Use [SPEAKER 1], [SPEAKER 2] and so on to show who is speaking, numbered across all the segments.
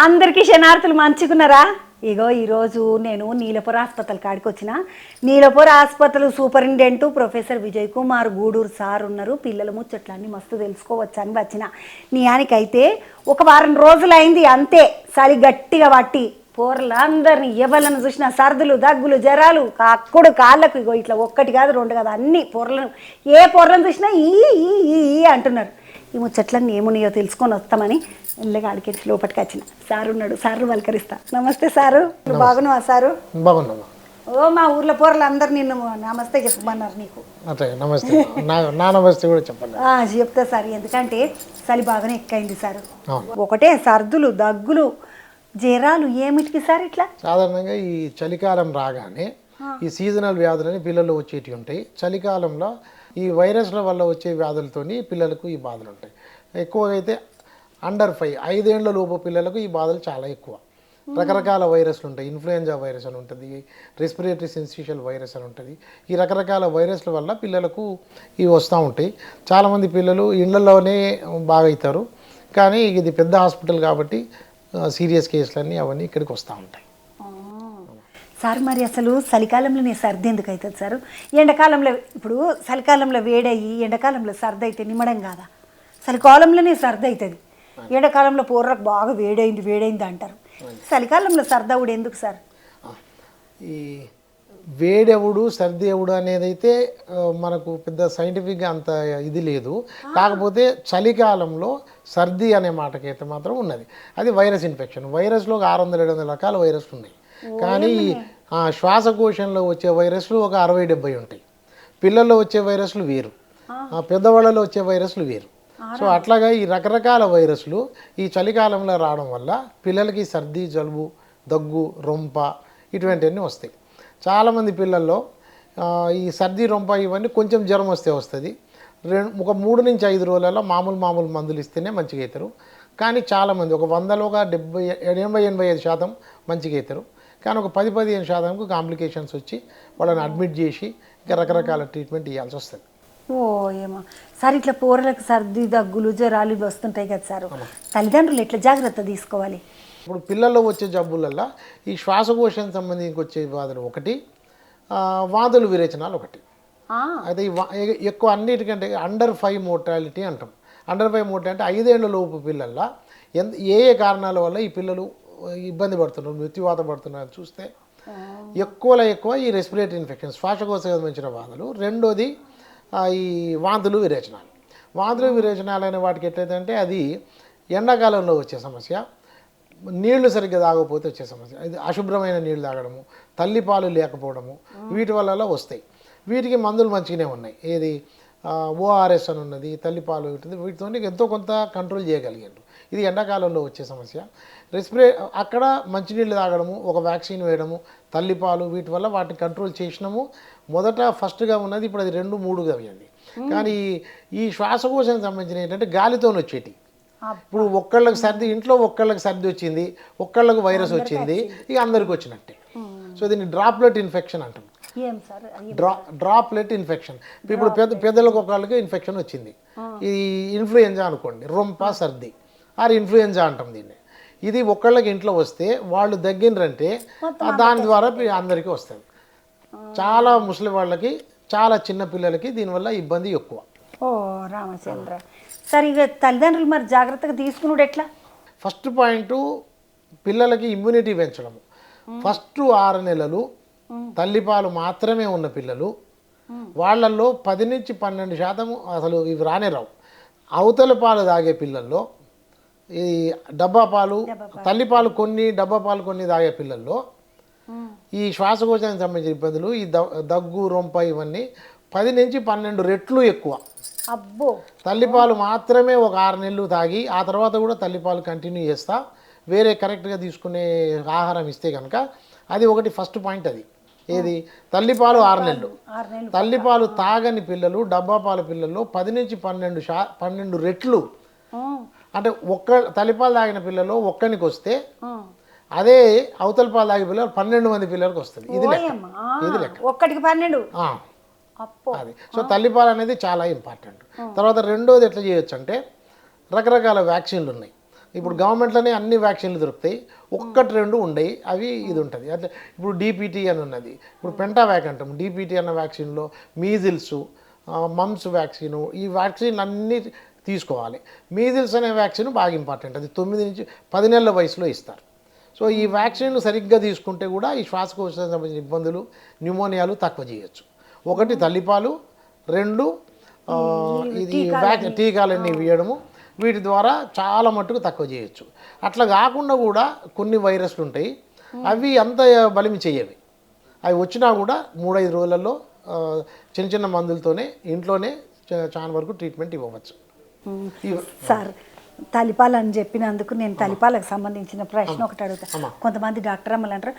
[SPEAKER 1] అందరికీ శనార్థులు మంచుకున్నారా? ఇగో ఈరోజు నేను నీలపుర హాస్పిటల్ కాడికి వచ్చిన. Niloufer hospital superintendent professor Vijay Kumar Gudur sir ఉన్నారు. పిల్లల ముచ్చట్లన్నీ మస్తు తెలుసుకోవచ్చు అని వచ్చిన. నియానికైతే ఒక వారం రోజులైంది అంతే చలి గట్టిగా పట్టి పోర్లందరినీ ఎవరిని చూసినా సర్దులు దగ్గులు జ్వరాలు అక్కుడు కాళ్ళకు ఇగో ఇట్లా ఒక్కటి కాదు రెండు కాదు అన్ని పొరలను ఏ పొరలను చూసినా ఈ అంటున్నారు. ఈ ముచ్చట్లన్నీ ఏమున్నాయో తెలుసుకొని వస్తామని ఎల్లగా అడిగేసి లోపలికి వచ్చిన. సారు ఉన్నాడు, సారు పలకరిస్తా. నమస్తే సారు, బాగున్నావా సారు?
[SPEAKER 2] బాగున్నావా?
[SPEAKER 1] ఓ మా ఊర్లో పోరలు అందరు నిన్ను నమస్తే చెప్పమన్నారు నీకు.
[SPEAKER 2] నమస్తే నా నమస్తే కూడా చెప్పండి.
[SPEAKER 1] చెప్తా సార్, ఎందుకంటే చలి బాగానే ఎక్కైంది సారు. ఒకటే సర్దులు దగ్గులు జ్వరాలు ఏమిటికి సార్ ఇట్లా?
[SPEAKER 2] సాధారణంగా ఈ చలికాలం రాగానే ఈ సీజనల్ వ్యాధులని పిల్లలు వచ్చేటివి ఉంటాయి. చలికాలంలో ఈ వైరస్ల వల్ల వచ్చే వ్యాధులతోని పిల్లలకు ఈ బాధలు ఉంటాయి. ఎక్కువగా అయితే అండర్ 5 5 ఏళ్ల లోపు పిల్లలకు ఈ బాధలు చాలా ఎక్కువ. రకరకాల వైరస్లు ఉంటాయి. ఇన్ఫ్లుయెంజా వైరస్ అని ఉంటుంది, రెస్పిరేటరీ సిన్సిషియల్ వైరస్ అని ఉంటుంది. ఈ రకరకాల వైరస్ల వల్ల పిల్లలకు ఇవి వస్తూ ఉంటాయి. చాలామంది పిల్లలు ఇళ్లలోనే బాగా అవుతారు, కానీ ఇది పెద్ద హాస్పిటల్ కాబట్టి సీరియస్ కేసులన్నీ అవన్నీ ఇక్కడికి వస్తూ ఉంటాయి.
[SPEAKER 1] సార్ మరి అసలు చలికాలంలోనే సర్ది ఎందుకు అవుతుంది సార్? ఎండాకాలంలో ఇప్పుడు చలికాలంలో వేడయ్యి ఎండాకాలంలో సర్ది అయితే నిమ్మడం కాదా? చలికాలంలోనే సర్ది అవుతుంది, ఎండాకాలంలో పూర్రకు బాగా వేడైంది అంటారు. చలికాలంలో సర్దవుడు ఎందుకు సార్?
[SPEAKER 2] ఈ వేడెవుడు సర్ది ఎవడు అనేది అయితే మనకు పెద్ద సైంటిఫిక్గా అంత ఇది లేదు. కాకపోతే చలికాలంలో సర్ది అనే మాటకైతే మాత్రం ఉన్నది. అది వైరస్ ఇన్ఫెక్షన్. వైరస్లో 600-700 రకాల వైరస్లు ఉన్నాయి. కానీ శ్వాసకోశంలో వచ్చే వైరస్లు ఒక 60-70 ఉంటాయి. పిల్లల్లో వచ్చే వైరస్లు వేరు, పెద్దవాళ్ళలో వచ్చే వైరస్లు వేరు. సో అట్లాగా ఈ రకరకాల వైరస్లు ఈ చలికాలంలో రావడం వల్ల పిల్లలకి సర్ది, జలుబు, దగ్గు, రొంప ఇటువంటివన్నీ వస్తాయి. చాలామంది పిల్లల్లో ఈ సర్ది, రొంప ఇవన్నీ కొంచెం జ్వరం వస్తే వస్తుంది. ఒక 3 నుంచి 5 రోజులలో మామూలు మందులు ఇస్తేనే మంచిగా అవుతారు. కానీ చాలామంది ఒక 100లో ఒక 80-85% మంచిగా అవుతారు. కానీ ఒక 10-15% కాంప్లికేషన్స్ వచ్చి వాళ్ళని అడ్మిట్ చేసి ఇంకా రకరకాల ట్రీట్మెంట్ ఇవ్వాల్సి వస్తుంది.
[SPEAKER 1] ఓ ఏమో సార్, ఇట్లా పూరలకు సర్ది దగ్గులు జ్వరాలు వస్తుంటాయి కదా సార్, తల్లిదండ్రులు ఎట్లా జాగ్రత్త తీసుకోవాలి?
[SPEAKER 2] ఇప్పుడు పిల్లల్లో వచ్చే జబ్బులల్లో ఈ శ్వాసకోశం సంబంధించి వచ్చే బాధలు ఒకటి, వాంతులు విరేచనాలు ఒకటి. అయితే ఎక్కువ అన్నిటికంటే అండర్ 5 మోర్టాలిటీ అంటాం. అండర్ 5 మోర్టాలిటీ 5 ఏళ్ల లోపు పిల్లల్లో ఏ కారణాల వల్ల ఈ పిల్లలు ఇబ్బంది పడుతున్నారు, మృత్యువాత పడుతున్నారు చూస్తే ఎక్కువ ఈ రెస్పిరేటరీ ఇన్ఫెక్షన్, శ్వాసకోశ సంబంధించిన బాధలు. రెండోది ఈ వాంతులు విరేచనాలు అనే వాటికి ఎట్లయితే అది ఎండాకాలంలో వచ్చే సమస్య, నీళ్లు సరిగ్గా తాగకపోతే వచ్చే సమస్య, ఇది అశుభ్రమైన నీళ్ళు తాగడము, తల్లిపాలు లేకపోవడము, వీటి వల్ల వస్తాయి. వీటికి మందులు మంచిగానే ఉన్నాయి. ఏది ఓఆర్ఎస్ అని ఉన్నది, తల్లిపాలు ఉంటుంది. వీటితో ఎంతో కొంత కంట్రోల్ చేయగలిగారు. ఇది ఎండాకాలంలో వచ్చే సమస్య. అక్కడ మంచినీళ్ళు తాగడము, ఒక వ్యాక్సిన్ వేయడము, తల్లిపాలు, వీటి వల్ల వాటిని కంట్రోల్ చేసినాము. ఫస్ట్గా ఉన్నది, ఇప్పుడు అది 2-3గా అయ్యింది. కానీ ఈ శ్వాసకోశం సంబంధించిన ఏంటంటే గాలితో వచ్చేటి. ఇప్పుడు ఇంట్లో ఒక్కళ్ళకి సర్ది వచ్చింది, ఒక్కళ్ళకు వైరస్ వచ్చింది, ఇక అందరికి వచ్చినట్టే. సో దీన్ని డ్రాప్లెట్ ఇన్ఫెక్షన్ అంటాం. Droplet infection. ఇప్పుడు పెద్దలకు ఒకళ్ళకి ఇన్ఫెక్షన్ వచ్చింది, ఈ ఇన్ఫ్లుయెంజా అనుకోండి, రొంప సర్ది ఇన్ఫ్లుయెంజా అంటాం దీన్ని. ఇది ఒకళ్ళకి ఇంట్లో వస్తే వాళ్ళు దగ్గినరంటే దాని ద్వారా అందరికీ వస్తుంది. చాలా ముసలి వాళ్ళకి, చాలా చిన్న పిల్లలకి దీనివల్ల ఇబ్బంది ఎక్కువ.
[SPEAKER 1] ఓ రామచంద్ర, సరే ఇక తల్లిదండ్రులు మరి జాగ్రత్తగా తీసుకున్నాడు ఎట్లా?
[SPEAKER 2] ఫస్ట్ పాయింట్, పిల్లలకి ఇమ్యూనిటీ పెంచడము. ఫస్ట్ 6 నెలలు తల్లిపాలు మాత్రమే ఉన్న పిల్లలు, వాళ్ళల్లో 10-12% అసలు ఇవి రానే రావు. అవతల పాలు తాగే పిల్లల్లో ఈ డబ్బా పాలు, తల్లిపాలు కొన్ని, డబ్బా పాలు కొన్ని తాగే పిల్లల్లో ఈ శ్వాసకోశానికి సంబంధించిన ఇబ్బందులు, ఈ దగ్గు, రొంప ఇవన్నీ 10-12 రెట్లు ఎక్కువ.
[SPEAKER 1] అబ్బో,
[SPEAKER 2] తల్లిపాలు మాత్రమే ఒక 6 నెలలు తాగి ఆ తర్వాత కూడా తల్లిపాలు కంటిన్యూ చేస్తా వేరే కరెక్ట్గా తీసుకునే ఆహారం ఇస్తే కనుక అది ఒకటి ఫస్ట్ పాయింట్. అది ఏది తల్లిపాలు 6 నెలలు. తల్లిపాలు తాగని పిల్లలు, డబ్బా పాల పిల్లల్లో 10-12 రెట్లు. అంటే తల్లిపాలు తాగిన పిల్లలు ఒక్కనికి వస్తే అదే అవతల పాలు తాగే పిల్లలు 12 మంది పిల్లలకు వస్తుంది. ఇది లెక్క.
[SPEAKER 1] ఒక్కటికి 12.
[SPEAKER 2] అది. సో తల్లిపాలు అనేది చాలా ఇంపార్టెంట్. తర్వాత రెండోది ఎట్లా చేయొచ్చు అంటే రకరకాల వ్యాక్సిన్లు ఉన్నాయి. ఇప్పుడు గవర్నమెంట్లోనే అన్ని వ్యాక్సిన్లు దొరుకుతాయి, ఒక్కటి రెండు ఉండయి, అవి ఇది ఉంటుంది. అట్లా ఇప్పుడు డిపిటీ అని ఉన్నది, ఇప్పుడు పెంటావ్యాక్ అంటాం. డిపిటీ అన్న వ్యాక్సిన్లో మీజిల్స్, మమ్స్ వ్యాక్సిన్, ఈ వ్యాక్సిన్లు అన్నీ తీసుకోవాలి. మీజిల్స్ అనే వ్యాక్సిన్ బాగా ఇంపార్టెంట్, అది 9 నుంచి 10 నెలల వయసులో ఇస్తారు. సో ఈ వ్యాక్సిన్లు సరిగ్గా తీసుకుంటే కూడా ఈ శ్వాసకోశానికి సంబంధించిన ఇబ్బందులు, న్యూమోనియాలు తక్కువ చేయొచ్చు. ఒకటి తల్లిపాలు, రెండు ఇది టీకాలన్నీ వేయడము, వీటి ద్వారా చాలా మట్టుకు తక్కువ చేయొచ్చు. అట్లా కాకుండా కూడా కొన్ని వైరస్లు ఉంటాయి, అవి అంత బలిమి చేయవి. అవి వచ్చినా కూడా 3-5 రోజులలో చిన్న చిన్న మందులతోనే ఇంట్లోనే చాలా వరకు ట్రీట్మెంట్ ఇవ్వవచ్చు.
[SPEAKER 1] సార్ తలిపాలు అని చెప్పినందుకు నేను తలిపాలకు సంబంధించిన ప్రశ్న ఒకటి అడుగుతాను. కొంతమంది డాక్టర్ అమ్మలు అంటారు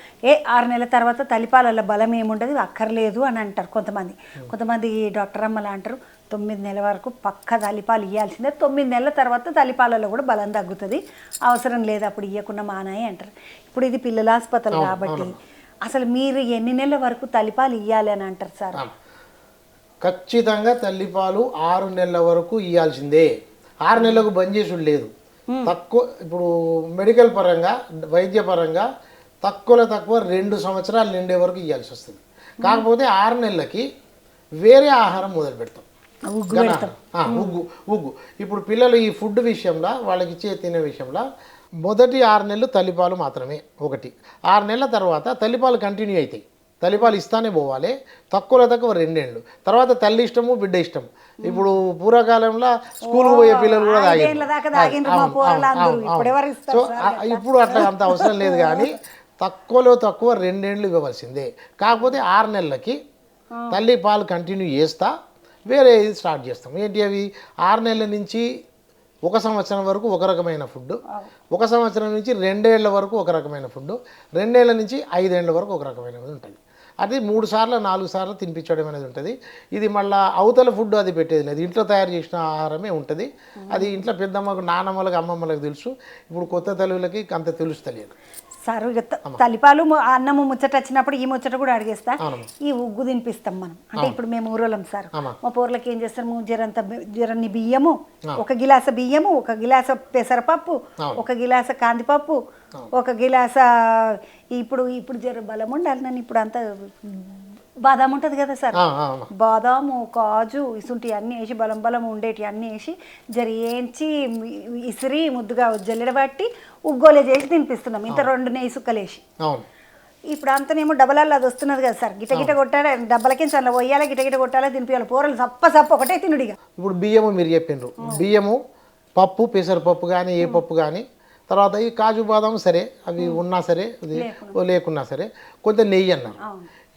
[SPEAKER 1] 6 నెలల తర్వాత తలిపాల బలం ఏముండదు, అక్కర్లేదు అని అంటారు కొంతమంది డాక్టర్ అమ్మలు అంటారు 9 నెలల వరకు పక్క తలిపాలు ఇవ్వాల్సిందే, 9 నెలల తర్వాత తలిపాలలో కూడా బలం తగ్గుతుంది, అవసరం లేదు అప్పుడు ఇవ్వకుండా మానాయి అంటారు. ఇప్పుడు ఇది పిల్లల ఆసుపత్రి కాబట్టి అసలు మీరు ఎన్ని నెలల వరకు తలిపాలు ఇవ్వాలి అని అంటారు సార్?
[SPEAKER 2] ఖచ్చితంగా తల్లిపాలు 6 నెలల వరకు ఇవ్వాల్సిందే. 6 నెలలకు బంద్ చేసుడు లేదు. తక్కువ ఇప్పుడు మెడికల్ పరంగా, వైద్య పరంగా తక్కువలో తక్కువ 2 సంవత్సరాలు నిండే వరకు ఇవ్వాల్సి వస్తుంది. కాకపోతే 6 నెలలకి వేరే ఆహారం మొదలు పెడతాం, ఉగ్గు. ఇప్పుడు పిల్లలు ఈ ఫుడ్ విషయంలో, వాళ్ళకి ఇచ్చే తినే విషయంలో మొదటి 6 నెలలు తల్లిపాలు మాత్రమే. 6 నెలల తర్వాత తల్లిపాలు కంటిన్యూ అవుతాయి, తల్లిపాలు ఇస్తానే పోవాలి. తక్కువలో తక్కువ 2 ఏళ్ళు తర్వాత తల్లి ఇష్టము, బిడ్డ ఇష్టం. ఇప్పుడు పూర్వకాలంలో స్కూల్కి పోయే పిల్లలు కూడా సో ఇప్పుడు అట్లా అంత అవసరం లేదు, కానీ తక్కువలో తక్కువ 2 ఏళ్ళు ఇవ్వవలసిందే. కాకపోతే 6 నెలలకి తల్లి పాలు కంటిన్యూ చేస్తా వేరే ఇది స్టార్ట్ చేస్తాం. ఏంటి అవి? 6 నెలల నుంచి 1 సంవత్సరం వరకు ఒక రకమైన ఫుడ్, 1 సంవత్సరం నుంచి 2 ఏళ్ల వరకు ఒక రకమైన ఫుడ్, 2 ఏళ్ల నుంచి 5 ఏళ్ల వరకు ఒక రకమైనది ఉంటుంది. అది 3 సార్లు 4 సార్లు తినిపించడం అనేది ఉంటుంది. ఇది మళ్ళీ అవతల ఫుడ్ అది పెట్టేది లేదు, ఇంట్లో తయారు చేసిన ఆహారమే ఉంటుంది. అది ఇంట్లో పెద్దమ్మకు, నానమ్మలకు, అమ్మమ్మలకు తెలుసు. ఇప్పుడు కొత్త తల్లులకి అంత తెలుస్తలేదు.
[SPEAKER 1] సార్ తలిపాలు అన్నము ముచ్చట వచ్చినప్పుడు ఈ ముచ్చట కూడా అడిగేస్తా. ఈ ఉగ్గు తినిపిస్తాం మనం, అంటే ఇప్పుడు మేము ఊరోళ్ళం సార్, మా పోర్లకి ఏం చేస్తాము, జరన్ని బియ్యము, 1 గిలాస బియ్యము, 1 గిలాస పెసరపప్పు, 1 గిలాస కందిపప్పు, 1 గిలాస ఇప్పుడు జర బలం ఉండాలి. నన్ను ఇప్పుడు అంతా బాదాం ఉంటుంది కదా సార్, బాదాము, కాజు, ఇసుంటి అన్నీ వేసి బలం ఉండేటి అన్నీ వేసి వేయించి ఇసిరి ముద్దుగా జల్లెడబట్టి ఉగ్గోలే చేసి తినిపిస్తున్నాం. ఇంత 2 నెయ్యి సుక్కలేసి. ఇప్పుడు అంతనేమో డబ్బలల్లో అది వస్తున్నది కదా సార్, గిటగిట కొట్టాలి, డబ్బలకి అలా పోయాలి, గిటగిట కొట్టాలి, తినిపించాలి. పోరలు సప్ప ఒకటే తినుడిగా.
[SPEAKER 2] ఇప్పుడు బియ్యము మీరు చెప్పిండ్రు, బియ్యము, పప్పు, పెసరపప్పు కానీ ఏ పప్పు కానీ, తర్వాత ఈ కాజు బాదాం సరే, అవి ఉన్నా సరే, లేకున్నా సరే, కొంత నెయ్యి అన్నారు.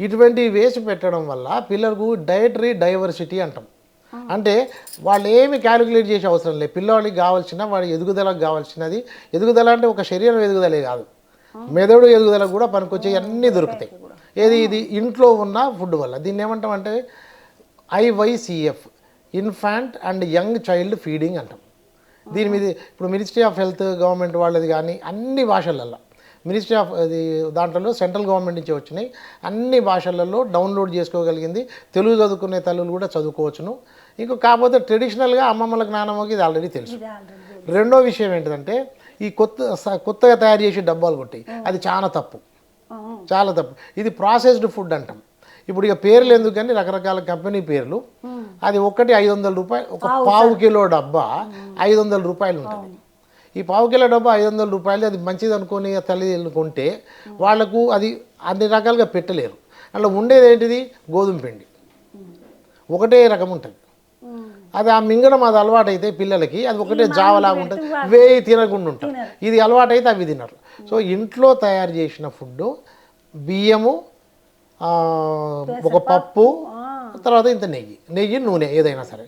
[SPEAKER 2] ఇటువంటివి వేసి పెట్టడం వల్ల పిల్లలకు డైటరీ డైవర్సిటీ అంటాం. అంటే వాళ్ళు ఏమి క్యాలిక్యులేట్ చేసే అవసరం లేదు. పిల్లవాడికి కావాల్సిన వాడి ఎదుగుదలకు కావాల్సినది, ఎదుగుదల అంటే ఒక శరీరం ఎదుగుదలే కాదు, మెదడు ఎదుగుదలకు కూడా పనికొచ్చే అన్నీ దొరుకుతాయి. ఇది ఇంట్లో ఉన్న ఫుడ్ వల్ల. దీన్ని ఏమంటామంటే IYCF, infant and young child feeding అంటాం. దీని మీద ఇప్పుడు మినిస్ట్రీ ఆఫ్ హెల్త్ గవర్నమెంట్ వాళ్ళది కానీ అన్ని భాషలలో, మినిస్ట్రీ ఆఫ్ అది దాంట్లో సెంట్రల్ గవర్నమెంట్ నుంచి వచ్చినాయి, అన్ని భాషలలో డౌన్లోడ్ చేసుకోగలిగింది. తెలుగు చదువుకునే తల్లులు కూడా చదువుకోవచ్చును. ఇంకో కాకపోతే ట్రెడిషనల్గా అమ్మమ్మలకు, నానమ్మకి ఇది ఆల్రెడీ తెలుసు. రెండో విషయం ఏంటంటే ఈ కొత్తగా తయారు చేసే డబ్బాలు కొట్టి, అది చాలా తప్పు. ఇది ప్రాసెస్డ్ ఫుడ్ అంటాం. ఇప్పుడు ఇక పేర్లు ఎందుకని రకరకాల కంపెనీ పేర్లు, అది ఒకటి 500 రూపాయలు, ఒక పావు కిలో డబ్బా 500 రూపాయలు ఉంటుంది. ఈ పావు కిలో డబ్బా 500 రూపాయలు, అది మంచిది అనుకుని తల్లిదండ్రులు కొంటే వాళ్లకు అది అన్ని రకాలుగా పెట్టలేరు. అందులో ఉండేది ఏంటిది? గోధుమ పిండి, ఒకటే రకం ఉంటుంది. అది ఆ మింగడం అది అలవాటు అయితే పిల్లలకి అది ఒకటే జావలాగా ఉంటుంది, వేయి తినకుండా ఉంటారు. ఇది అలవాటు అయితే అవి తినరు. సో ఇంట్లో తయారు చేసిన ఫుడ్, బియ్యము, ఒక పప్పు, తర్వాత ఇంత నెయ్యి, నూనె ఏదైనా సరే,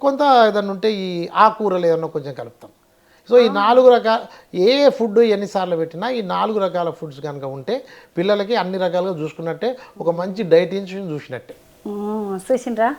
[SPEAKER 2] కొంత ఏదైనా ఉంటే ఈ ఆకుకూరలు ఏదన్నా కొంచెం కలుపుతాం. సో ఈ 4 రకాల ఏ ఫుడ్ ఎన్నిసార్లు పెట్టినా ఈ 4 రకాల ఫుడ్స్ కనుక ఉంటే పిల్లలకి అన్ని రకాలుగా చూసుకున్నట్టే, ఒక మంచి డైటీషియన్ చూసినట్టే.
[SPEAKER 1] చూసిండ్రా,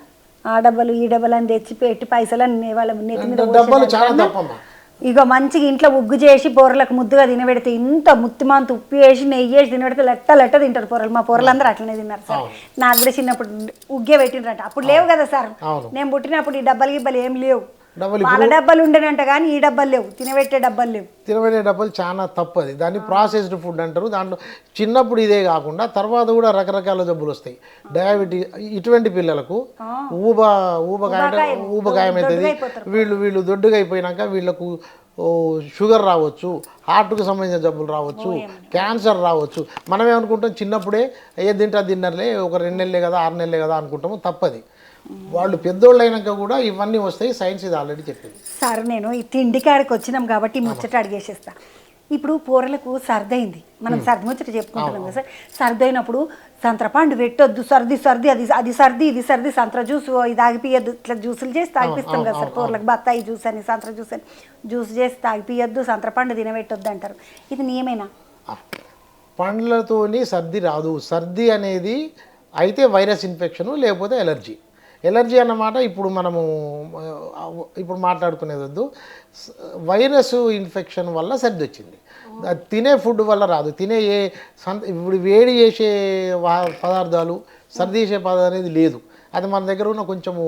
[SPEAKER 1] ఆ డబ్బలు ఈ డబ్బలు అని తెచ్చి పెట్టి పైసలు వాళ్ళ నెత్తి మీద
[SPEAKER 2] డబ్బలు చాలా తప్పమ్మా.
[SPEAKER 1] ఇక మంచిగా ఇంట్లో ఉగ్గు చేసి పొరలకు ముద్దుగా తినబెడితే, ఇంత ముత్తిమాంత ఉప్పు వేసి నెయ్యి వేసి తినబెడితే లెట్ట తింటారు పొరలు. మా పొరలందరూ అట్లనే తిన్నారు సార్. నాకు కూడా చిన్నప్పుడు ఉగ్గే పెట్టినరంట, అప్పుడు లేవు కదా సార్, నేను పుట్టినప్పుడు ఈ డబ్బలు గిబ్బలు ఏం లేవు.
[SPEAKER 2] డబ్బులు
[SPEAKER 1] పాల డబ్బాలు ఉండేనంట కానీ ఈ డబ్బాలు లేవు, తినబెట్టే డబ్బాలు లేవు.
[SPEAKER 2] తినబడే డబ్బులు చాలా తప్పు అది. దాన్ని ప్రాసెస్డ్ ఫుడ్ అంటారు. దాంట్లో చిన్నప్పుడు ఇదే కాకుండా తర్వాత కూడా రకరకాల జబ్బులు వస్తాయి. డయాబెటీస్ ఇటువంటి పిల్లలకు ఊబగాయం అవుతుంది. వీళ్ళు దొడ్డుగా అయిపోయినాక వీళ్ళకు షుగర్ రావచ్చు, హార్ట్కు సంబంధించిన జబ్బులు రావచ్చు, క్యాన్సర్ రావచ్చు. మనమే అనుకుంటాం చిన్నప్పుడే ఏ తింటా తిన్నర్లే, ఒక 2 నెలలే కదా 6 నెలలే కదా అనుకుంటాము. తప్పది. వాళ్ళు పెద్దోళ్ళు అయినాక కూడా ఇవన్నీ వస్తాయి. సైన్స్ ఇది ఆల్రెడీ చెప్పింది.
[SPEAKER 1] సార్ నేను ఈ తిండి కాడికి వచ్చినాం కాబట్టి ముచ్చట అడిగేసేస్తా. ఇప్పుడు కూరలకు సర్దైంది, మనం సర్ది ముచ్చట చెప్పుకుంటున్నాం కదా సార్. సర్ది అయినప్పుడు సంత్రపండు పెట్టొద్దు, సర్ది అది సర్ది ఇది సర్ది, సంత్ర జ్యూస్ ఇది తాగిపియద్దు, ఇట్లా జ్యూసులు చేసి తాగిపిస్తాం కదా సార్. కూరలకు బత్తాయి జ్యూస్ అని సంత్ర జ్యూస్ అని జ్యూస్ చేసి తాగిపియద్దు, సంత్రపండు తినబెట్టొద్దు అంటారు. ఇది నియమేనా?
[SPEAKER 2] పండ్లతోని సర్ది రాదు. సర్ది అనేది అయితే వైరస్ ఇన్ఫెక్షను, లేకపోతే ఎలర్జీ అన్నమాట. ఇప్పుడు మాట్లాడుకునేది వద్దు. వైరస్ ఇన్ఫెక్షన్ వల్ల సర్ది వచ్చింది. అది తినే ఫుడ్ వల్ల రాదు. తినే ఇప్పుడు వేడి చేసే పదార్థాలు సర్ది చేసే పదార్థం అనేది లేదు. అది మన దగ్గర ఉన్న కొంచెము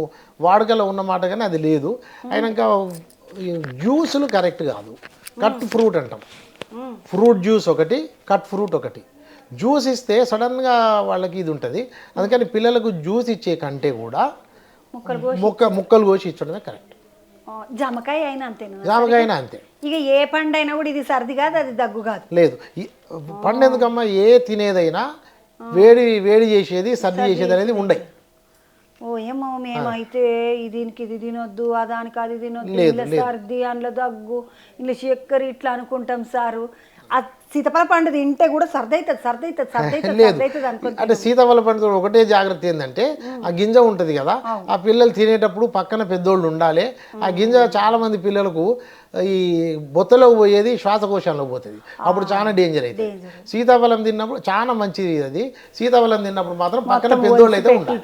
[SPEAKER 2] వాడుకలో ఉన్నమాట, కానీ అది లేదు. అయినాక జ్యూసులు కరెక్ట్ కాదు. కట్ ఫ్రూట్ అంటాం. ఫ్రూట్ జ్యూస్ ఒకటి, కట్ ఫ్రూట్ ఒకటి. జ్యూస్ ఇస్తే సడన్గా వాళ్ళకి ఇది ఉంటుంది. అందుకని పిల్లలకు జ్యూస్ ఇచ్చే కంటే కూడా ముక్కలు కోసి ఇచ్చడమే కరెక్ట్.
[SPEAKER 1] జామకాయ అయినా అంతేనా?
[SPEAKER 2] జామకాయ అయినా అంతే.
[SPEAKER 1] ఇక ఏ పండు అయినా కూడా ఇది సర్ది కాదు, అది దగ్గు కాదు.
[SPEAKER 2] లేదు, పండు ఎందుకమ్మా, ఏ తినేదైనా వేడి చేసేది సర్ది చేసేది అనేది ఉండయి.
[SPEAKER 1] ఓ ఏమో మేమైతే దీనికి ఇది తినొద్దు, దానికి అది తినొద్దు, ఇలా సర్ది అందులో దగ్గు ఇలా చక్కెర ఇట్లా అనుకుంటాం సారు. ఆ సీతాఫల పండు తింటే కూడా సర్ది అవుతుంది అనుకుంటా.
[SPEAKER 2] అంటే సీతాఫల పండు ఒకటే జాగ్రత్త ఏంటంటే ఆ గింజ ఉంటుంది కదా, ఆ పిల్లలు తినేటప్పుడు పక్కన పెద్దోళ్ళు ఉండాలి. ఆ గింజ చాలా మంది పిల్లలకు ఈ బొత్తలో పోయేది శ్వాసకోశంలో పోతుంది. అప్పుడు చాలా డేంజర్ అవుతుంది. సీతాఫలం తిన్నప్పుడు చాలా మంచిది అది. సీతాఫలం తిన్నప్పుడు మాత్రం పక్కన పెద్దోళ్ళు అయితే ఉండాలి.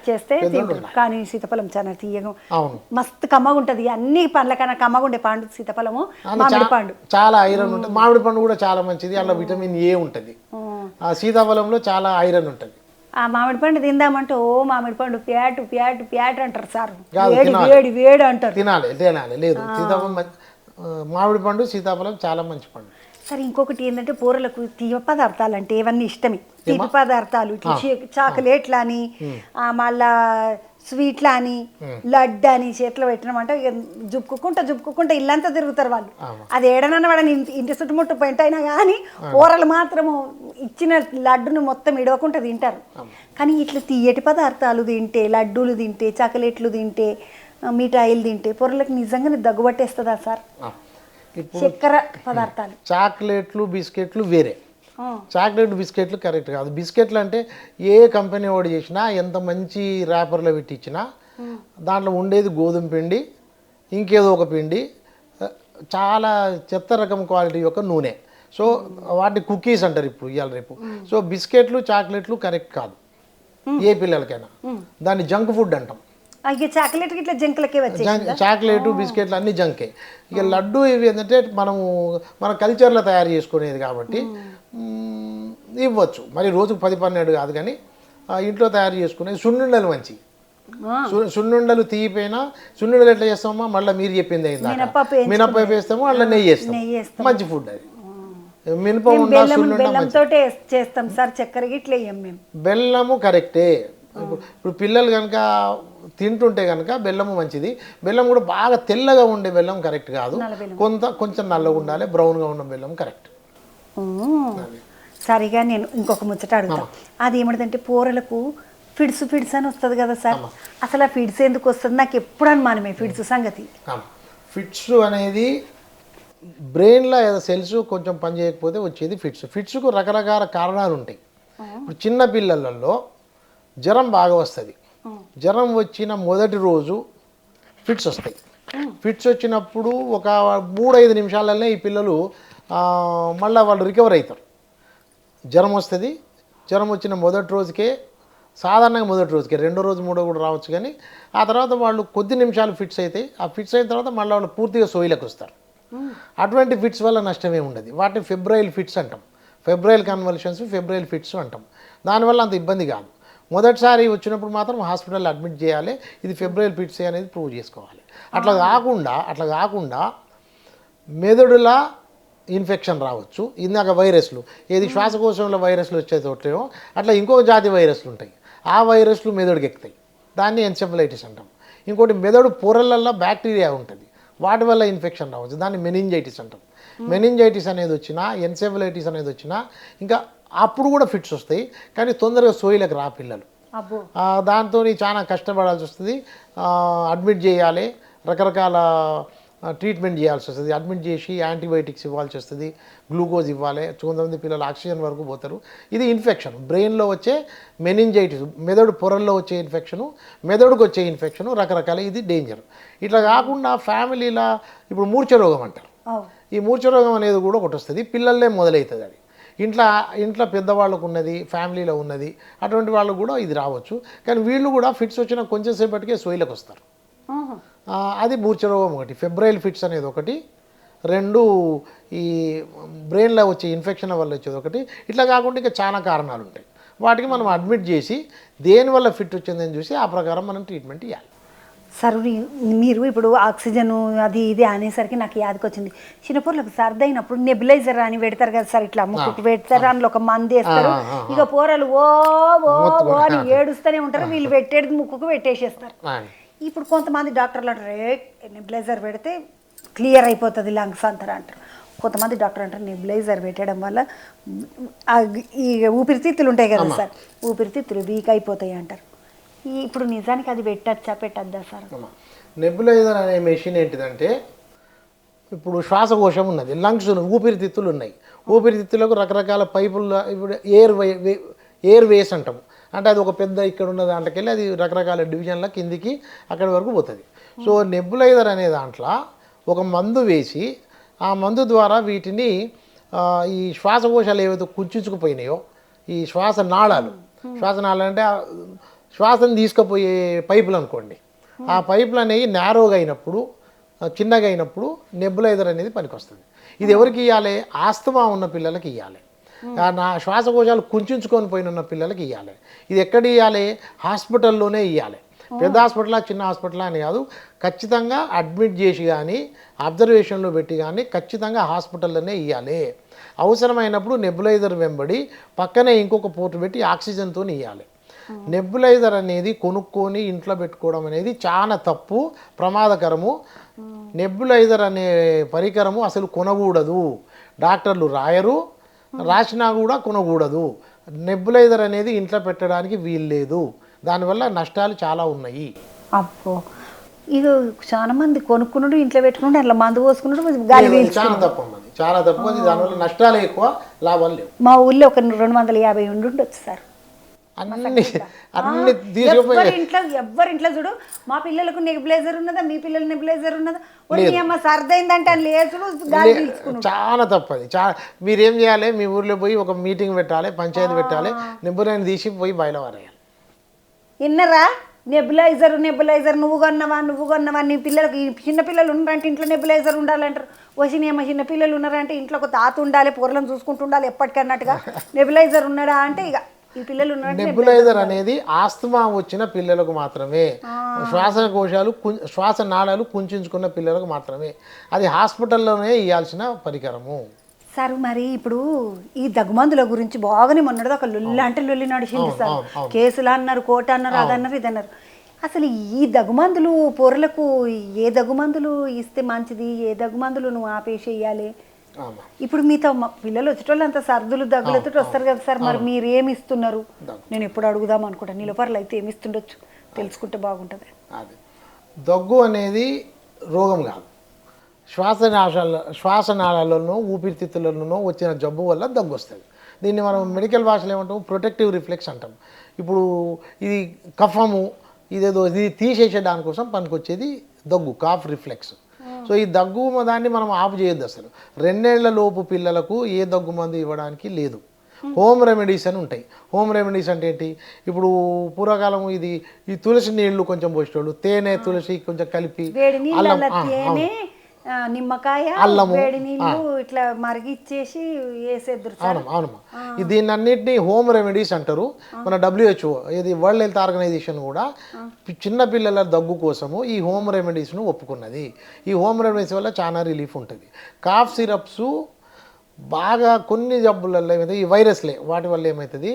[SPEAKER 1] కానీ సీతాఫలం చాలా తీయగా, అవును, మస్తు కమ్మగా ఉంటుంది. అన్ని పండ్ల కన్నా కమ్మగా ఉండే పండు సీతాఫలము. మామిడి పండు చాలా
[SPEAKER 2] ఐరన్ ఉంటుంది. మామిడి పండు కూడా చాలా మంచిది. అందులో విటమిన్ ఏ ఉంటుంది. ఆ సీతాఫలంలో చాలా ఐరన్ ఉంటుంది.
[SPEAKER 1] ఆ మామిడి పండు తిందామంటే మామిడి పండు ప్యాటు అంటారు సార్. వేడి అంటారు.
[SPEAKER 2] తినాలి. లేదు, సీతాఫలం మామిడి పండు సీతాఫలం చాలా మంచి పండు.
[SPEAKER 1] సరే, ఇంకొకటి ఏంటంటే పూరలకు తీపి పదార్థాలు అంటే ఇవన్నీ ఇష్టమే. తీపి పదార్థాలు ఇట్లా చాక్లెట్లు అని, మళ్ళా స్వీట్లు అని, లడ్డు అని చేతిలో పెట్టినామంటే జుప్పుకుంటా ఇల్లంతా తిరుగుతారు వాళ్ళు. అది ఏడనన్న వాడని ఇంటి చుట్టుముట్టు పెంటైనా కానీ కూరలు మాత్రము ఇచ్చిన లడ్డును మొత్తం ఇడవకుండా తింటారు. కానీ ఇట్లా తీయటి పదార్థాలు తింటే, లడ్డూలు తింటే, చాక్లెట్లు తింటే, మిఠాయిలు తింటే పొరలకు నిజంగానే దగ్గుబట్టేస్తుందా సార్? చక్కెర పదార్థాలు,
[SPEAKER 2] చాక్లెట్లు, బిస్కెట్లు వేరే. చాక్లెట్ బిస్కెట్లు కరెక్ట్ కాదు. బిస్కెట్లు అంటే ఏ కంపెనీ వాడు చేసినా, ఎంత మంచి ర్యాపర్లో పెట్టించినా దాంట్లో ఉండేది గోధుమ పిండి, ఇంకేదో ఒక పిండి, చాలా చెత్త రకం క్వాలిటీ యొక్క నూనె. సో వాటి కుకీస్ అంటారు ఇప్పుడు ఇవాళ రేపు. సో బిస్కెట్లు, చాక్లెట్లు కరెక్ట్ కాదు ఏ పిల్లలకైనా. దాన్ని జంక్ ఫుడ్ అంటాం.
[SPEAKER 1] చాక్లెట్ ఇట్లా జంకులకే వచ్చాయి.
[SPEAKER 2] చాక్లెట్, బిస్కెట్లు అన్ని జంకే. ఇక లడ్డు ఇవి ఏంటంటే మన కల్చర్లో తయారు చేసుకునేది కాబట్టి ఇవ్వచ్చు. మరి రోజుకు 10-12 కాదు, కానీ ఇంట్లో తయారు చేసుకునేది. సున్నుండలు మంచి. సున్నుండలు తీయిపోయినా సున్నుండలు ఎట్లా చేస్తామో మళ్ళీ మీరు చెప్పింది అయింది. మినపప్పు వేస్తాము, అట్లా నెయ్యి వేస్తాం. మంచి ఫుడ్ అది.
[SPEAKER 1] చేస్తాం సార్. చక్కెర గిట్ల
[SPEAKER 2] బెల్లము కరెక్టే. ఇప్పుడు పిల్లలు కనుక తింటుంటే కనుక బెల్లము మంచిది. బెల్లం కూడా బాగా తెల్లగా ఉండే బెల్లం కరెక్ట్ కాదు. కొంచెం నల్లగా ఉండాలి. బ్రౌన్గా ఉన్న బెల్లం కరెక్ట్.
[SPEAKER 1] సరిగా నేను ఇంకొక ముచ్చట అడుగుతాను. అది ఏమిటంటే పూరలకు ఫిడ్స్ అని వస్తుంది కదా సార్. అసలు ఆ ఫిడ్స్ ఎందుకు వస్తుంది? నాకు ఎప్పుడు అనుమానమే ఫిడ్స్ సంగతి.
[SPEAKER 2] ఫిట్స్ అనేది బ్రెయిన్లో సెల్స్ కొంచెం పని చేయకపోతే వచ్చేది ఫిట్స్. ఫిట్స్కు రకరకాల కారణాలు ఉంటాయి. ఇప్పుడు చిన్న పిల్లలలో జ్వరం బాగా వస్తుంది. జ్వరం వచ్చిన మొదటి రోజు ఫిట్స్ వస్తాయి. ఫిట్స్ వచ్చినప్పుడు ఒక 3-5 నిమిషాలనే ఈ పిల్లలు మళ్ళీ వాళ్ళు రికవర్ అవుతారు. జ్వరం వస్తుంది. జ్వరం వచ్చిన మొదటి రోజుకే, సాధారణంగా మొదటి రోజుకే, రెండో రోజు మూడో కూడా రావచ్చు. కానీ ఆ తర్వాత వాళ్ళు కొద్ది నిమిషాలు ఫిట్స్ అవుతాయి. ఆ ఫిట్స్ అయిన తర్వాత మళ్ళీ వాళ్ళు పూర్తిగా సోయిలకు వస్తారు. అటువంటి ఫిట్స్ వల్ల నష్టమే ఉండదు. వాటిని ఫెబ్రైల్ ఫిట్స్ అంటాం. ఫెబ్రైల్ కన్వల్షన్స్, ఫెబ్రైల్ ఫిట్స్ అంటాం. దానివల్ల అంత ఇబ్బంది కాదు. మొదటిసారి వచ్చినప్పుడు మాత్రం హాస్పిటల్లో అడ్మిట్ చేయాలి, ఇది ఫెబ్రవరి ఫిట్స్ అనేది ప్రూవ్ చేసుకోవాలి. అట్లా కాకుండా మెదడులా ఇన్ఫెక్షన్ రావచ్చు. ఇందాక వైరస్లు ఏది శ్వాసకోశంలో వైరస్లు వచ్చే చోట్లేమో అట్లా ఇంకో జాతి వైరస్లు ఉంటాయి, ఆ వైరస్లు మెదడుకి ఎక్కుతాయి, దాన్ని ఎన్సెఫలైటిస్ అంటాం. ఇంకోటి మెదడు పొరలల్లో బ్యాక్టీరియా ఉంటుంది, వాటి వల్ల ఇన్ఫెక్షన్ రావచ్చు, దాన్ని మెనింజైటిస్ అంటాం. మెనింజైటిస్ అనేది వచ్చినా, ఎన్సెఫలైటిస్ అనేది వచ్చినా ఇంకా అప్పుడు కూడా ఫిట్స్ వస్తాయి, కానీ తొందరగా సోయిలకు రా పిల్లలు. దాంతో చాలా కష్టపడాల్సి వస్తుంది, అడ్మిట్ చేయాలి, రకరకాల ట్రీట్మెంట్ చేయాల్సి వస్తుంది, అడ్మిట్ చేసి యాంటీబయాటిక్స్ ఇవ్వాల్సి వస్తుంది, గ్లూకోజ్ ఇవ్వాలి. కొంతమంది పిల్లలు ఆక్సిజన్ వరకు పోతారు. ఇది ఇన్ఫెక్షన్, బ్రెయిన్లో వచ్చే మెనింజైటిస్, మెదడు పొరల్లో వచ్చే ఇన్ఫెక్షను, మెదడుకు వచ్చే ఇన్ఫెక్షను రకరకాల, ఇది డేంజర్. ఇట్లా కాకుండా ఫ్యామిలీలా ఇప్పుడు మూర్ఛ రోగం అంటారు, ఈ మూర్ఛ రోగం అనేది కూడా ఒకటి వస్తుంది, పిల్లలే మొదలవుతుంది. అది ఇంట్లో పెద్దవాళ్ళకు ఉన్నది, ఫ్యామిలీలో ఉన్నది, అటువంటి వాళ్ళకు కూడా ఇది రావచ్చు. కానీ వీళ్ళు కూడా ఫిట్స్ వచ్చిన కొంచెం సేపటికే సోయిలకు వస్తారు. అది మూర్ఛ రోగం ఒకటి, ఫెబ్రైల్ ఫిట్స్ అనేది ఒకటి, 2 ఈ బ్రెయిన్లో వచ్చే ఇన్ఫెక్షన్ వల్ల వచ్చేది ఒకటి. ఇట్లా కాకుండా ఇంకా చాలా కారణాలు ఉంటాయి, వాటికి మనం అడ్మిట్ చేసి దేనివల్ల ఫిట్ వచ్చిందని చూసి ఆ ప్రకారం మనం ట్రీట్మెంట్ ఇవ్వాలి.
[SPEAKER 1] సార్ మీరు ఇప్పుడు ఆక్సిజన్ అది ఇది అనేసరికి నాకు యాదకి వచ్చింది, చిన్నపూర్లకు సర్ది అయినప్పుడు నెబులైజర్ అని పెడతారు కదా సార్, ఇట్లా ముక్కుకు పెడతారు, అందులో ఒక మంది వేస్తారు, ఇక పోరలు ఓ ఓ ఓ అని ఏడుస్తూనే ఉంటారు, వీళ్ళు పెట్టేది ముక్కుకు పెట్టేసేస్తారు. ఇప్పుడు కొంతమంది డాక్టర్లు అంటారు నెబులైజర్ పెడితే క్లియర్ అయిపోతుంది లంగ్స్ అంటారు. కొంతమంది డాక్టర్ అంటారు నెబులైజర్ పెట్టడం వల్ల ఈ ఊపిరితిత్తులు ఉంటాయి కదా సార్, ఊపిరితిత్తులు వీక్ అయిపోతాయి అంటారు. ఇప్పుడు నిజానికి అది పెట్టద్దా సార్?
[SPEAKER 2] నెబులైజర్ అనే మెషిన్ ఏంటిదంటే, ఇప్పుడు శ్వాసకోశం ఉన్నది, లంగ్స్ ఊపిరితిత్తులు ఉన్నాయి, ఊపిరితిత్తులకు రకరకాల పైపులు, ఇప్పుడు ఎయిర్ వేస్ అంటాము, అంటే అది ఒక పెద్ద ఇక్కడ ఉన్న దాంట్లోకి వెళ్ళి అది రకరకాల డివిజన్ల కిందికి అక్కడి వరకు పోతుంది. సో నెబులైజర్ అనే దాంట్లో ఒక మందు వేసి, ఆ మందు ద్వారా వీటిని ఈ శ్వాసకోశాలు ఏవైతే కుంచుకుపోయినాయో, ఈ శ్వాసనాళాలు అంటే శ్వాసను తీసుకుపోయే పైపులు అనుకోండి, ఆ పైపులు అనేవి నేరోగా అయినప్పుడు, చిన్నగా అయినప్పుడు నెబులైజర్ అనేది పనికొస్తుంది. ఇది ఎవరికి ఇవ్వాలి? ఆస్తమా ఉన్న పిల్లలకి ఇవ్వాలి, నా శ్వాసకోశాలు కుంచుకొని పోయిన పిల్లలకి ఇవ్వాలి. ఇది ఎక్కడ ఇవ్వాలి? హాస్పిటల్లోనే ఇవ్వాలి. పెద్ద హాస్పిటల్ చిన్న హాస్పిటల్ అని కాదు, ఖచ్చితంగా అడ్మిట్ చేసి కానీ అబ్జర్వేషన్లో పెట్టి కానీ ఖచ్చితంగా హాస్పిటల్లోనే ఇవ్వాలి. అవసరమైనప్పుడు నెబులైజర్ వెంబడి పక్కనే ఇంకొక పోర్టు పెట్టి ఆక్సిజన్తో ఇవ్వాలి. నెబులైజర్ అనేది కొనుక్కొని ఇంట్లో పెట్టుకోవడం అనేది చాలా తప్పు, ప్రమాదకరము. నెబులైజర్ అనే పరికరము అసలు కొనకూడదు, డాక్టర్లు రాయరు, రాసినా కూడా కొనకూడదు. నెబులైజర్ అనేది ఇంట్లో పెట్టడానికి వీల్లేదు, దానివల్ల నష్టాలు చాలా ఉన్నాయి.
[SPEAKER 1] అబ్బో, ఇది చాలా మంది కొనుక్కున్నాడు, ఇంట్లో పెట్టుకున్నాడు, అట్లా మందు పోసుకున్నాడు, గాలి
[SPEAKER 2] చాలా తప్పు అన్నది, చాలా తప్పు. అది దానివల్ల నష్టాలు ఎక్కువ, లాభాలు లేవు.
[SPEAKER 1] మా ఊళ్ళో ఒక 250 ఉండొచ్చు సార్.
[SPEAKER 2] అన్ని తీసుకుపోయి
[SPEAKER 1] ఎవరింట్లో చూడు, మా పిల్లలకు నెబులైజర్ ఉన్నదా, మీ పిల్లలు నెబులైజర్ ఉన్నదా, అమ్మ సర్దైందంటే లేచుడు గాలి పీల్చుకున్నాడు.
[SPEAKER 2] చాలా తప్పది. మీరేం చేయాలి, మీ ఊర్లో పోయి ఒక మీటింగ్ పెట్టాలి, పంచాయతీ పెట్టాలి, నెబులైజర్ తీసి పోయి బయట వారేయాలి.
[SPEAKER 1] విన్నరా? నెబులైజర్ నువ్వు కొన్నవా నీ పిల్లలకి, చిన్న పిల్లలు ఉన్నారంటే ఇంట్లో నెబులైజర్ ఉండాలంటారు. వచ్చినేమో చిన్న పిల్లలు ఉన్నారంటే ఇంట్లో ఒక తాత ఉండాలి, పొరలను చూసుకుంటూ ఉండాలి ఎప్పటికన్నట్టుగా. నెబులైజర్ ఉన్నాడా అంటే ఇక ఈ పిల్లలు ఉన్నారంటే.
[SPEAKER 2] నెబులైజర్ అనేది ఆస్తమా వచ్చిన పిల్లలకు మాత్రమే, శ్వాసకోశాలు శ్వాసనాళాలు కుంచుకున్న పిల్లలకు మాత్రమే, అది హాస్పిటల్లోనే ఇవ్వాల్సిన పరికరము.
[SPEAKER 1] సార్ మరి ఇప్పుడు ఈ దగ్గుమందుల గురించి బాగానే మొన్నటిది ఒక లొల్లి నడిచింది సార్, కేసులు అన్నారు, కోట అన్నారు, అదన్నారు, ఇదన్నారు. అసలు ఈ దగ్గుమందులు పొరలకు ఏ దగ్గుమందులు ఇస్తే మంచిది, ఏ దగ్గుమందులు నువ్వు ఆపేసేయాలి? ఇప్పుడు మీతో పిల్లలు వచ్చేటోళ్ళు అంత సర్దులు దగ్గులతో వస్తారు కదా సార్, మరి మీరు ఏమి ఇస్తున్నారు? నేను ఎప్పుడు అడుగుదాం అనుకుంటాను, నిలపర్లు అయితే ఏమి ఇస్తుండొచ్చు తెలుసుకుంటే బాగుంటుంది.
[SPEAKER 2] దగ్గు అనేది రోగం కాదు, శ్వాసనాళాలలో ఊపిరితిత్తులలో వచ్చిన జబ్బు వల్ల దగ్గు వస్తుంది. దీన్ని మనం మెడికల్ భాషలో ఏమంటాము? ప్రొటెక్టివ్ రిఫ్లెక్స్ అంటాం. ఇప్పుడు ఇది కఫము, ఇది తీసేసే దానికోసం పనికొచ్చేది దగ్గు, కాఫ్ రిఫ్లెక్స్. సో ఈ దగ్గు దాన్ని మనం ఆపు చేయొద్దు అసలు. 2 ఏళ్ల లోపు పిల్లలకు ఏ దగ్గు మందు ఇవ్వడానికి లేదు. హోమ్ రెమెడీస్ అని ఉంటాయి. హోమ్ రెమెడీస్ అంటే ఏంటి? ఇప్పుడు పూర్వకాలం ఈ తులసి నీళ్లు కొంచెం పోసేవాళ్ళు, తేనె తులసి కొంచెం కలిపి,
[SPEAKER 1] నిమ్మకాయ
[SPEAKER 2] అల్లము,
[SPEAKER 1] వేడి నీళ్ళు ఇట్లా మరిగిచ్చేసి వేసేద్దరు సార్.
[SPEAKER 2] అవునమ్మా దీన్ని అన్నిటినీ హోమ్ రెమెడీస్ అంటారు. మన WHO ఇది వరల్డ్ హెల్త్ ఆర్గనైజేషన్ కూడా చిన్న పిల్లల దగ్గు కోసము ఈ హోమ్ రెమెడీస్ను ఒప్పుకున్నది. ఈ హోమ్ రెమెడీస్ వల్ల చాలా రిలీఫ్ ఉంటుంది. కాఫ్ సిరప్స్ బాగా కొన్ని జబ్బులలో ఏమైతే ఈ వైరస్లే వాటి వల్ల ఏమవుతుంది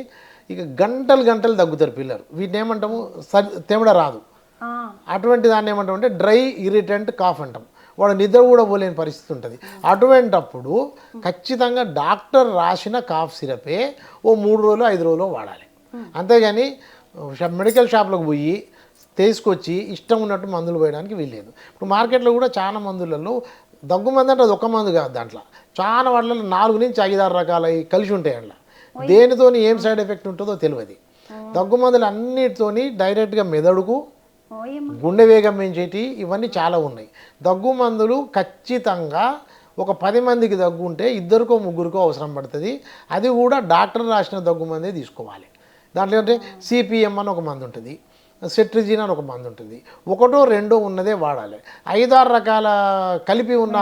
[SPEAKER 2] ఇక గంటలు గంటలు దగ్గుతారు పిల్లలు. వీటిని ఏమంటాము తెమడ రాదు, అటువంటి దాన్ని ఏమంటాం అంటే డ్రై ఇరిటెంట్ కాఫ్ అంటాం. వాడు నిద్ర కూడా పోలేని పరిస్థితి ఉంటుంది. అటువంటప్పుడు ఖచ్చితంగా డాక్టర్ రాసిన కాఫ్ సిరపే ఓ 3 రోజులు 5 రోజులు వాడాలి. అంతేగాని మెడికల్ షాప్లోకి పోయి తీసుకొచ్చి ఇష్టం ఉన్నట్టు మందులు వేయడానికి వీల్లేదు. ఇప్పుడు మార్కెట్లో కూడా చాలా మందులలో దగ్గు మందు అంటే అది ఒక మందు కాదు, దాంట్లో చాలా వాటిలో 4 నుంచి 5-6 రకాల కలిసి ఉంటాయి. అందులో దేనితోని ఏం సైడ్ ఎఫెక్ట్ ఉంటుందో తెలియదు. దగ్గు మందులు అన్నిటితోని డైరెక్ట్గా మెదడుకు, గుండె వేగం పెంచేటి ఇవన్నీ చాలా ఉన్నాయి. దగ్గు మందులు ఖచ్చితంగా ఒక 10 మందికి దగ్గు ఉంటే 2కో 3కో అవసరం పడుతుంది. అది కూడా డాక్టర్ రాసిన దగ్గు మందే తీసుకోవాలి. దాంట్లో ఏంటంటే CPM అని ఒక మందు ఉంటుంది, సెట్రిజిన్ అని ఒక మందు ఉంటుంది. 1, 2 ఉన్నదే వాడాలి. 5-6 రకాల కలిపి ఉన్న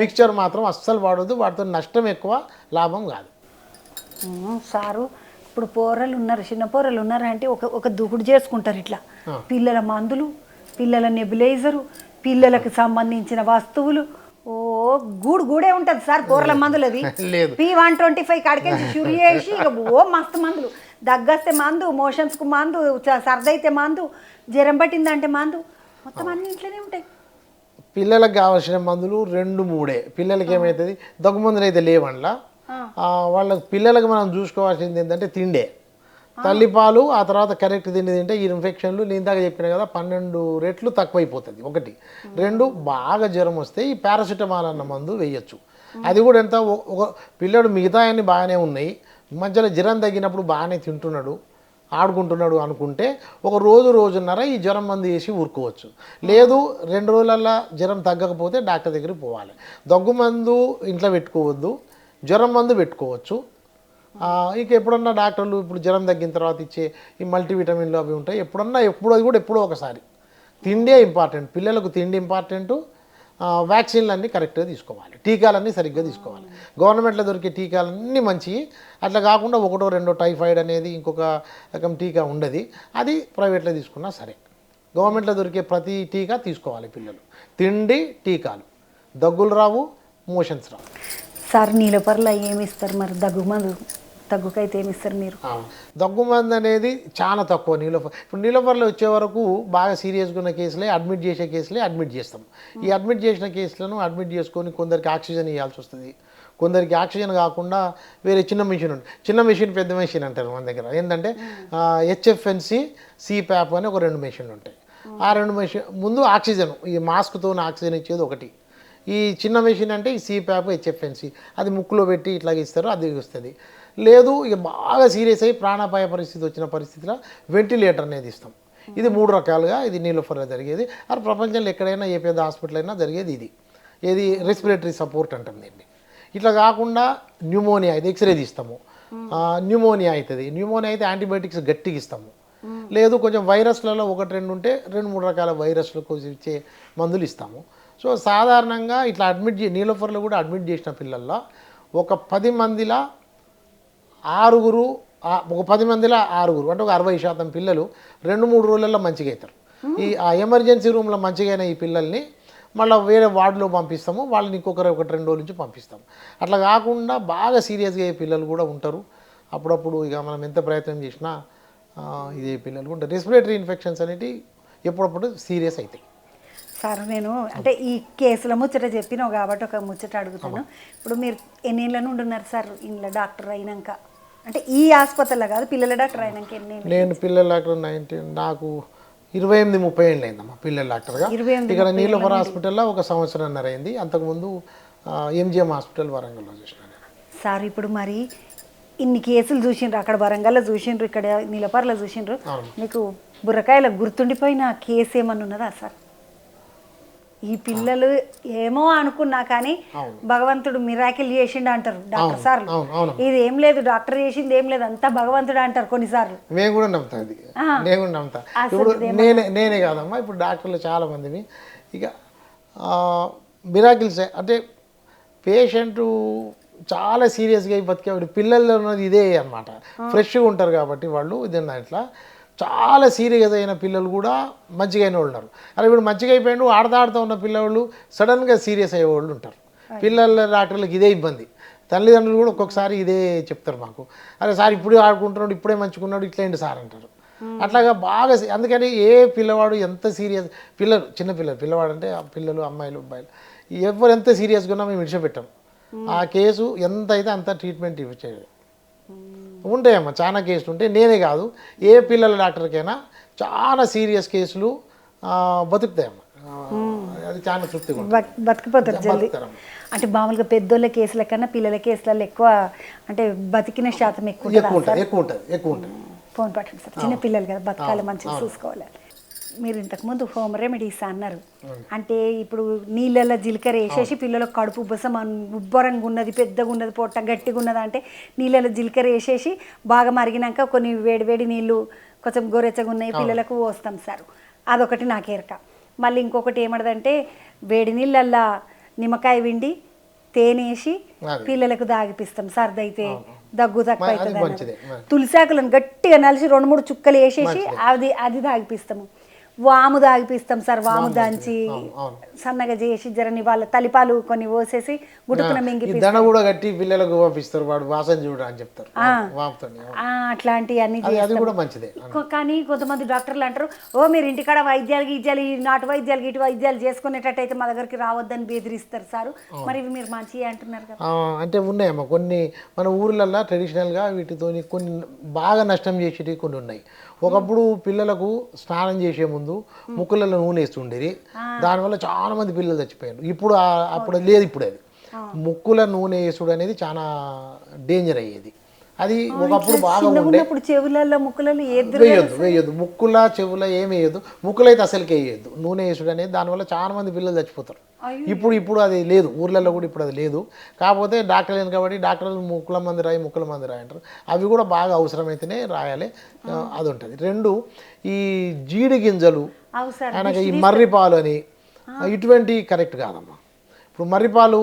[SPEAKER 2] మిక్చర్ మాత్రం అస్సలు వాడొద్దు. వాటితో నష్టం ఎక్కువ, లాభం కాదు.
[SPEAKER 1] సారు ఇప్పుడు పోరలు ఉన్నారు, చిన్న పోరలు ఉన్నారు అంటే ఒక దూకుడు చేసుకుంటారు ఇట్లా. పిల్లల మందులు, పిల్లల నెబులైజరు, పిల్లలకు సంబంధించిన వస్తువులు, ఓ గూడే ఉంటుంది సార్ పోరల మందులు. అది P125 కాడికెళ్ళి షురు చేసి ఇక ఓ మస్తు మందులు. దగ్గస్తే మందు, మోషన్స్కు మందు, సర్దైతే మందు, జ్వరం పట్టిందంటే మందు, మొత్తం అన్ని ఇంట్లోనే ఉంటాయి.
[SPEAKER 2] పిల్లలకు కావాల్సిన మందులు 2-3. పిల్లలకి ఏమవుతుంది దగ్గు మందులు అయితే లేవండ్లా. వాళ్ళ పిల్లలకు మనం చూసుకోవాల్సింది ఏంటంటే తిండే, తల్లిపాలు, ఆ తర్వాత కరెక్ట్ తిండి తింటే ఈ ఇన్ఫెక్షన్లు నేను ఇందాక చెప్పిన కదా 12 రెట్లు తక్కువైపోతుంది. 1, 2 బాగా జ్వరం వస్తే ఈ పారాసిటమాల్ అన్న మందు వేయచ్చు. అది కూడా ఎంత ఒక పిల్లడు మిగతా అన్ని బాగానే ఉన్నాయి, మధ్యలో జ్వరం తగ్గినప్పుడు బాగానే తింటున్నాడు, ఆడుకుంటున్నాడు అనుకుంటే ఒక రోజున్నర ఈ జ్వరం మందు వేసి ఊరుకోవచ్చు. లేదు 2 రోజులల్లో జ్వరం తగ్గకపోతే డాక్టర్ దగ్గరికి పోవాలి. దగ్గు మందు ఇంట్లో పెట్టుకోవద్దు, జ్వరం మందు పెట్టుకోవచ్చు. ఇక ఎప్పుడన్నా డాక్టర్లు ఇప్పుడు జ్వరం తగ్గిన తర్వాత ఇచ్చే ఈ మల్టీవిటమిన్లు అవి ఉంటాయి. అది కూడా ఎప్పుడో ఒకసారి. తిండే ఇంపార్టెంట్, పిల్లలకు తిండి ఇంపార్టెంటు. వ్యాక్సిన్లు అన్నీ కరెక్ట్గా తీసుకోవాలి, టీకాలన్నీ సరిగ్గా తీసుకోవాలి. గవర్నమెంట్లో దొరికే టీకాలన్నీ మంచివి. అట్లా కాకుండా 1, 2 టైఫాయిడ్ అనేది ఇంకొక రకం టీకా ఉండదు, అది ప్రైవేట్లో తీసుకున్నా సరే. గవర్నమెంట్లో దొరికే ప్రతి టీకా తీసుకోవాలి పిల్లలు. తిండి, టీకాలు, దగ్గులు రావు, మోషన్స్ రావు.
[SPEAKER 1] సార్ నీలపర్ల ఏమి ఇస్తారు మరి దగ్గుకైతే ఏమి ఇస్తారు మీరు?
[SPEAKER 2] దగ్గు మందు అనేది చాలా తక్కువ. ఇప్పుడు నీలపర్లో వచ్చే వరకు బాగా సీరియస్గా ఉన్న కేసులే, అడ్మిట్ చేసే కేసులే అడ్మిట్ చేస్తాం. ఈ అడ్మిట్ చేసిన కేసులను అడ్మిట్ చేసుకొని కొందరికి ఆక్సిజన్ ఇవ్వాల్సి వస్తుంది, కొందరికి ఆక్సిజన్ కాకుండా వేరే చిన్న మిషన్ ఉంటుంది. చిన్న మిషన్, పెద్ద మిషన్ అంటారు మన దగ్గర. ఏంటంటే HFNC, CPAP అని ఒక 2 మిషన్లు ఉంటాయి. ఆ 2 మిషన్ ముందు ఆక్సిజన్, ఈ మాస్క్తో ఆక్సిజన్ ఇచ్చేది ఒకటి. ఈ చిన్న మెషిన్ అంటే ఈ CPAP, HFNC అది ముక్కులో పెట్టి ఇట్లాగ ఇస్తారు, అది వస్తుంది. లేదు ఇక బాగా సీరియస్ అయ్యి ప్రాణాపాయ పరిస్థితి వచ్చిన పరిస్థితిలో వెంటిలేటర్ అనేది ఇస్తాం. ఇది 3 రకాలుగా ఇది నీలోఫర్లో జరిగేది. అది ప్రపంచంలో ఎక్కడైనా ఏ పెద్ద హాస్పిటల్ అయినా జరిగేది ఇది. ఏది రెస్పిరేటరీ సపోర్ట్ అంటాం దీన్ని. ఇట్లా కాకుండా న్యూమోనియా అయితే ఎక్స్రే తీస్తాము. న్యూమోనియా అవుతుంది. న్యూమోనియా అయితే యాంటీబయాటిక్స్ గట్టిగా ఇస్తాము. లేదు కొంచెం వైరస్లలో 1-2 ఉంటే 2-3 రకాల వైరస్లకు ఇచ్చే మందులు ఇస్తాము. సో సాధారణంగా ఇట్లా నీలోఫర్లో కూడా అడ్మిట్ చేసిన పిల్లల్లో ఒక 10 మందిలో 6 అంటే ఒక 60% పిల్లలు 2-3 రోజులలో మంచిగా అవుతారు. ఆ ఎమర్జెన్సీ రూమ్లో మంచిగా అయిన ఈ పిల్లల్ని మళ్ళీ వేరే వార్డులో పంపిస్తాము, వాళ్ళని ఇంకొకరు 1-2 రోజుల నుంచి పంపిస్తాము. అట్లా కాకుండా బాగా సీరియస్గా అయ్యే పిల్లలు కూడా ఉంటారు. అప్పుడప్పుడు ఇక మనం ఎంత ప్రయత్నం చేసినా ఇదే పిల్లలు ఉంటారు. రెస్పిరేటరీ ఇన్ఫెక్షన్స్ అనేవి ఎప్పుడప్పుడు సీరియస్ అవుతాయి.
[SPEAKER 1] సార్ నేను అంటే ఈ కేసుల ముచ్చట చెప్పినావు కాబట్టి ఒక ముచ్చట అడుగుతాను. ఇప్పుడు మీరు ఎన్నేళ్ళ నుండి ఉన్నారు సార్ ఇంట్లో డాక్టర్ అయినాక? అంటే ఈ ఆసుపత్రిలో కాదు, పిల్లల డాక్టర్ అయినాక ఎన్నేళ్ళు?
[SPEAKER 2] నేను పిల్లల డాక్టర్ నాకు 28-30 ఏళ్ళు అయిందమ్మా పిల్లల డాక్టర్గా. ఇక్కడ నీలోఫర్ హాస్పిటల్లో 1 సంవత్సరంన్నర అయింది. అంతకుముందు MGM హాస్పిటల్ వరంగల్లో చూసినాను
[SPEAKER 1] సార్. ఇప్పుడు మరి ఇన్ని కేసులు చూసిండ్రు, అక్కడ వరంగల్లో చూసిండ్రు, ఇక్కడ నీలపర్లో చూసిండ్రు. మీకు బుర్రకాయల గుర్తుండిపోయిన కేసు ఏమన్నా ఉన్నదా సార్? ఈ పిల్లలు ఏమో అనుకున్నా కానీ భగవంతుడు మిరాకిల్ చేసిండు అంటారు డాక్టర్ సార్లు. ఇది ఏం లేదు, డాక్టర్ చేసింది ఏం లేదు, అంతా భగవంతుడు అంటారు కొన్నిసార్లు.
[SPEAKER 2] నేను కూడా నమ్ముతా, ఇప్పుడు నేనే కాదమ్మా, ఇప్పుడు డాక్టర్లు చాలా మందివి ఇక మిరాకిల్సే. అంటే పేషెంటు చాలా సీరియస్గా బతికేవాడు పిల్లల్లో ఉన్నది ఇదే అనమాట. ఫ్రెష్గా ఉంటారు కాబట్టి వాళ్ళు ఇదన్నా ఇట్లా చాలా సీరియస్ అయిన పిల్లలు కూడా మంచిగా అయిన వాళ్ళు ఉన్నారు. అలా ఇప్పుడు మంచిగా అయిపోయాడు ఆడుతూ ఉన్న పిల్లవాళ్ళు సడన్గా సీరియస్ అయ్యే వాళ్ళు ఉంటారు. పిల్లల డాక్టర్లకు ఇదే ఇబ్బంది. తల్లిదండ్రులు కూడా ఒక్కొక్కసారి ఇదే చెప్తారు మాకు, అరే సార్ ఇప్పుడే ఆడుకుంటున్నాడు, ఇప్పుడే మంచుకున్నాడు, ఇట్లేంటి సార్ అంటారు. అట్లాగా బాగా అందుకని ఏ పిల్లవాడు ఎంత సీరియస్ పిల్లలు చిన్నపిల్లలు పిల్లవాడు అంటే పిల్లలు అమ్మాయిలు అబ్బాయిలు ఎవరు ఎంత సీరియస్గా ఉన్నా మేము విడిచిపెట్టాం. ఆ కేసు ఎంత అయితే అంత ట్రీట్మెంట్ ఇవ్వచేయాలి. ఉంటాయమ్మా చాలా కేసులు ఉంటాయి. నేనే కాదు ఏ పిల్లల డాక్టర్కైనా చాలా సీరియస్ కేసులు బతుకుతాయమ్మా. అది చాలా తృప్తిగా
[SPEAKER 1] బతికిపోతారు జల్దీ. అంటే మామూలుగా పెద్దోళ్ళ కేసుల కన్నా పిల్లల కేసులలో ఎక్కువ అంటే బతికిన శాతం ఎక్కువ
[SPEAKER 2] ఉంటుంది.
[SPEAKER 1] ఫోన్ పట్టండి సార్. చిన్న పిల్లలు కదా బతకాలి, మంచిగా చూసుకోవాలి. మీరు ఇంతకుముందు హోమ్ రెమెడీస్ అన్నారు. అంటే ఇప్పుడు నీళ్ళల్లో జీలకర్ర వేసేసి పిల్లలకు కడుపు ఉబ్బసం ఉబ్బరంగా ఉన్నది, పెద్దగా ఉన్నది, పొట్ట గట్టిగా ఉన్నది అంటే నీళ్ళలో జీలకర్ర వేసేసి బాగా మరిగినాక కొన్ని వేడి నీళ్ళు కొంచెం గోరెచ్చగా ఉన్నాయి పిల్లలకు పోస్తాం సార్. అదొకటి నాకేరక. మళ్ళీ ఇంకొకటి ఏమడదంటే వేడి నీళ్ళల్లో నిమ్మకాయ విండి తేనేసి పిల్లలకు దాగిపిస్తాం. సర్దైతే దగ్గు తక్కువ అవుతుంది. తులసాకులను గట్టిగా నలిసి 2-3 చుక్కలు వేసేసి అది దాగిపిస్తాము. వాము దాగిపిస్తాం సార్. వాము దంచి సన్నగా చేసి జరని వాళ్ళ తలిపాలు కొన్ని పోసేసి గుట్టుకున్న మింగిపిస్తాం.
[SPEAKER 2] కూడా కట్టి పిల్లలకు పంపిస్తారు, వాడు వాసన చూడ అని చెప్తారు.
[SPEAKER 1] అట్లాంటివి అన్ని కానీ కొంతమంది డాక్టర్లు అంటారు, ఓ మీరు ఇంటికాడ వైద్యాలు నాటు వైద్యాలు ఇటు వైద్యాలు చేసుకునేటట్టయితే మా దగ్గరికి రావద్దని బెదిరిస్తారు సార్. మరి ఇవి మీరు మంచిగా అంటున్నారు కదా.
[SPEAKER 2] అంటే ఉన్నాయమ్మా కొన్ని మన ఊర్లల్లో ట్రెడిషనల్గా వీటితో కొన్ని బాగా నష్టం చేసేటివి కొన్ని ఉన్నాయి. ఒకప్పుడు పిల్లలకు స్నానం చేసే ముందు ముక్కులలో నూనె వేస్తుండేది, దానివల్ల చాలా మంది పిల్లలు చచ్చిపోయారు. ఇప్పుడు అప్పుడు లేదు. ఇప్పుడు అది ముక్కుల నూనె వేసుడు అనేది చాలా డేంజర్ అయ్యేది. అది ఒకప్పుడు బాగా ఉండే.
[SPEAKER 1] చెవులలో ముక్కులలో
[SPEAKER 2] వేయొద్దు, ముక్కుల చెవుల ఏమి వేయద్దు, ముక్కులు అయితే అసలుకే వేయద్దు నూనె వేసుడు అనేది. దానివల్ల చాలా మంది పిల్లలు చచ్చిపోతారు. ఇప్పుడు అది లేదు, ఊర్లలో కూడా ఇప్పుడు అది లేదు. కాకపోతే డాక్టర్ లేదు కాబట్టి డాక్టర్లు ముక్కుల మంది రాయి అంటారు. అవి కూడా బాగా అవసరమైతేనే రాయాలి, అది ఉంటుంది. 2 ఈ జీడి గింజలు ఆయనకి ఈ మర్రిపాలు అని ఇటువంటి కరెక్ట్ కాదమ్మా. ఇప్పుడు మర్రిపాలు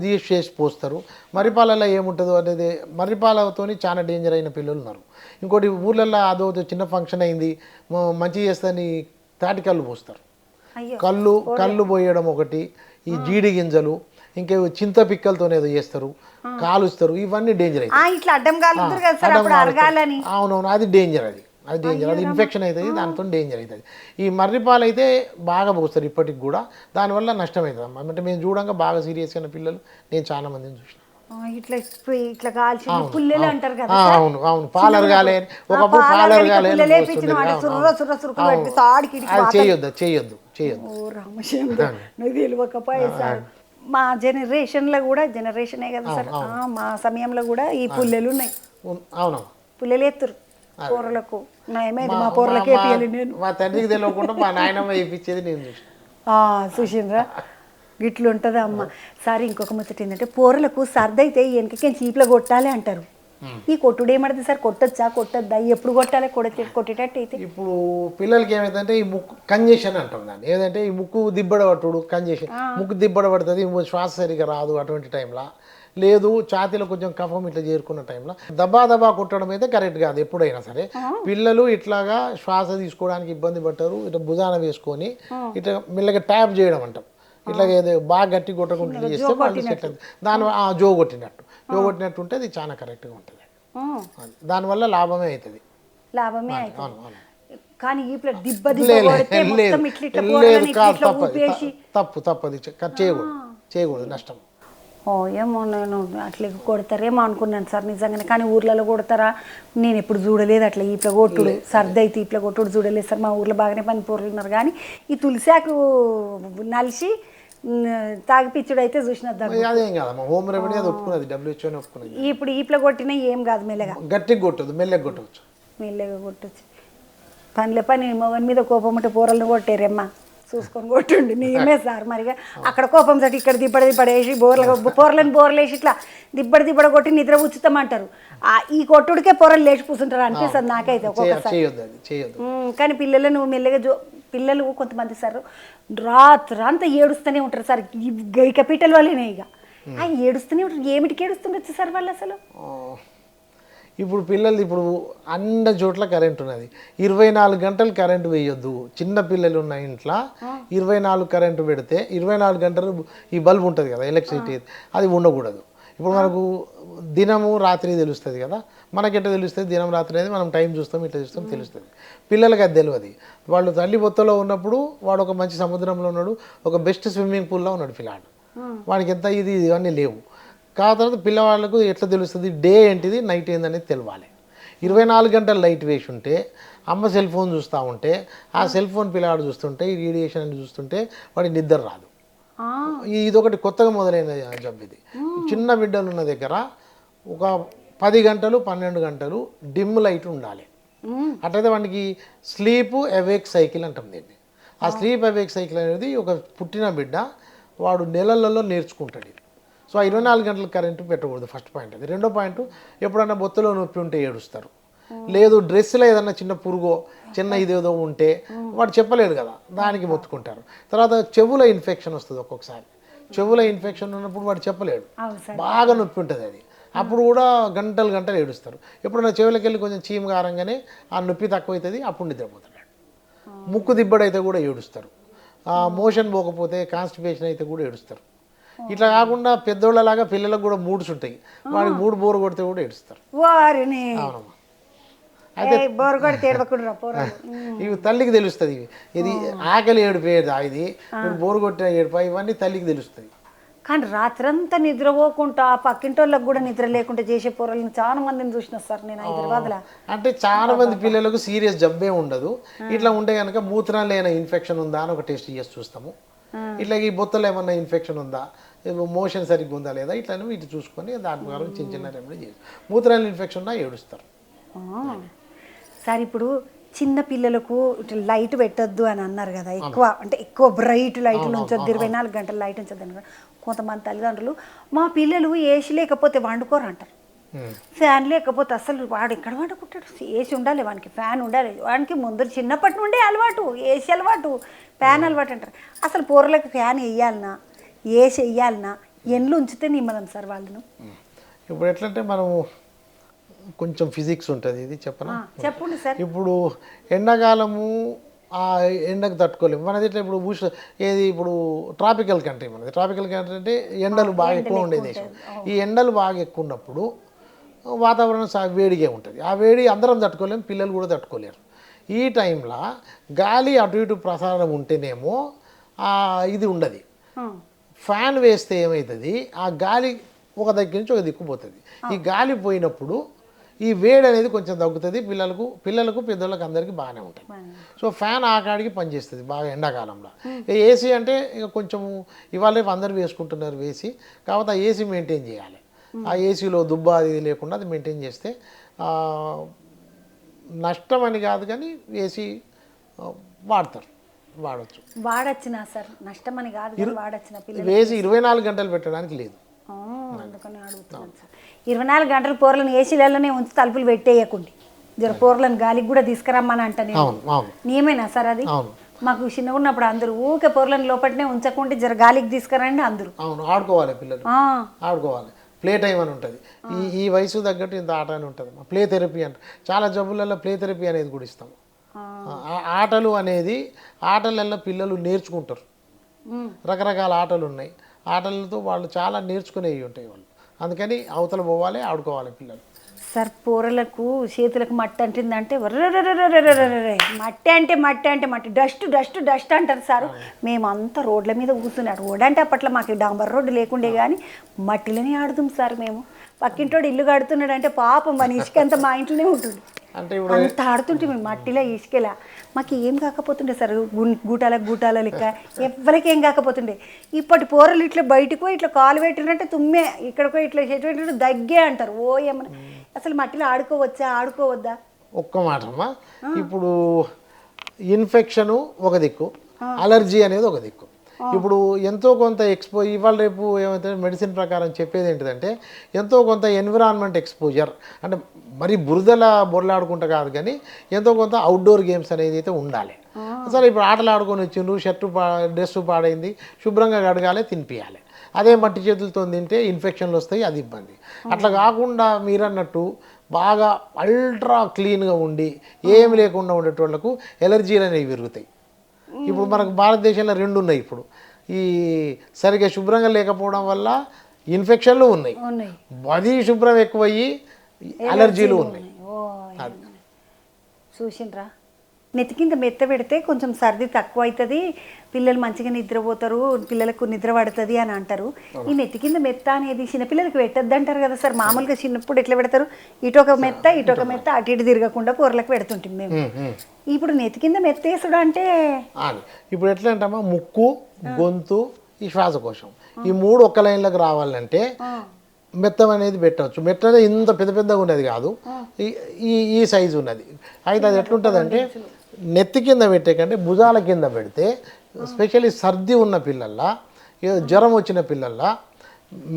[SPEAKER 2] చేసి పోస్తారు. మర్రిపాలలో ఏముంటుందో అనేది మర్రిపాలతో చాలా డేంజర్ అయిన పిల్లలు ఉన్నారు. ఇంకోటి ఊర్లలో అదో చిన్న ఫంక్షన్ అయింది మంచి చేస్తని తాటికల్లు పోస్తారు. కళ్ళు పోయడం ఒకటి, ఈ జీడి గింజలు, ఇంకా చింత పిక్కలతోనే ఏదో చేస్తారు, కాలుస్తారు. ఇవన్నీ డేంజర్ అవుతుంది. అవునవును, అది డేంజర్. అది ఇన్ఫెక్షన్ అవుతుంది, దాంతో డేంజర్ అవుతుంది. ఈ మర్రిపాలు అయితే బాగా పోస్తారు ఇప్పటికి కూడా, దానివల్ల నష్టం అవుతుంది అమ్మ. అంటే మేము చూడంగా బాగా సీరియస్ అయిన పిల్లలు నేను చాలా మందిని చూసిన. అవును పాలర్ కాలే, ఒకప్పుడు పాలర్ కాలే చేయొద్దు.
[SPEAKER 1] మా జనరేషన్లో కూడా జనరేషనే కదా సార్, మా సమయంలో కూడా ఈ పుల్లెలు ఉన్నాయి.
[SPEAKER 2] అవును,
[SPEAKER 1] పుల్లెలు ఎత్తురు కూరలకు. నయమైంది మా కూరలకే నేను
[SPEAKER 2] మా తండ్రికి తెలియకుండా మా నాయనమ్మ వేయించేది నేను
[SPEAKER 1] చూసిండ్రా. గిట్లు ఉంటుంది అమ్మ. సరే ఇంకొక ముచ్చట ఏంటంటే కూరలకు సర్దైతే వెనకకేం చీపులో కొట్టాలి అంటారు. ఈ కొట్టుడు ఏమడుతుంది సార్? కొట్టొచ్చా కొట్టద్దా? ఎప్పుడు కొట్టాలి? కొట్టేటట్టు అయితే
[SPEAKER 2] ఇప్పుడు పిల్లలకి ఏమైందంటే ఈ ముక్కు కంజెషన్ అంటాం దాన్ని. ఏదంటే ఈ ముక్కు దిబ్బడ పట్టుడు కంజెషన్, ముక్కు దిబ్బడ పడుతుంది, శ్వాస సరిగా రాదు. అటువంటి టైంలో లేదు, ఛాతీలో కొంచెం కఫం ఇట్లా చేరుకున్న టైంలో దబా కొట్టడం అయితే కరెక్ట్ కాదు. ఎప్పుడైనా సరే పిల్లలు ఇట్లాగా శ్వాస తీసుకోవడానికి ఇబ్బంది పడతారు. ఇట్లా భుజాన వేసుకొని ఇట్లా మెల్లగా ట్యాప్ చేయడం అంటాం. ఇట్లాగే బాగా గట్టి కొట్టకుండా చేస్తే వాళ్ళు సెట్ అవుతుంది. దానివల్ల జో కొట్టినట్టు ఉంటే అది చాలా కరెక్ట్గా ఉంటుంది. దానివల్ల లాభమే అవుతుంది. తప్పది చేయకూడదు నష్టం.
[SPEAKER 1] ఏమో నేను అట్లా కొడతారేమో అనుకున్నాను సార్ నిజంగానే. కానీ ఊర్లలో కొడతారా నేను ఎప్పుడు చూడలేదు అట్లా. ఇట్లా కొట్టుడు సర్ది అయితే ఇట్లా కొట్టుడు చూడలేదు సార్. మా ఊర్లో బాగానే పని పోర్లు ఉన్నారు. కానీ ఈ తులసాకు నలిసి తాగిపిచ్చుడు అయితే చూసిన ఇప్పుడు ఈప్ల కొట్టినా ఏం కాదు, మెల్లగా
[SPEAKER 2] గట్టిగా కొట్టదు, మెల్లగా
[SPEAKER 1] కొట్టచ్చు. పని మొగన్ మీద కోపం ఉంటే పూరలను కొట్టారమ్మా, చూసుకొని కొట్టుండి నేమే సార్. మరిగా అక్కడ కోపం తోటి ఇక్కడ దిబ్బడేసి పోరలను బోర్లేసి ఇట్లా దిబ్బడ కొట్టి నిద్ర ఉచ్చుతామంటారు. ఈ కొట్టుడికే పొరలు లేచి కూర్చుంటారు అనిపిస్తుంది నాకైతే ఒక్కొక్కసారి. కానీ పిల్లలను మెల్లగా పిల్లలు కొంతమంది సార్ రాత్రంతా ఏడుస్తూనే ఉంటారు సార్, ఇక పిట్టల వల్లనే ఇక ఏడుస్తూనే ఉంటారు. ఏమిటికి ఏడుస్తుండొచ్చు సార్ వాళ్ళు అసలు?
[SPEAKER 2] ఇప్పుడు పిల్లలు ఇప్పుడు అన్ని చోట్ల కరెంట్ ఉన్నది, 24 గంటలు కరెంటు వేయొద్దు. చిన్న పిల్లలు ఉన్న ఇంట్లో 24 కరెంటు పెడితే 24 గంటలు ఈ బల్బ్ ఉంటుంది కదా ఎలక్ట్రిసిటీ, అది ఉండకూడదు. ఇప్పుడు మనకు దినము రాత్రి తెలుస్తుంది కదా, మనకెట్ట తెలుస్తుంది దినం రాత్రి అనేది, మనం టైం చూస్తాం ఇట్లా చూస్తాం తెలుస్తుంది. పిల్లలకి అది తెలియదు. వాళ్ళు తల్లి బొత్తలో ఉన్నప్పుడు వాడు ఒక మంచి సముద్రంలో ఉన్నాడు, ఒక బెస్ట్ స్విమ్మింగ్ పూల్లో ఉన్నాడు పిల్లాడు, వాడికి ఎంత ఇది ఇవన్నీ లేవు. తర్వాత పిల్లవాళ్ళకు ఎట్లా తెలుస్తుంది డే ఏంటిది నైట్ ఏందనేది తెలియాలి. 24 గంటలు లైట్ వేసి ఉంటే, అమ్మ సెల్ ఫోన్ చూస్తూ ఉంటే, ఆ సెల్ ఫోన్ పిల్లవాడు చూస్తుంటే, ఈ రేడియేషన్ అని చూస్తుంటే వాడికి నిద్ర రాదు. ఇదొకటి కొత్తగా మొదలైన జబ్బు ఇది. చిన్న బిడ్డలు ఉన్న దగ్గర ఒక 10 గంటలు 12 గంటలు డిమ్ లైట్ ఉండాలి. అట్లయితే వాడికి స్లీప్ అవేక్ సైకిల్ అంటాం దీన్ని. ఆ స్లీప్ అవేక్ సైకిల్ అనేది ఒక పుట్టిన బిడ్డ వాడు నెలలలో నేర్చుకుంటాడు ఇది. సో 24 గంటల కరెంటు పెట్టకూడదు, ఫస్ట్ పాయింట్ అది. రెండో పాయింట్, ఎప్పుడన్నా బొత్తులో నొప్పి ఉంటే ఏడుస్తారు, లేదు డ్రెస్సులో ఏదన్నా చిన్న పురుగో చిన్న ఇదేదో ఉంటే వాడు చెప్పలేడు కదా, దానికి మొత్తుకుంటారు. తర్వాత చెవుల ఇన్ఫెక్షన్ వస్తుంది ఒక్కొక్కసారి, చెవుల ఇన్ఫెక్షన్ ఉన్నప్పుడు వాడు చెప్పలేడు, బాగా నొప్పి ఉంటుంది అది, అప్పుడు కూడా గంటలు గంటలు ఏడుస్తారు. ఎప్పుడన్నా చెవులకి వెళ్ళి కొంచెం చీమ కారంగానే ఆ నొప్పి తక్కువ అవుతుంది, అప్పుడు నిద్రపోతాడు. ముక్కు దిబ్బడైతే కూడా ఏడుస్తారు, మోషన్ పోకపోతే కాన్స్టిపేషన్ అయితే కూడా ఏడుస్తారు. ఇట్లా కాకుండా పెద్దోళ్ళలాగా పిల్లలకు కూడా మూడ్స్ ఉంటాయి, వాడికి మూడు బోరు కొడితే కూడా ఏడుస్తారు. అవునమ్మా. అయితే ఇవి తల్లికి తెలుస్తుంది, ఇది ఆకలి ఏడిపోయేదా, ఇది బోరు కొట్టిన ఏడిపా, ఇవన్నీ తల్లికి తెలుస్తుంది.
[SPEAKER 1] కానీ రాత్రంతా నిద్రపోకుండా పక్కింటోళ్ళకి కూడా నిద్ర లేకుండా చేసే పోరలను చాలా మందిని చూసిన సార్ నేను హైదరాబాద్లో.
[SPEAKER 2] అంటే చాలా మంది పిల్లలకు సీరియస్ జబ్బే ఉండదు, ఇట్లా ఉంటే కనుక మూత్రాలు ఏమైనా ఇన్ఫెక్షన్ ఉందా అని ఒక టెస్ట్ చేసి చూస్తాము. ఇట్లా ఈ బొత్తలు ఏమన్నా ఇన్ఫెక్షన్ ఉందా, మోషన్ సరిగ్గా ఉందా లేదా, ఇట్లా వీటి చూసుకొని దాని ప్రకారం చిన్న చిన్న రెమెడీ చేసి, మూత్రాలు ఇన్ఫెక్షన్ ఉన్నా ఏడుస్తారు.
[SPEAKER 1] సార్ ఇప్పుడు చిన్న పిల్లలకు లైట్ పెట్టొద్దు అని అన్నారు కదా, ఎక్కువ అంటే ఎక్కువ బ్రైట్ లైట్ ఉంచొద్దు, 24 గంటల లైట్ ఉంచొద్దు అన్నారు. కొంతమంది తల్లిదండ్రులు మా పిల్లలు ఏసీ లేకపోతే వండుకోరు అంటారు, ఫ్యాన్ లేకపోతే అసలు వాడు ఎక్కడ వండుకుంటాడు, ఏసీ ఉండాలి వానికి, ఫ్యాన్ ఉండాలి వానికి, ముందు చిన్నప్పటి నుండే అలవాటు ఏసీ అలవాటు ఫ్యాన్ అలవాటు అంటారు. అసలు పూర్వలకు ఫ్యాన్ వేయాలనా ఏసీ వేయాలనా, ఎండ్లు ఉంచితే నిమ్మలం సార్ వాళ్ళను?
[SPEAKER 2] ఇప్పుడు ఎట్లంటే మనం కొంచెం ఫిజిక్స్ ఉంటుంది, ఇది చెప్పనా?
[SPEAKER 1] చెప్పండి సార్.
[SPEAKER 2] ఇప్పుడు ఎండాకాలము ఆ ఎండకు తట్టుకోలేము మనది. ఇట్లా ఇప్పుడు ఏది ఇప్పుడు ట్రాపికల్ కంట్రీ మనది. ట్రాపికల్ కంట్రీ అంటే ఎండలు బాగా ఎక్కువ ఉండే దేశం. ఈ ఎండలు బాగా ఎక్కువ ఉన్నప్పుడు వాతావరణం వేడిగా ఉంటుంది, ఆ వేడి అందరం తట్టుకోలేము, పిల్లలు కూడా తట్టుకోలేరు. ఈ టైంలో గాలి అటు ఇటు ప్రసారం ఉంటేనేమో ఇది ఉండదు. ఫ్యాన్ వేస్తే ఏమవుతుంది, ఆ గాలి ఒక దగ్గర నుంచి ఒక దిక్కుపోతుంది. ఈ గాలి పోయినప్పుడు ఈ వేడి అనేది కొంచెం తగ్గుతుంది, పిల్లలకు పెద్దోళ్ళకి అందరికీ బాగానే ఉంటుంది. సో ఫ్యాన్ ఆ కాడికి పనిచేస్తుంది బాగా ఎండాకాలంలో. ఏసీ అంటే ఇక కొంచెం ఇవాళ రేపు అందరూ వేసుకుంటున్నారు ఏసీ, కాబట్టి ఆ ఏసీ మెయింటైన్ చేయాలి. ఆ ఏసీలో దుబ్బ అది లేకుండా అది మెయింటైన్ చేస్తే నష్టం అని కాదు, కానీ ఏసీ వాడచ్చు.
[SPEAKER 1] వాడచ్చినా సార్ నష్టం అని కాదు, వాడచ్చిన పిల్లలు
[SPEAKER 2] ఏసీ 24 గంటలు పెట్టడానికి లేదు.
[SPEAKER 1] అందుకని అడుగుతున్నాను సార్. 24 గంటలు పూరలను ఏసీలలోనే ఉంచి తలుపులు పెట్టేయకండి, జర పూరలను గాలికి కూడా తీసుకురమ్మని అంటే నియమేనా సార్ అది? మాకు చిన్నగా ఉన్నప్పుడు అందరూ ఊకే పూరలను లోపలనే ఉంచకుండా జర గాలికి తీసుకురండి అందరూ.
[SPEAKER 2] అవును, ఆడుకోవాలి పిల్లలు, ఆడుకోవాలి. ప్లే టైం అని ఉంటుంది, ఈ వయసు తగ్గట్టు ఇంత ఆట అని ఉంటుంది. ప్లే థెరపీ అంటే చాలా జబ్బులలో ప్లే థెరపీ అనేది కూడా ఇస్తాము. ఆటలు అనేది ఆటలలో పిల్లలు నేర్చుకుంటారు, రకరకాల ఆటలు ఉన్నాయి, ఆటలతో వాళ్ళు చాలా నేర్చుకునేవి ఉంటాయి వాళ్ళు. అందుకని అవతల పోవాలి, ఆడుకోవాలి పిల్లలు.
[SPEAKER 1] సార్ పూరలకు చేతులకు మట్టి అంటుందంటే మట్టి డస్ట్ అంటారు సార్. మేమంతా రోడ్ల మీద కూర్చున్నాడు, రోడ్ అంటే అప్పట్లో మాకు డాంబర్ రోడ్డు లేకుండే కానీ మట్టిలోనే ఆడుతాం సార్ మేము. పక్కింటోడు ఇల్లు కడుతున్నాడు అంటే పాపం మన ఇసుకంతా మా ఇంట్లోనే ఉంటుంది,
[SPEAKER 2] అంటే
[SPEAKER 1] అంత ఆడుతుంటే మేము మట్టిలో ఇసుకెలా. మాకు ఏం కాకపోతుండే సార్, గూటాల లెక్క ఎవరికి ఏం కాకపోతుండే. ఇప్పటి పోరలు ఇట్లా బయటకు ఇట్లా కాలు పెట్టినట్టే తుమ్మే, ఇక్కడికో ఇట్లా చెట్టు దగ్గే అంటారు. ఓ ఏమన్నా అసలు మట్టిలో ఆడుకోవచ్చా ఆడుకోవద్దా?
[SPEAKER 2] ఒక్క మాట అమ్మా, ఇప్పుడు ఇన్ఫెక్షను ఒక దిక్కు, అలర్జీ అనేది ఒక దిక్కు. ఇప్పుడు ఎంతో కొంత ఇవాళ రేపు ఏమైతే మెడిసిన్ ప్రకారం చెప్పేది ఏంటిదంటే ఎంతో కొంత ఎన్విరాన్మెంట్ ఎక్స్పోజర్, అంటే మరి బొర్లాడుకుంటా కాదు కానీ ఎంతో కొంత అవుట్డోర్ గేమ్స్ అనేది అయితే ఉండాలి. సరే ఇప్పుడు ఆటలు ఆడుకొని వచ్చిండ్రు, డ్రెస్ పాడైంది, శుభ్రంగా కడగాలి, తినిపించాలి. అదే మట్టి చేతులతో తింటే ఇన్ఫెక్షన్లు వస్తాయి, అది ఇబ్బంది. అట్లా కాకుండా మీరన్నట్టు బాగా అల్ట్రా క్లీన్గా ఉండి ఏమి లేకుండా ఉండేటోళ్లకు ఎలర్జీలు అనేవి పెరుగుతాయి. ఇప్పుడు మనకు భారతదేశంలో 2 ఉన్నాయి. ఇప్పుడు ఈ సరిగ్గా శుభ్రంగా లేకపోవడం వల్ల ఇన్ఫెక్షన్లు ఉన్నాయి, బది శుభ్రం ఎక్కువయ్యి అలర్జీలు ఉన్నాయి.
[SPEAKER 1] చూసిండ్రా, నెత్తి కింద మెత్త పెడితే కొంచెం సర్ది తక్కువ అవుతుంది, పిల్లలు మంచిగా నిద్రపోతారు, పిల్లలకు నిద్ర పడుతుంది అని అంటారు. ఈ నెత్తి కింద మెత్త అనేది చిన్నపిల్లలకి పెట్టద్దు అంటారు కదా సార్. మామూలుగా చిన్నప్పుడు ఎట్లా పెడతారు, ఇటొక మెత్త అటు ఇటు తిరగకుండా కూరలకు పెడుతుంటాం మేము. ఇప్పుడు నెత్తి కింద మెత్త వేసుడు అంటే
[SPEAKER 2] ఇప్పుడు ఎట్లా అంటామా, ముక్కు, గొంతు, ఈ శ్వాసకోశం, ఈ 3 ఒక్క లైన్లకు రావాలంటే మెత్తం అనేది పెట్టవచ్చు. మెత్త అనేది ఇంత పెద్దగా ఉన్నది కాదు, ఈ సైజు ఉన్నది. అయితే అది ఎట్లుంటుంది అంటే నెత్తి కింద పెట్టే కంటే భుజాల కింద పెడితే, స్పెషల్లీ సర్ది ఉన్న పిల్లల్లా, జ్వరం వచ్చిన పిల్లల్లా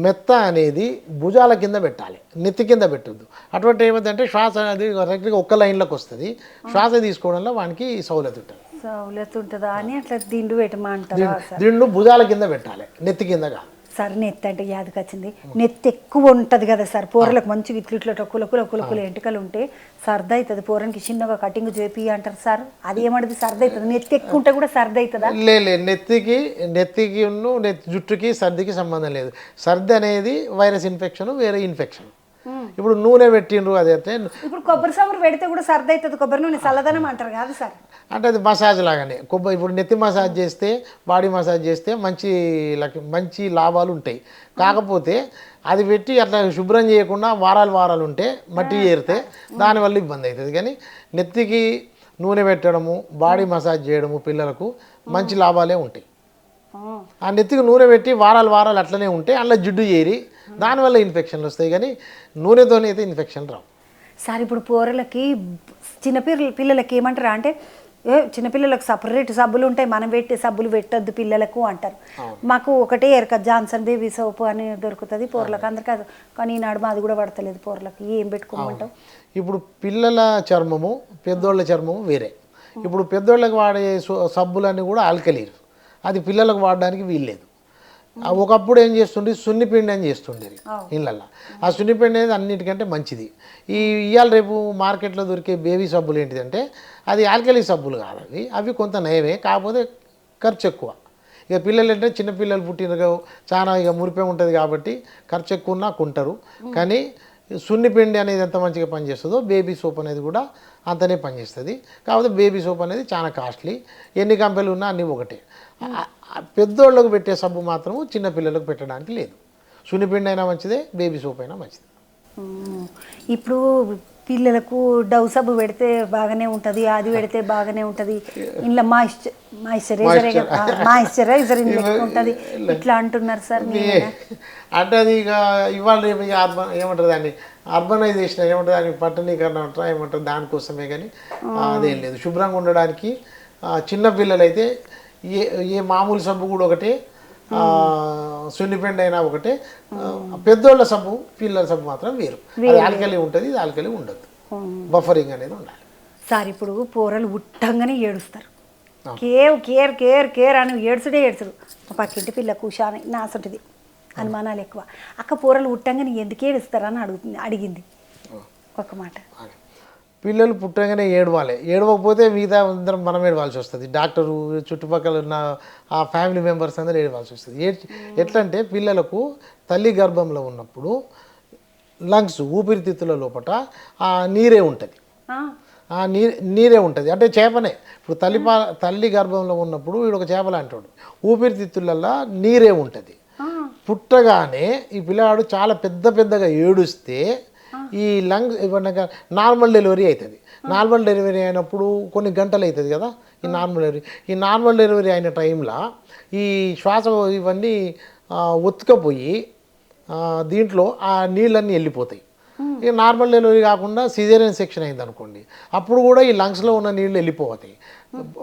[SPEAKER 2] మెత్త అనేది భుజాల కింద పెట్టాలి, నెత్తి కింద పెట్టద్దు. అటువంటి ఏమైందంటే శ్వాస అనేది కరెక్ట్గా ఒక్క లైన్లోకి వస్తుంది, శ్వాస తీసుకోవడంలో వానికి సౌలత
[SPEAKER 1] ఉంటుందా అని అట్లా దిండు పెట్టమంటారు.
[SPEAKER 2] దిండు భుజాల కింద పెట్టాలి, నెత్తి కింద కాదు.
[SPEAKER 1] సార్ నెత్తి అంటే యాదకి వచ్చింది, నెత్తి ఎక్కువ ఉంటుంది కదా సార్, పూరలకు మంచి ఇట్లా కులకుల ఎంటుకలు ఉంటే సర్ది అవుతుంది, పూరానికి చిన్నగా కటింగ్ చేపి అంటారు సార్. అది ఏమంటుంది, సర్ది అవుతుంది, నెత్తి ఎక్కువ ఉంటే కూడా సర్ది అవుతుందా?
[SPEAKER 2] నెత్తికి జుట్టుకి సర్దికి సంబంధం లేదు. సర్ది అనేది వైరస్ ఇన్ఫెక్షన్, వేరే ఇన్ఫెక్షన్. ఇప్పుడు నూనె పెట్టిండ్రు, అదైతే
[SPEAKER 1] ఇప్పుడు కొబ్బరి సబ్బు పెడితే కూడా సర్ది అవుతుంది, కొబ్బరి నూనె చల్లదనం అంటారు కాదు సార్.
[SPEAKER 2] అంటే అది మసాజ్ లాగానే. ఇప్పుడు నెత్తి మసాజ్ చేస్తే, బాడీ మసాజ్ చేస్తే మంచి లాభాలు ఉంటాయి. కాకపోతే అది పెట్టి అట్లా శుభ్రం చేయకుండా వారాలు ఉంటే మట్టి చేరితే దానివల్ల ఇబ్బంది అవుతుంది. కానీ నెత్తికి నూనె పెట్టడము, బాడీ మసాజ్ చేయడము పిల్లలకు మంచి లాభాలే ఉంటాయి. ఆ నెత్తికి నూనె పెట్టి వారాలు అట్లనే ఉంటే అందులో జిడ్డు చేరి దానివల్ల ఇన్ఫెక్షన్లు వస్తాయి. కానీ నూనెతోనే అయితే ఇన్ఫెక్షన్ రావు
[SPEAKER 1] సార్. ఇప్పుడు పూరలకి పిల్లలకి ఏమంటారా అంటే, చిన్నపిల్లలకు సపరేట్ సబ్బులు ఉంటాయి, మనం పెట్టే సబ్బులు పెట్టద్దు పిల్లలకు అంటారు. మాకు ఒకటే ఎరక జాన్సన్ బేబీ సోప్ అని దొరుకుతుంది పూరలకు, అందరికీ అది. కానీ ఈనాడు మాది కూడా పడతలేదు పూరలకి, ఏం పెట్టుకోమంటాం?
[SPEAKER 2] ఇప్పుడు పిల్లల చర్మము, పెద్దోళ్ళ చర్మము వేరే. ఇప్పుడు పెద్దోళ్ళకి వాడే సబ్బులన్నీ కూడా ఆల్కలీన్, అది పిల్లలకు వాడడానికి వీల్లేదు. ఒకప్పుడు ఏం చేస్తుండే, సున్నిపిండి అని చేస్తుండేది ఇళ్ళల్లో. ఆ సున్నిపిండి అనేది అన్నిటికంటే మంచిది. ఇవాళ రేపు మార్కెట్లో దొరికే బేబీ సబ్బులు ఏంటిదంటే అది ఆల్కలీ సబ్బులు కాదు, అవి కొంత నయమే, కాకపోతే ఖర్చు ఎక్కువ. ఇక పిల్లలు అంటే చిన్నపిల్లలు పుట్టిన చాలా ఇక మురిపే ఉంటుంది కాబట్టి ఖర్చు ఎక్కువ ఉన్నా కొంటారు. కానీ సున్నిపిండి అనేది ఎంత మంచిగా పనిచేస్తుందో బేబీ సోప్ అనేది కూడా అంతనే పనిచేస్తుంది. కాకపోతే బేబీ సోప్ అనేది చాలా కాస్ట్లీ, ఎన్ని కంపెనీలు ఉన్నా అన్నీ ఒకటే. పెద్దోళ్ళకు పెట్టే సబ్బు మాత్రము చిన్నపిల్లలకు పెట్టడానికి లేదు. సున్నిపిండి అయినా మంచిదే, బేబీ సోప్ అయినా మంచిదే.
[SPEAKER 1] ఇప్పుడు పిల్లలకు డవ్ సబ్బు పెడితే బాగానే ఉంటుంది, అది పెడితే బాగానే ఉంటుంది, ఇంట్లో మాయిశ్చరైజర్ ఉంటుంది ఇట్లా అంటున్నారు సార్.
[SPEAKER 2] అంటే అది ఇక ఇవాళ రేపు ఏమంటారు దాన్ని, అర్బనైజేషన్ ఏమంటుంది, దాన్ని పట్టణీకరణ అంటారా ఏమంటారు, దానికోసమే. కానీ అదేం లేదు. శుభ్రంగా ఉండడానికి చిన్నపిల్లలు అయితే ఏ మామూలు సబ్బు కూడా ఒకటే, సున్నిపిండి అయినా ఒకటే. పెద్దోళ్ళ సబ్బు, పిల్లల సబ్బు మాత్రం వేరు. అది ఆల్కలీ ఉంటుంది, ఇది ఆల్కలీ ఉండదు. బఫరింగ్ అనేది ఉండాలి
[SPEAKER 1] సార్. ఇప్పుడు పూరలు ఉట్టంగానే ఏడుస్తారు, కేర్ అని ఏడుచుడు. పక్కింటి పిల్ల కూషాని నాసంటిది అనుమానాలు ఎక్కువ. అక్క పూరలు ఉట్టంగానే ఎందుకు ఏడుస్తారని అడిగింది ఒక మాట.
[SPEAKER 2] పిల్లలు పుట్టగానే ఏడవాలి, ఏడవకపోతే మిగతా అందరం మనం ఏడవాల్సి వస్తుంది. డాక్టరు, చుట్టుపక్కల ఉన్న ఆ ఫ్యామిలీ మెంబర్స్ అందరూ ఏడవాల్సి వస్తుంది. ఎట్లంటే పిల్లలకు తల్లి గర్భంలో ఉన్నప్పుడు లంగ్స్, ఊపిరితిత్తుల లోపల ఆ నీరే ఉంటుంది, ఆ నీరే ఉంటుంది. అంటే చేపనే. ఇప్పుడు తల్లి గర్భంలో ఉన్నప్పుడు వీడు ఒక చేప లాంటి ఊపిరితిత్తులలో నీరే ఉంటుంది. పుట్టగానే ఈ పిల్లవాడు చాలా పెద్దగా ఏడుస్తే ఈ లంగ్స్ ఇవన్నీ నార్మల్ డెలివరీ అవుతుంది. నార్మల్ డెలివరీ అయినప్పుడు కొన్ని గంటలు అవుతుంది కదా ఈ నార్మల్ డెలివరీ అయిన టైంలో ఈ శ్వాస ఇవన్నీ ఒత్తుకపోయి దీంట్లో ఆ నీళ్ళన్నీ వెళ్ళిపోతాయి. ఇక నార్మల్ డెలివరీ కాకుండా సిజేరియన్ సెక్షన్ అయింది అనుకోండి, అప్పుడు కూడా ఈ లంగ్స్లో ఉన్న నీళ్ళు వెళ్ళిపోతాయి.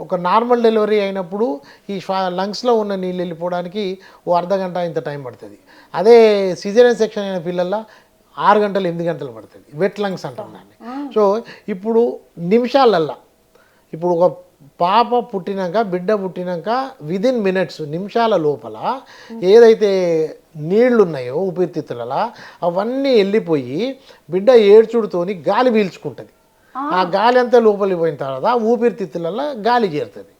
[SPEAKER 2] ఒక నార్మల్ డెలివరీ అయినప్పుడు ఈ లంగ్స్లో ఉన్న నీళ్ళు వెళ్ళిపోవడానికి ఓ అర్ధగంట ఇంత టైం పడుతుంది. అదే సిజేరియన్ సెక్షన్ అయిన పిల్లల్లో 6 గంటలు 8 గంటలు పడుతుంది. వెట్ లంగ్స్ అంటాం దాన్ని. సో ఇప్పుడు నిమిషాలల్లా, ఇప్పుడు ఒక పాప పుట్టినాక బిడ్డ పుట్టినాక విదిన్ మినిట్స్ నిమిషాల లోపల ఏదైతే నీళ్లు ఉన్నాయో ఊపిరితిత్తులలో అవన్నీ వెళ్ళిపోయి బిడ్డ ఏడ్చుడుతోని గాలి పీల్చుకుంటుంది. ఆ గాలి అంతా లోపలికి పోయిన తర్వాత ఊపిరితిత్తులలో గాలి చేరుతుంది.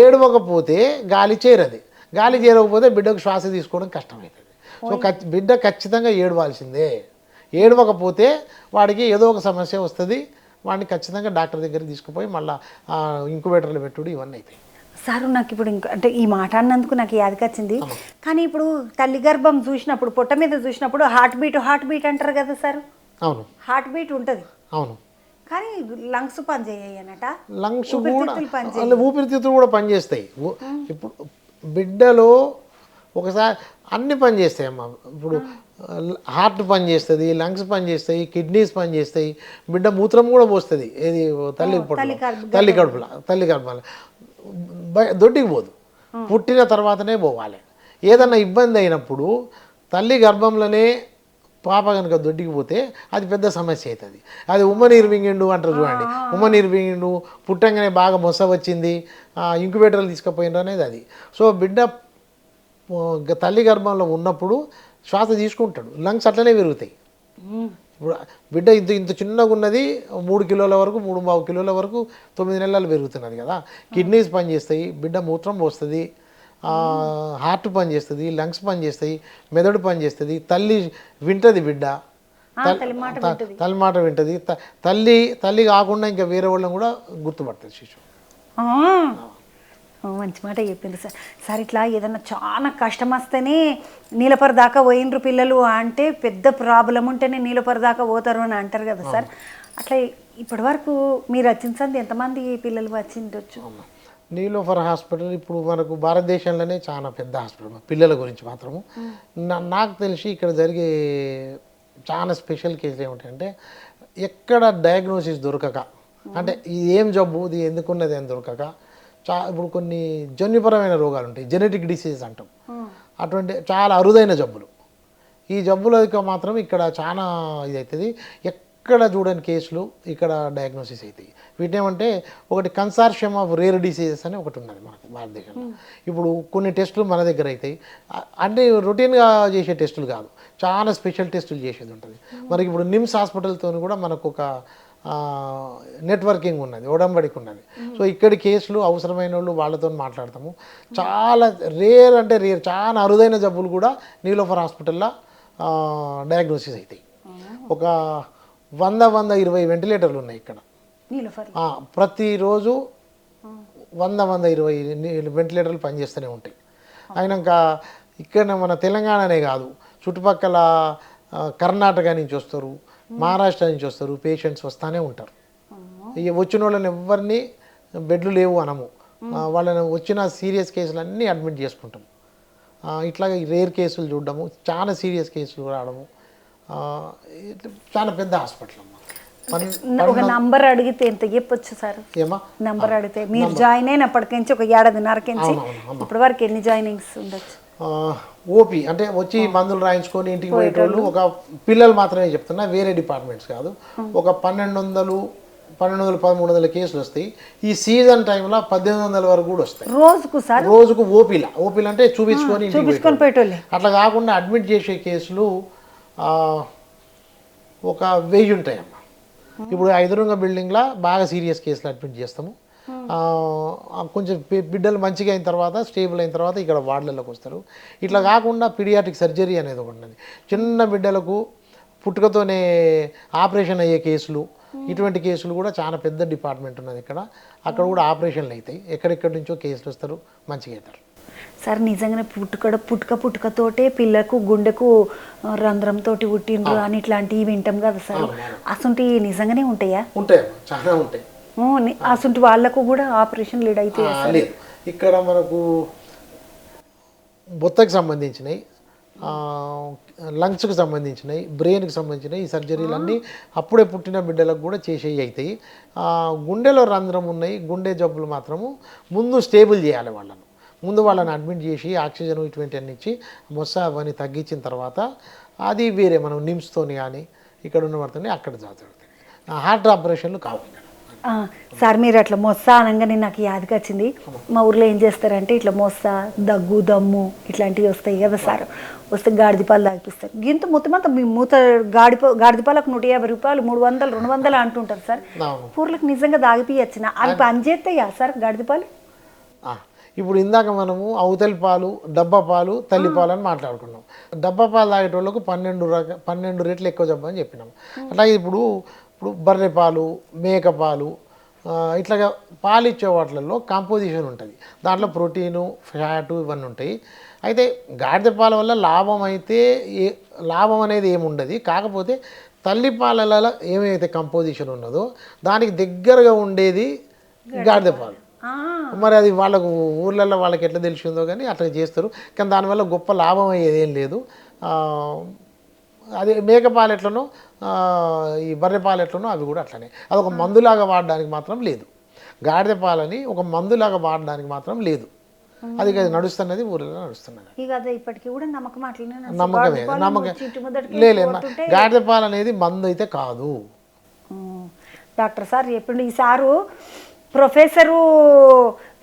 [SPEAKER 2] ఏడవకపోతే గాలి చేరది, గాలి చేరకపోతే బిడ్డకు శ్వాస తీసుకోవడం కష్టమవుతుంది. సో బిడ్డ ఖచ్చితంగా ఏడవాల్సిందే. ఏడవకపోతే వాడికి ఏదో ఒక సమస్య వస్తుంది. వాడిని ఖచ్చితంగా డాక్టర్ దగ్గరికి తీసుకుపోయి మళ్ళీ ఇంక్యుబేటర్లు పెట్టుడు ఇవన్నీ అవుతాయి.
[SPEAKER 1] సార్ నాకు ఇప్పుడు ఇంకా అంటే ఈ మాట అన్నందుకు నాకు యాదకొచ్చింది. కానీ ఇప్పుడు తల్లి గర్భం చూసినప్పుడు పొట్ట మీద చూసినప్పుడు హార్ట్ బీట్ అంటారు కదా సార్.
[SPEAKER 2] అవును,
[SPEAKER 1] హార్ట్ బీట్ ఉంటుంది.
[SPEAKER 2] అవును,
[SPEAKER 1] కానీ లంగ్స్ పనిచేయనట.
[SPEAKER 2] లంగ్స్ కూడా ఊపిరితిత్తులు కూడా పనిచేస్తాయి. ఇప్పుడు బిడ్డలో ఒకసారి అన్ని పనిచేస్తాయి అమ్మ. ఇప్పుడు హార్ట్ పనిచేస్తుంది, లంగ్స్ పనిచేస్తాయి, కిడ్నీస్ పనిచేస్తాయి, బిడ్డ మూత్రం కూడా పోస్తుంది. ఏది తల్లి గర్భంలో దొడ్డికి పోదు, పుట్టిన తర్వాతనే పోవాలి. ఏదన్నా ఇబ్బంది అయినప్పుడు తల్లి గర్భంలోనే పాప కనుక దొడ్డికి పోతే అది పెద్ద సమస్య అవుతుంది. అది ఉమ్మనీరు వింగిండు అంటారు చూడండి. ఉమ్మనీరు వింగిండు, పుట్టంగానే బాగా మొస వచ్చింది, ఇంక్యుబేటర్లు తీసుకుపోయిండ్రు అనేది అది. సో బిడ్డ తల్లి గర్భంలో ఉన్నప్పుడు శ్వాస తీసుకుంటాడు, లంగ్స్ అట్లనే పెరుగుతాయి. ఇప్పుడు బిడ్డ ఇంత చిన్నగా ఉన్నది 3 కిలోల వరకు 3.5 కిలోల వరకు 9 నెలలు పెరుగుతున్నది కదా. కిడ్నీస్ పనిచేస్తాయి, బిడ్డ మూత్రం పోస్తుంది, హార్ట్ పనిచేస్తుంది, లంగ్స్ పనిచేస్తాయి, మెదడు పనిచేస్తుంది, తల్లి వింటది, బిడ్డ తల్లి మాట వింటది. తల్లి కాకుండా ఇంకా వేరే వాళ్ళని కూడా గుర్తుపడుతుంది శిశువు.
[SPEAKER 1] మంచి మాట చెప్పింది సార్. సార్ ఇట్లా ఏదన్నా చాలా కష్టం వస్తేనే నీలపర దాకా పోయినరు పిల్లలు అంటే పెద్ద ప్రాబ్లం ఉంటేనే నీలపర దాకా పోతారు అని అంటారు కదా సార్. అట్లా ఇప్పటి వరకు మీరు వచ్చిన ఎంతమంది పిల్లలు వచ్చిండొచ్చు?
[SPEAKER 2] నీలోఫర్ హాస్పిటల్ ఇప్పుడు మనకు భారతదేశంలోనే చాలా పెద్ద హాస్పిటల్ పిల్లల గురించి మాత్రము. నాకు తెలిసి ఇక్కడ జరిగే చాలా స్పెషల్ కేసులు ఏమిటంటే ఎక్కడ డయాగ్నోసిస్ దొరకక, అంటే ఇది ఏం జబ్బు, ఇది ఎందుకున్నది అని దొరకక, ఇప్పుడు కొన్ని జన్యుపరమైన రోగాలు ఉంటాయి, జెనెటిక్ డిసీజెస్ అంటాం, అటువంటి చాలా అరుదైన జబ్బులు. ఈ జబ్బులకి మాత్రం ఇక్కడ చాలా ఇది అవుతుంది. ఎక్కడ చూడని కేసులు ఇక్కడ డయాగ్నోసిస్ అవుతాయి. వీటేమంటే ఒకటి కన్సార్షియం ఆఫ్ రేర్ డిసీజెస్ అని ఒకటి ఉన్నది మనకు భారతదేశంలో. ఇప్పుడు కొన్ని టెస్టులు మన దగ్గర అవుతాయి, అంటే రొటీన్గా చేసే టెస్టులు కాదు, చాలా స్పెషల్ టెస్టులు చేసేది ఉంటుంది. మనకి ఇప్పుడు నిమ్స్ హాస్పిటల్తో కూడా మనకు ఒక నెట్వర్కింగ్ ఉన్నది, ఒడంబడికి ఉన్నది. సో ఇక్కడి కేసులు అవసరమైన వాళ్ళు వాళ్ళతో మాట్లాడతాము. చాలా రేర్ అంటే రేర్, చాలా అరుదైన జబ్బులు కూడా నీలోఫర్ హాస్పిటల్లో డయాగ్నోసిస్ అవుతాయి. ఒక 100-120 వెంటిలేటర్లు ఉన్నాయి ఇక్కడ. ప్రతిరోజు 100-120 వెంటిలేటర్లు పనిచేస్తూనే ఉంటాయి. అయినాక ఇక్కడ మన తెలంగాణనే కాదు, చుట్టుపక్కల కర్ణాటక నుంచి వస్తారు, మహారాష్ట్ర నుంచి వస్తారు, పేషెంట్స్ వస్తూనే ఉంటారు. వచ్చిన వాళ్ళని ఎవరిని బెడ్లు లేవు అనము, వాళ్ళని వచ్చిన సీరియస్ కేసులు అన్నీ అడ్మిట్ చేసుకుంటాం. ఇట్లాగే రేర్ కేసులు చూడడము, చాలా సీరియస్ కేసులు రావడము. చాలా పెద్ద హాస్పిటల్ అమ్మా.
[SPEAKER 1] ఒక నంబర్ అడిగితే ఎంత చెప్పొచ్చు సార్?
[SPEAKER 2] ఏమా
[SPEAKER 1] నంబర్ అడిగితే మీరు జాయిన్ అయినప్పటికించి ఒక 7.5 ఇప్పటి వరకు ఎన్ని జాయినింగ్స్ ఉండొచ్చు?
[SPEAKER 2] ఓపీ అంటే వచ్చి మందులు రాయించుకొని ఇంటికి పోయేటోళ్ళు ఒక పిల్లలు మాత్రమే చెప్తున్నా, వేరే డిపార్ట్మెంట్స్ కాదు. ఒక 1200-1300 కేసులు వస్తాయి. ఈ సీజన్ టైంలో 1800 వరకు కూడా వస్తాయి రోజుకు. ఓపీలు అంటే చూపించుకొని
[SPEAKER 1] పోయేటోళ్ళు.
[SPEAKER 2] అట్లా కాకుండా అడ్మిట్ చేసే కేసులు ఒక 1000 ఉంటాయమ్మా. ఇప్పుడు ఎదురుంగ బిల్డింగ్లో బాగా సీరియస్ కేసులు అడ్మిట్ చేస్తాము. కొంచెం బిడ్డలు మంచిగా అయిన తర్వాత, స్టేబుల్ అయిన తర్వాత ఇక్కడ వార్డులలోకి వస్తారు. ఇట్లా కాకుండా పీడియాట్రిక్ సర్జరీ అనేది ఒకటి ఉన్నది. చిన్న బిడ్డలకు పుట్టుకతోనే ఆపరేషన్ అయ్యే కేసులు, ఇటువంటి కేసులు కూడా చాలా పెద్ద డిపార్ట్మెంట్ ఉన్నది ఇక్కడ. అక్కడ కూడా ఆపరేషన్లు అవుతాయి. ఎక్కడెక్కడి నుంచో కేసులు వస్తారు, మంచిగా అవుతారు.
[SPEAKER 1] సార్ నిజంగానే పుట్టుకతోటే పిల్లకు గుండెకు రంధ్రంతో పుట్టిండ్రు అని ఇట్లాంటివి వింటాం కదా సార్. అసలు నిజంగానే ఉంటాయా?
[SPEAKER 2] ఉంటాయి, చాలా ఉంటాయి.
[SPEAKER 1] అసలు వాళ్ళకు కూడా ఆపరేషన్ లీడ్ అయితే
[SPEAKER 2] లేదు. ఇక్కడ మనకు బొత్తకు సంబంధించినవి, లంగ్స్కి సంబంధించినవి, బ్రెయిన్కి సంబంధించినవి ఈ సర్జరీలు అన్నీ అప్పుడే పుట్టిన బిడ్డలకు కూడా చేసేవి అవుతాయి. గుండెలో రంధ్రం ఉన్నాయి, గుండె జబ్బులు మాత్రము ముందు స్టేబుల్ చేయాలి వాళ్ళను. ముందు వాళ్ళని అడ్మిట్ చేసి ఆక్సిజన్ ఇటువంటి అన్ని ఇచ్చి మొస్స అవన్నీ తగ్గించిన తర్వాత అది వేరే మనం నిమ్స్తోని కానీ ఇక్కడ ఉన్న వాటిని అక్కడ జాగ్రత్త. హార్ట్ ఆపరేషన్లు కావు.
[SPEAKER 1] ఆ, సార్ మీరు అట్లా మొస్సా అనగానే నాకు యాదకి వచ్చింది. మా ఊర్లో ఏం చేస్తారంటే ఇట్లా మొస్సా, దగ్గు, దమ్ము ఇట్లాంటివి వస్తాయి కదా సార్, వస్తే గాడిదపాలు తాగిపిస్తారు. గింత మొత్తం మీ మూత గాడిదపాలకు 150 రూపాయలు, 300, 200 అంటుంటారు సార్.
[SPEAKER 2] అవును.
[SPEAKER 1] ఊర్లకు నిజంగా తాగిపియచ్చిన అవి పని చేస్తాయా సార్ గాడిదపాలు?
[SPEAKER 2] ఆ, ఇప్పుడు ఇందాక మనము అవతలి పాలు, డబ్బా పాలు, తల్లి పాలు అని మాట్లాడుకున్నాం. డబ్బా పాలు తాగేటోళ్ళకు 12 రెట్లు ఎక్కువ జబ్బు అని చెప్పినాం. అట్లాగే ఇప్పుడు బర్రె పాలు, మేక పాలు, ఇట్లాగా పాలు ఇచ్చే వాటిల్లో కాంపోజిషన్ ఉంటుంది. దాంట్లో ప్రోటీను, ఫ్యాటు ఇవన్నీ ఉంటాయి. అయితే గాడిద పాల వల్ల లాభం అనేది ఏముండదు. కాకపోతే తల్లి పాలలో ఏమైతే కంపోజిషన్ ఉన్నదో దానికి దగ్గరగా ఉండేది గాడిద పాలు. మరి అది వాళ్ళకు ఊర్లలో వాళ్ళకి ఎట్లా తెలిసిందో కానీ అట్లా చేస్తారు. కానీ దానివల్ల గొప్ప లాభం అయ్యేది ఏం లేదు. అదే మేక పాలు ఎట్లనో ఈ బర్రె పాలు ఎట్లనో అవి కూడా అట్లనే. అది ఒక మందులాగా వాడడానికి మాత్రం లేదు. గాడిద పాలని ఒక మందులాగా వాడడానికి మాత్రం లేదు. అది నడుస్తున్నది, ఊర్లలో నడుస్తున్నది. గాడిద పాలు అనేది మందు అయితే కాదు.
[SPEAKER 1] డాక్టర్ సార్ చెప్పిండు. ఈ సారు ప్రొఫెసరు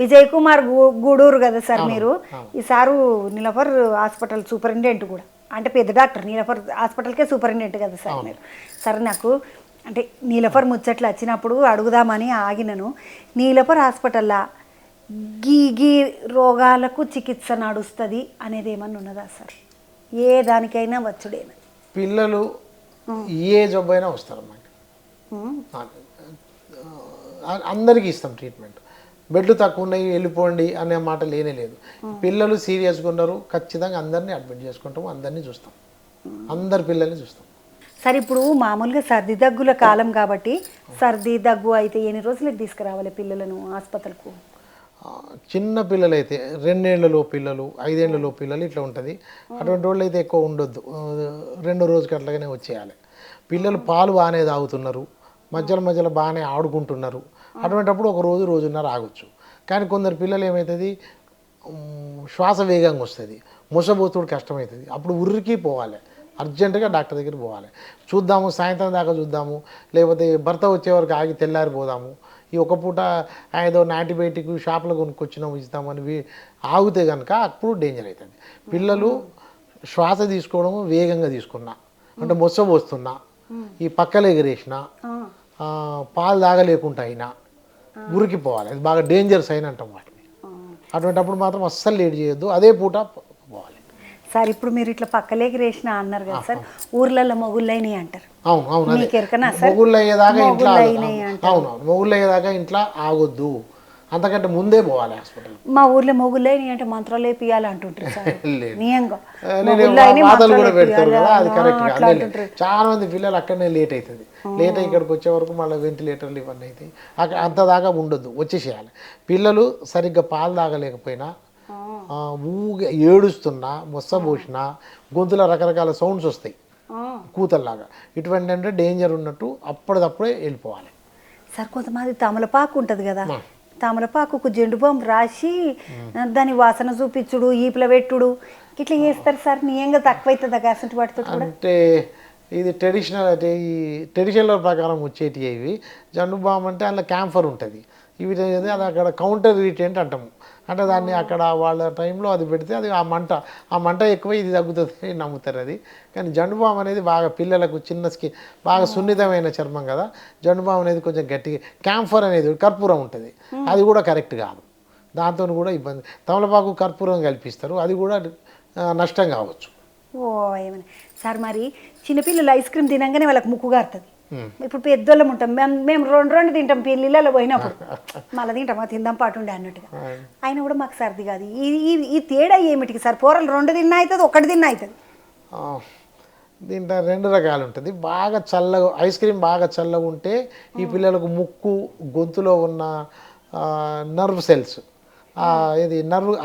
[SPEAKER 1] విజయ్ కుమార్ గూడూరు కదా సార్ మీరు. ఈ సారు నీలఫర్ హాస్పిటల్ సూపరింటెండెంట్ కూడా, అంటే పెద్ద డాక్టర్ నీలఫర్ హాస్పిటల్కే సూపరింటెండెంట్ కదా సార్ మీరు. సరే, నాకు అంటే నీలఫర్ ముచ్చట్లు వచ్చినప్పుడు అడుగుదామని ఆగినను. నీలఫర్ హాస్పిటల్లో గీ రోగాలకు చికిత్స నడుస్తుంది అనేది ఏమన్నా ఉన్నదా సార్? ఏ దానికైనా వచ్చుడేనా?
[SPEAKER 2] పిల్లలు ఏ జబ్బు అయినా వస్తారన్నమాట. అందరికీ ఇస్తాం ట్రీట్మెంట్. బెడ్లు తక్కువ ఉన్నాయి వెళ్ళిపోండి అనే మాట లేనే లేదు. పిల్లలు సీరియస్గా ఉన్నారు, ఖచ్చితంగా అందరినీ అడ్మిట్ చేసుకుంటాము, అందరినీ చూస్తాం, అందరి పిల్లల్ని చూస్తాం.
[SPEAKER 1] సరే, ఇప్పుడు మామూలుగా సర్ది దగ్గుల కాలం కాబట్టి సర్ది దగ్గు అయితే ఎన్ని రోజులకు తీసుకురావాలి పిల్లలను ఆసుపత్రికి?
[SPEAKER 2] చిన్న పిల్లలు అయితే 2 ఏళ్లలో పిల్లలు, 5 ఏళ్లలో పిల్లలు ఇట్లా ఉంటుంది. అటువంటి వాళ్ళు అయితే ఎక్కువ ఉండొద్దు, 2 రోజుకి అట్లాగానే వచ్చేయాలి. పిల్లలు పాలు బాగానే తాగుతున్నారు, మధ్యలో బాగానే ఆడుకుంటున్నారు, అటువంటిప్పుడు ఒక రోజున్నర ఆగొచ్చు. కానీ కొందరు పిల్లలు ఏమవుతుంది, శ్వాస వేగంగా వస్తుంది, మొసబోతుడు కష్టమవుతుంది. అప్పుడు ఉర్రికి పోవాలి, అర్జెంటుగా డాక్టర్ దగ్గరికి పోవాలి. చూద్దాము, సాయంత్రం దాకా చూద్దాము, లేకపోతే భర్త వచ్చే వరకు ఆగి తెల్లారిపోదాము. ఈ ఒక పూట ఏదో యాంటీబయాటిక్ షాప్లో కొనుక్కొచ్చినాము ఇస్తామని ఆగితే కనుక అప్పుడు డేంజర్ అవుతుంది. పిల్లలు శ్వాస తీసుకోవడము వేగంగా తీసుకున్నా, అంటే మొసబోస్తున్నా, ఈ పక్కలు ఎగిరేసిన, పాలు తాగలేకుండా అయినా ఉరికిపోవాలి. అది బాగా డేంజర్స్ అయిన అంటాం వాటిని. అటువంటిప్పుడు మాత్రం అస్సలు లేట్ చేయొద్దు, అదే పూట పోవాలి.
[SPEAKER 1] సార్, ఇప్పుడు మీరు ఇట్లా పక్కలేకి రేసిన అన్నారు కదా సార్, ఊర్లలో మొగుళ్ళైనవి అంటారు.
[SPEAKER 2] అవును,
[SPEAKER 1] మొగుళ్ళు
[SPEAKER 2] అయ్యేదాకా ఇంట్లో ఆగొద్దు, అంతకంటే ముందే పోవాలి హాస్పిటల్.
[SPEAKER 1] మా ఊర్లో మొగుళ్ళైనవి అంటే మంత్రాలు వేపియాలి అంటుంటారు సార్.
[SPEAKER 2] కూడా పెడతారు కదా, అది కరెక్ట్ కాదు. చాలా మంది పిల్లలు అక్కడనే లేట్ అవుతుంది. లేట్ అయ్యి ఇక్కడికి వచ్చే వరకు మళ్ళీ వెంటిలేటర్లు ఇవన్నీ అవుతాయి. అక్కడ అంత దాకా ఉండొద్దు, వచ్చేసేయాలి. పిల్లలు సరిగ్గా పాలు తాగలేకపోయినా, ఊగా ఏడుస్తున్నా, మొస్సబోసినా, గొంతులో రకరకాల సౌండ్స్ వస్తాయి కూతల్లాగా, ఇటువంటి అంటే డేంజర్ ఉన్నట్టు అప్పటిదప్పుడే వెళ్ళిపోవాలి.
[SPEAKER 1] సార్, కొంతమంది తమలపాకు ఉంటుంది కదా, తమలపాకుకు జెండు బాంబు రాసి దాని వాసన చూపించుడు, ఈపుల పెట్టుడు ఇట్లా చేస్తారు సార్. నియంగా తక్కువైతుందా కాసంటి వాటితో?
[SPEAKER 2] అంటే ఇది ట్రెడిషనల్ ప్రకారం వచ్చేటి ఇవి. జెండు బాంబు అంటే అందులో క్యాంఫర్ ఉంటుంది. ఇవి అది అక్కడ కౌంటర్ ఇరిటెంట్ అంటాము. అంటే దాన్ని అక్కడ వాళ్ళ టైంలో అది పెడితే అది ఆ మంట ఎక్కువ, ఇది తగ్గుతుంది నమ్ముతారు అది. కానీ జెండు బామ్ అనేది బాగా పిల్లలకు చిన్న బాగా సున్నితమైన చర్మం కదా, జెండు బామ్ అనేది కొంచెం గట్టిగా, క్యాంఫర్ అనేది కర్పూరం ఉంటుంది, అది కూడా కరెక్ట్ కాదు, దాంతో కూడా ఇబ్బంది. తమలపాకు కర్పూరం కల్పిస్తారు, అది కూడా నష్టం కావచ్చు.
[SPEAKER 1] ఏమన్నా సార్, మరి చిన్నపిల్లలు ఐస్ క్రీమ్ తినగానే వాళ్ళకి ముక్కు గారుతుంది. ఇప్పుడు పెద్దోళ్ళం ఉంటాం, మేము రెండు తింటాం పిల్లలు పోయినప్పుడు, మళ్ళీ తిందాం పాటు ఉండే అన్నట్టుగా. అయినా కూడా మాకు సర్ది కాదు. ఈ తేడా ఏమిటికి సార్? పోరలు 2 తిన్నా అవుతుంది, 1 తిన్నా అవుతుంది.
[SPEAKER 2] దీంట్లో 2 రకాలు ఉంటుంది. బాగా చల్లగా ఐస్ క్రీమ్ బాగా చల్లగా ఉంటే ఈ పిల్లలకు ముక్కు, గొంతులో ఉన్న నర్వ్ సెల్స్, ఇది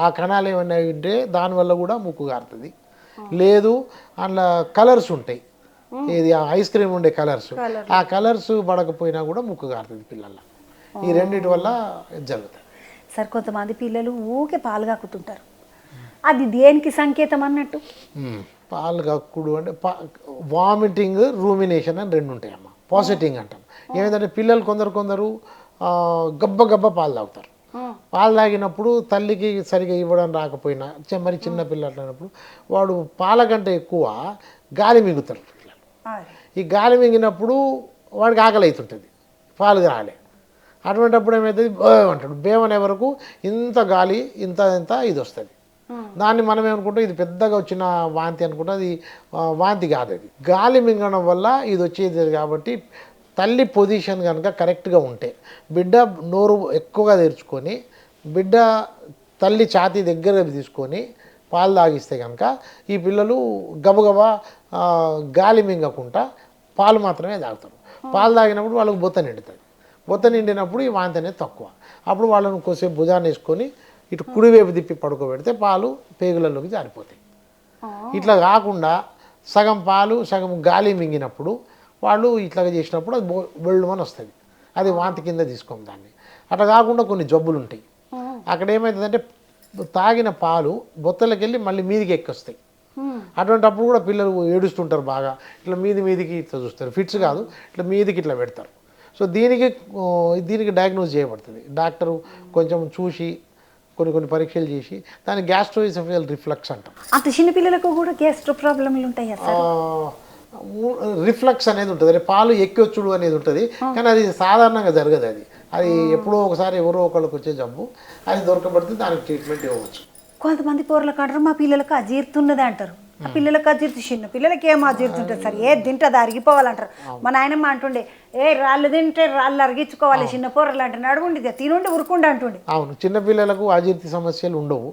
[SPEAKER 2] ఆ కణాలు ఏమన్నా ఉంటే దానివల్ల కూడా ముక్కు గారుతుంది. లేదు అందులో కలర్స్ ఉంటాయి, ఇది ఐస్ క్రీమ్ ఉండే కలర్స్, ఆ కలర్స్ పడకపోయినా కూడా ముక్కు గారుతుంది పిల్లల్లో. ఈ రెండిటి వల్ల జరుగుతాయి.
[SPEAKER 1] సార్, కొంతమంది పిల్లలు ఊకే పాలు కాకుతుంటారు, అది దేనికి సంకేతం అన్నట్టు?
[SPEAKER 2] పాలు కక్కుడు అంటే వామిటింగ్, రూమినేషన్ అని 2 ఉంటాయి అమ్మ. పాజిటింగ్ అంటాం. ఏమైందంటే పిల్లలు కొందరు గబ్బ గబ్బ పాలు తాగుతారు. పాలు తాగినప్పుడు తల్లికి సరిగా ఇవ్వడం రాకపోయినా మరి చిన్న పిల్లలు అన్నప్పుడు వాడు పాల కంటే ఎక్కువ గాలి మింగుతారు. ఈ గాలి మింగినప్పుడు వాడికి ఆకలి అవుతుంటుంది, పాలు రాలే. అటువంటిప్పుడు ఏమవుతుంది, అంటాడు. బేమనే వరకు ఇంత గాలి ఇంత ఇంత ఇది వస్తుంది. దాన్ని మనం ఏమనుకుంటాం ఇది పెద్దగా వచ్చిన వాంతి అనుకుంటాం. అది వాంతి కాదు, అది గాలి మింగడం వల్ల ఇది వచ్చేది. కాబట్టి తల్లి పొజిషన్ కనుక కరెక్ట్గా ఉంటే, బిడ్డ నోరు ఎక్కువగా తెరుచుకొని బిడ్డ తల్లి ఛాతీ దగ్గర తీసుకొని పాలు తాగిస్తే కనుక ఈ పిల్లలు గబగబా గాలి మింగకుండా పాలు మాత్రమే తాగుతారు. పాలు తాగినప్పుడు వాళ్ళకు బొత్త నిండుతుంది. బొత్త నిండినప్పుడు ఈ వాంతి అనేది తక్కువ. అప్పుడు వాళ్ళను కొద్దిసేపు భుజాన్ని వేసుకొని ఇటు కుడివైపు తిప్పి పడుకోబెడితే పాలు పేగులలోకి జారిపోతాయి. ఇట్లా కాకుండా సగం పాలు సగం గాలి మింగినప్పుడు వాళ్ళు ఇట్లా చేసినప్పుడు అది బొళ్ళమని వస్తుంది. అది వాంతి కింద తీసుకోము దాన్ని. అట్లా కాకుండా కొన్ని జబ్బులు ఉంటాయి. అక్కడ ఏమవుతుందంటే తాగిన పాలు బొత్తలకి వెళ్ళి మళ్ళీ మీదికి ఎక్కొస్తాయి. అటువంటిప్పుడు కూడా పిల్లలు ఏడుస్తుంటారు బాగా. ఇట్లా మీదికి ఇట్లా చూస్తారు. ఫిట్స్ కాదు, ఇట్లా మీదికి ఇట్లా పెడతారు. సో దీనికి డయాగ్నోస్ చేయబడుతుంది. డాక్టరు కొంచెం చూసి కొన్ని పరీక్షలు చేసి దాన్ని గ్యాస్ట్రోఇసోఫేజియల్ రిఫ్లక్స్ అంటాం.
[SPEAKER 1] అంత చిన్న పిల్లలకు కూడా గ్యాస్ట్రో ప్రాబ్లమ్లు ఉంటాయి.
[SPEAKER 2] రిఫ్లక్స్ అనేది ఉంటుంది, అంటే పాలు ఎక్కొచ్చుడు అనేది ఉంటుంది. కానీ అది సాధారణంగా జరగదు. అది ఎప్పుడో ఒకసారి ఎవరో ఒకళ్ళకి వచ్చే జబ్బు. అది దొరకబడితే దానికి ట్రీట్మెంట్ ఇవ్వచ్చు.
[SPEAKER 1] కొంతమంది పోరలకు అంటారు మా పిల్లలకు అజీర్తున్నది అంటారు. ఆ పిల్లలకు అజీర్తి, చిన్న పిల్లలకి ఏం అజీర్తి ఉంటుంది సార్, ఏది తింటే అది అరిగిపోవాలంటారు. మా నాయనమ్మ అంటుండే రాళ్ళు తింటే రాళ్ళు అరిగించుకోవాలి, చిన్న పోరలు అంటే నడువుండి తినుండి ఉరుకుండి అంటుండే.
[SPEAKER 2] అవును, చిన్నపిల్లలకు అజీర్తి సమస్యలు ఉండవు.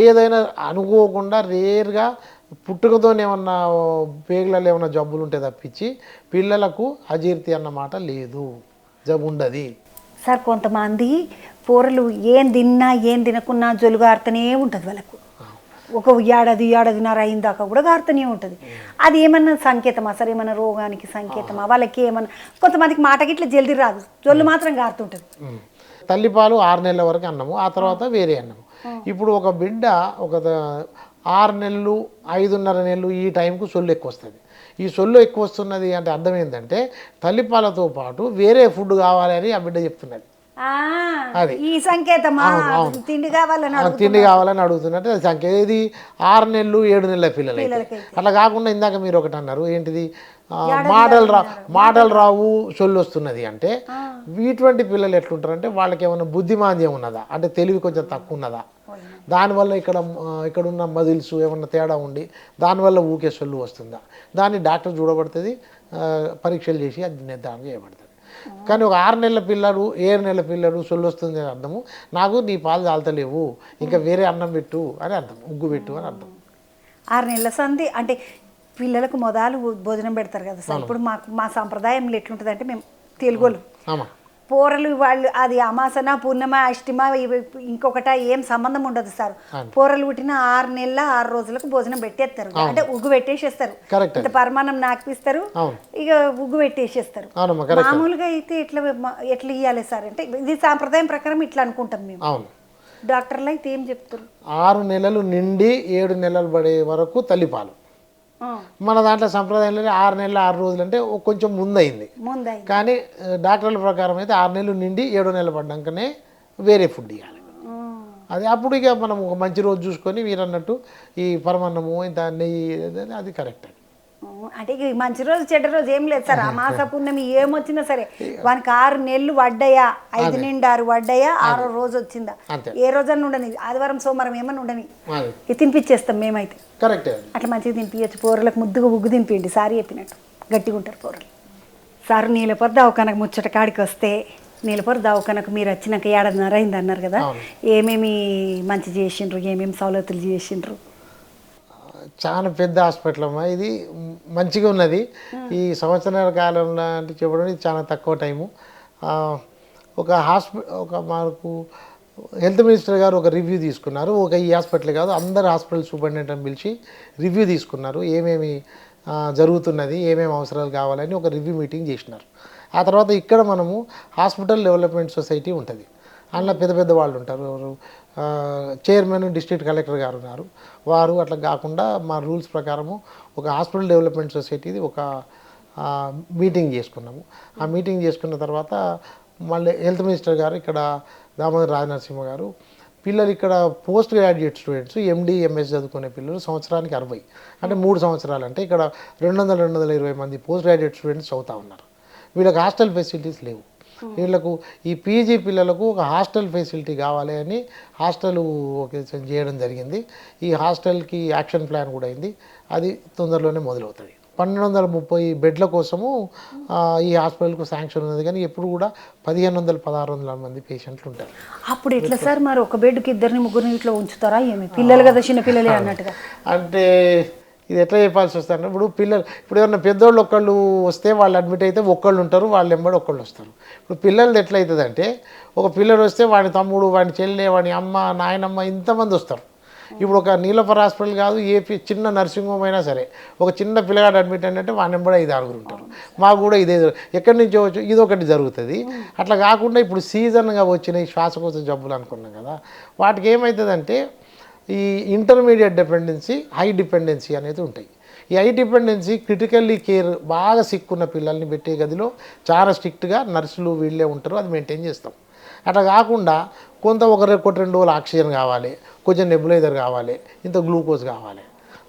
[SPEAKER 2] ఏదైనా అనుకోకుండా రేర్గా పుట్టుకతోనేమన్నా పేగులలో ఏమన్నా జబ్బులు ఉంటే తప్పించి పిల్లలకు అజీర్తి అన్నమాట లేదు, జబ్బు ఉండదు
[SPEAKER 1] సార్. కొంతమంది పోరలు ఏం తిన్నా ఏం తినకున్నా జొలుగు ఆడుతూనే ఉంటుంది వాళ్ళకు. ఒక ఏడాదిన్నర అయిన దాకా కూడా గారుతూనే ఉంటుంది. అది ఏమన్నా సంకేతమా సార్, ఏమన్నా రోగానికి సంకేతమా? వాళ్ళకి ఏమన్నా కొంతమందికి మాటకి ఇట్లా జల్దీ రాదు, జొల్లు మాత్రం గారుతుంటుంది.
[SPEAKER 2] తల్లిపాలు 6 నెలల వరకు అన్నము, ఆ తర్వాత వేరే అన్నము. ఇప్పుడు ఒక బిడ్డ ఒక 6 నెలలు 5.5 నెలలు ఈ టైంకు సొల్లు ఎక్కువ వస్తుంది. ఈ సొల్లు ఎక్కువ వస్తున్నది అంటే అర్థం ఏంటంటే తల్లిపాలతో పాటు వేరే ఫుడ్ కావాలి అని ఆ బిడ్డ చెప్తున్నది.
[SPEAKER 1] అది ఈ సంకేతమా? తిండి
[SPEAKER 2] కావాలని అడుగుతున్నట్టు అది సంకేతం. ఇది 6 నెలలు 7 నెలల పిల్లలకి. అట్లా కాకుండా ఇందాక మీరు ఒకటి అన్నారు, ఏంటిది మాటలు రావు సొల్లు వస్తున్నది అంటే ఇటువంటి పిల్లలు ఎట్లుంటారంటే వాళ్ళకి ఏమైనా బుద్ధిమాంద్యం ఉన్నదా, అంటే తెలివి కొంచెం తక్కువ ఉన్నదా, దానివల్ల ఇక్కడున్న మజిల్స్ ఏమన్నా తేడా ఉండి దానివల్ల ఊకే సొల్లు వస్తుందా, దాన్ని డాక్టర్ చూడబడుతుంది, పరీక్షలు చేసి అది నిర్ధారణ చేయబడుతుంది. కానీ ఒక 6 నెలల పిల్లలు 7 నెలల పిల్లలు సొల్లు వస్తుంది అని అర్థము, నాకు నీ పాలు తాగుతలేవు ఇంకా వేరే అన్నం పెట్టు అని అర్థం, ఉగ్గు పెట్టు అని అర్థం.
[SPEAKER 1] 6 నెలల సంధి అంటే పిల్లలకు మొదలు భోజనం పెడతారు కదా సార్. ఇప్పుడు మా సాంప్రదాయంలో ఎట్లుంటుంది అంటే మేము తెలుగులు పోరలు వాళ్ళు అది అమాసన పూర్ణిమ అష్టమ ఇంకొకట ఏం సంబంధం ఉండదు సార్. పోరలు పుట్టిన 6 నెలల 6 రోజులకు భోజనం పెట్టేస్తారు, అంటే ఉగ్గు పెట్టేసేస్తారు, ఇంత పరిమాణం నాకిపిస్తారు, ఇక ఉగ్గు పెట్టేసేస్తారు. మామూలుగా అయితే ఎట్లా ఇవ్వాలి సార్ అంటే ఇది సాంప్రదాయం ప్రకారం ఇట్లా అనుకుంటాం మేము. డాక్టర్లు అయితే ఏం చెప్తారు,
[SPEAKER 2] 6 నెలలు నిండి 7 నెలలు పడే వరకు తల్లిపాలు. మన దాంట్లో సంప్రదాయంలో 6 నెలలు 6 రోజులు అంటే కొంచెం ముందైంది. కానీ డాక్టర్ల ప్రకారం అయితే 6 నెలలు నిండి 7 నెలలు పడ్డాకనే వేరే ఫుడ్ ఇవ్వాలి. అది అప్పుడు ఇక మనం ఒక మంచి రోజు చూసుకొని మీరు అన్నట్టు ఈ పరమాన్నము ఇంత నెయ్యి అది కరెక్ట్.
[SPEAKER 1] అంటే మంచి రోజు చెడ్డ రోజు ఏం లేదు సార్. అమాస పుణ్యమి ఏమొచ్చినా సరే వానికి 6 నెలలు పడ్డాయా, 5 నిండి 6 పడ్డాయా, 6వ రోజు వచ్చిందా, ఏ రోజన్నా ఉండని, ఆదివారం సోమవారం ఏమన్నా ఉండని తినిపించేస్తాం మేమైతే.
[SPEAKER 2] కరెక్ట్,
[SPEAKER 1] అట్లా మంచిగా తినిపించచ్చు. పోరలకు ముద్దుగా ఉగ్గు తినిపించండి, సారీ చెప్పినట్టు గట్టిగా ఉంటారు పోరలు. సార్ నీలపొర దవాఖానకు ముచ్చట కాడికి వస్తే, నీలపొర దవాఖానకు మీరు వచ్చినాక 7.5 అయింది అన్నారు కదా, ఏమేమి మంచి చేసిండ్రు, ఏమేమి సౌలతులు చేసిండ్రు?
[SPEAKER 2] చాలా పెద్ద హాస్పిటల్ అమ్మా, ఇది మంచిగా ఉన్నది. ఈ సంవత్సరాల కాలంలో అంటే చెప్పడం ఇది చాలా తక్కువ టైము. ఒక మాకు హెల్త్ మినిస్టర్ గారు ఒక రివ్యూ తీసుకున్నారు. ఈ హాస్పిటల్ కాదు, అందరు హాస్పిటల్ సూపరింటెండెంట్ పిలిచి రివ్యూ తీసుకున్నారు. ఏమేమి జరుగుతున్నది, ఏమేమి అవసరాలు కావాలని ఒక రివ్యూ మీటింగ్ చేసినారు. ఆ తర్వాత ఇక్కడ మనము హాస్పిటల్ డెవలప్మెంట్ సొసైటీ ఉంటుంది, అందులో పెద్ద పెద్ద వాళ్ళు ఉంటారు. చైర్మన్ డిస్ట్రిక్ట్ కలెక్టర్ గారు ఉన్నారు. వారు అట్లా కాకుండా మా రూల్స్ ప్రకారము ఒక హాస్పిటల్ డెవలప్మెంట్ సొసైటీది ఒక మీటింగ్ చేసుకున్నాము. ఆ మీటింగ్ చేసుకున్న తర్వాత మళ్ళీ హెల్త్ మినిస్టర్ గారు ఇక్కడ దామోదర్ రాజనరసింహ గారు పిల్లలు ఇక్కడ పోస్ట్ గ్రాడ్యుయేట్ స్టూడెంట్స్ ఎండి ఎంఎస్ చదువుకునే పిల్లలు సంవత్సరానికి 60 అంటే 3 సంవత్సరాలు అంటే ఇక్కడ 220 మంది పోస్ట్ గ్రాడ్యుయేట్ స్టూడెంట్స్ చదువుతూ ఉన్నారు. వీళ్ళకి హాస్టల్ ఫెసిలిటీస్ లేవు. వీళ్ళకు ఈ పీజీ పిల్లలకు ఒక హాస్టల్ ఫెసిలిటీ కావాలి అని హాస్టల్ చేయడం జరిగింది. ఈ హాస్టల్కి యాక్షన్ ప్లాన్ కూడా అయింది. అది తొందరలోనే మొదలవుతుంది. 1230 బెడ్ల కోసము ఈ హాస్పిటల్కు శాంక్షన్ ఉన్నది, కానీ ఎప్పుడు కూడా 1500-1600 మంది పేషెంట్లు ఉంటారు.
[SPEAKER 1] అప్పుడు ఎట్లా సార్ మరి ఒక బెడ్కి 2-3 ఇట్లా ఉంచుతారా ఏమి? పిల్లలు కదా, చిన్న పిల్లలే అన్నట్టుగా.
[SPEAKER 2] అంటే ఇది ఎట్లా చెప్పాల్సి వస్తారు, ఇప్పుడు ఏమన్నా పెద్దోళ్ళు ఒకళ్ళు వస్తే వాళ్ళు అడ్మిట్ అయితే ఒక్కళ్ళు ఉంటారు, వాళ్ళు వెంబడి ఒకళ్ళు వస్తారు. ఇప్పుడు పిల్లలది ఎట్లా అవుతుంది అంటే ఒక పిల్లలు వస్తే వాడి తమ్ముడు, వాడి చెల్లె, వాడి అమ్మ, నాయనమ్మ ఇంతమంది వస్తారు. ఇప్పుడు ఒక నీలోఫర్ హాస్పిటల్ కాదు, చిన్న నర్సింగ్ హోమ్ అయినా సరే ఒక చిన్న పిల్లగాడు అడ్మిట్ అంటే వాడి వెంబడి 5-6 ఉంటారు. మాకు కూడా ఇదే ఎక్కడి నుంచో వచ్చు ఇది ఒకటి జరుగుతుంది. అట్లా కాకుండా ఇప్పుడు సీజన్గా వచ్చిన ఈ శ్వాసకోశ జబ్బులు అనుకున్నాం కదా, వాటికి ఏమవుతుందంటే ఈ ఇంటర్మీడియట్ డిపెండెన్సీ, హై డిపెండెన్సీ అనేది ఉంటాయి. ఈ హై డిపెండెన్సీ క్రిటికల్లీ కేర్ బాగా సిక్కున్న పిల్లల్ని పెట్టే గదిలో చాలా స్ట్రిక్ట్గా నర్సులు వీళ్ళే ఉంటారు, అది మెయింటైన్ చేస్తాం. అట్లా కాకుండా కొంత ఒకటి 2 రోజులు ఆక్సిజన్ కావాలి, కొంచెం నెబులైజర్ కావాలి, ఇంత గ్లూకోజ్ కావాలి,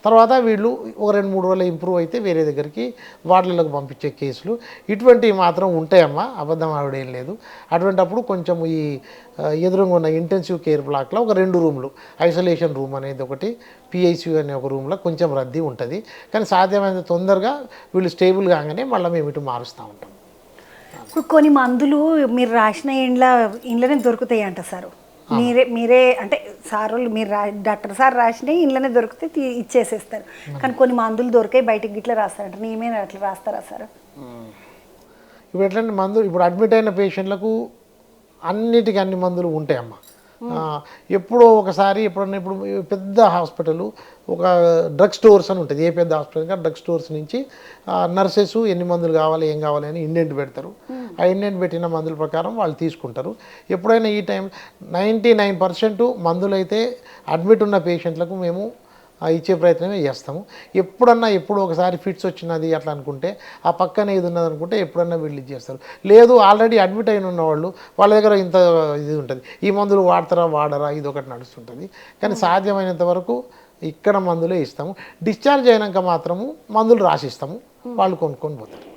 [SPEAKER 2] తర్వాత వీళ్ళు ఒక 2-3 రోజులు ఇంప్రూవ్ అయితే వేరే దగ్గరికి వార్డులకు పంపించే కేసులు ఇటువంటివి మాత్రం ఉంటాయమ్మా, అబద్ధం ఆవిడేం లేదు. అటువంటప్పుడు కొంచెం ఈ ఎదురుగా ఉన్న ఇంటెన్సివ్ కేర్ బ్లాక్లో ఒక 2 రూమ్లు, ఐసోలేషన్ రూమ్ అనేది ఒకటి, పిఐసియు అనే ఒక రూమ్లో కొంచెం రద్దీ ఉంటుంది. కానీ సాధ్యమైనంత తొందరగా వీళ్ళు స్టేబుల్ కాగానే మళ్ళీ మేము ఇటు మారుస్తూ ఉంటాం.
[SPEAKER 1] ఇప్పుడు కొన్ని మందులు మీరు రాసిన ఇండ్లనే దొరుకుతాయి అంట సార్. మీరే అంటే సార్ మీరు డాక్టర్ సార్ రాసినవి ఇంట్లోనే దొరికితే ఇచ్చేసేస్తారు. కానీ కొన్ని మందులు దొరికాయి బయటకి గిట్లా రాస్తారంట, నేమేనా అట్లా రాస్తారా సార్?
[SPEAKER 2] ఇప్పుడు ఎట్లంటే మందులు ఇప్పుడు అడ్మిట్ అయిన పేషెంట్లకు అన్నిటికీ అన్ని మందులు ఉంటాయమ్మా. ఎప్పుడో ఒకసారి ఎప్పుడన్నా ఇప్పుడు పెద్ద హాస్పిటల్ ఒక డ్రగ్ స్టోర్స్ అని ఉంటుంది, ఏ పెద్ద హాస్పిటల్ కానీ డ్రగ్ స్టోర్స్ నుంచి నర్సెస్ ఎన్ని మందులు కావాలి ఏం కావాలి అని ఇండెంట్ పెడతారు. ఆ ఇండెంట్ పెట్టిన మందుల ప్రకారం వాళ్ళు తీసుకుంటారు. ఎప్పుడైనా ఈ టైం 99% మందులు అయితే అడ్మిట్ ఉన్న పేషెంట్లకు మేము ఇచ్చే ప్రయత్నమే చేస్తాము. ఎప్పుడో ఒకసారి ఫిట్స్ వచ్చినది అట్లా అనుకుంటే ఆ పక్కన ఇది ఉన్నది అనుకుంటే ఎప్పుడన్నా వీళ్ళు ఇచ్చేస్తారు. లేదు ఆల్రెడీ అడ్మిట్ అయిన ఉన్నవాళ్ళు వాళ్ళ దగ్గర ఇంత ఇది ఉంటుంది, ఈ మందులు వాడరా ఇది ఒకటి నడుస్తుంటుంది. కానీ సాధ్యమైనంత వరకు ఇక్కడ మందులే ఇస్తాము. డిశ్చార్జ్ అయినాక మాత్రము మందులు రాసిస్తాము, వాళ్ళు కొనుక్కొని పోతారు.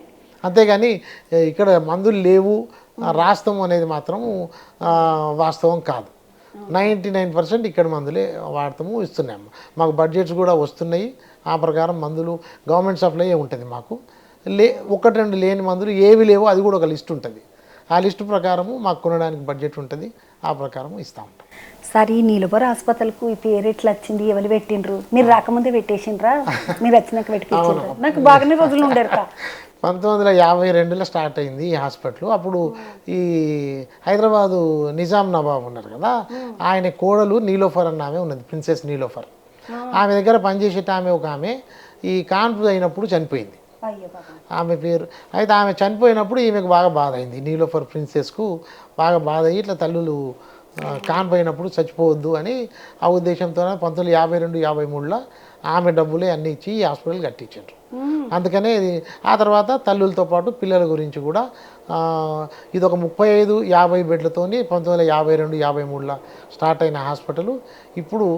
[SPEAKER 2] అంతేగాని ఇక్కడ మందులు లేవు రాస్తాము అనేది మాత్రము వాస్తవం కాదు. 99% ఇక్కడ మందులే వాడతాము, ఇస్తున్నాము. మాకు బడ్జెట్స్ కూడా వస్తున్నాయి. ఆ ప్రకారం మందులు గవర్నమెంట్ సప్లై ఉంటుంది మాకు. 1-2 లేని మందులు ఏవి లేవో అది కూడా ఒక లిస్ట్ ఉంటుంది. ఆ లిస్టు ప్రకారము మాకు కొనడానికి బడ్జెట్ ఉంటుంది, ఆ ప్రకారం ఇస్తూ ఉంటాం.
[SPEAKER 1] సార్ ఈ నీలబొర హాస్పిటల్కు ఈ పేరు ఎట్లా వచ్చింది, ఎవరు పెట్టిండ్రు? మీరు రాకముందే పెట్టేసిండ్రా, మీరు వచ్చినాక పెట్టిండ్రా? నాకు బాగానే రోజులు ఉండరు.
[SPEAKER 2] 1952లో స్టార్ట్ అయింది ఈ హాస్పిటల్. అప్పుడు ఈ హైదరాబాదు నిజాం నవాబ్ ఉన్నారు కదా, ఆయన కోడలు నీలోఫర్ అన్న ఆమె ఉన్నది, ప్రిన్సెస్ నీలోఫర్. ఆమె దగ్గర పనిచేసేట ఒక ఆమె ఈ కాన్పు అయినప్పుడు చనిపోయింది. ఆమె పేరు అయితే ఆమె చనిపోయినప్పుడు ఈమెకు బాగా బాధ అయింది, నీలోఫర్ ప్రిన్సెస్కు బాగా బాధ అయ్యి ఇట్లా తల్లులు కాన్పోయినప్పుడు చచ్చిపోవద్దు అని ఆ ఉద్దేశంతో 1952-53లో ఆమె డబ్బులే అన్నీ ఇచ్చి ఈ హాస్పిటల్ కట్టించారు. అందుకనే ఆ తర్వాత తల్లులతో పాటు పిల్లల గురించి కూడా ఇది ఒక 35-50 బెడ్లతోని 1952-53లో స్టార్ట్ అయిన హాస్పిటల్ ఇప్పుడు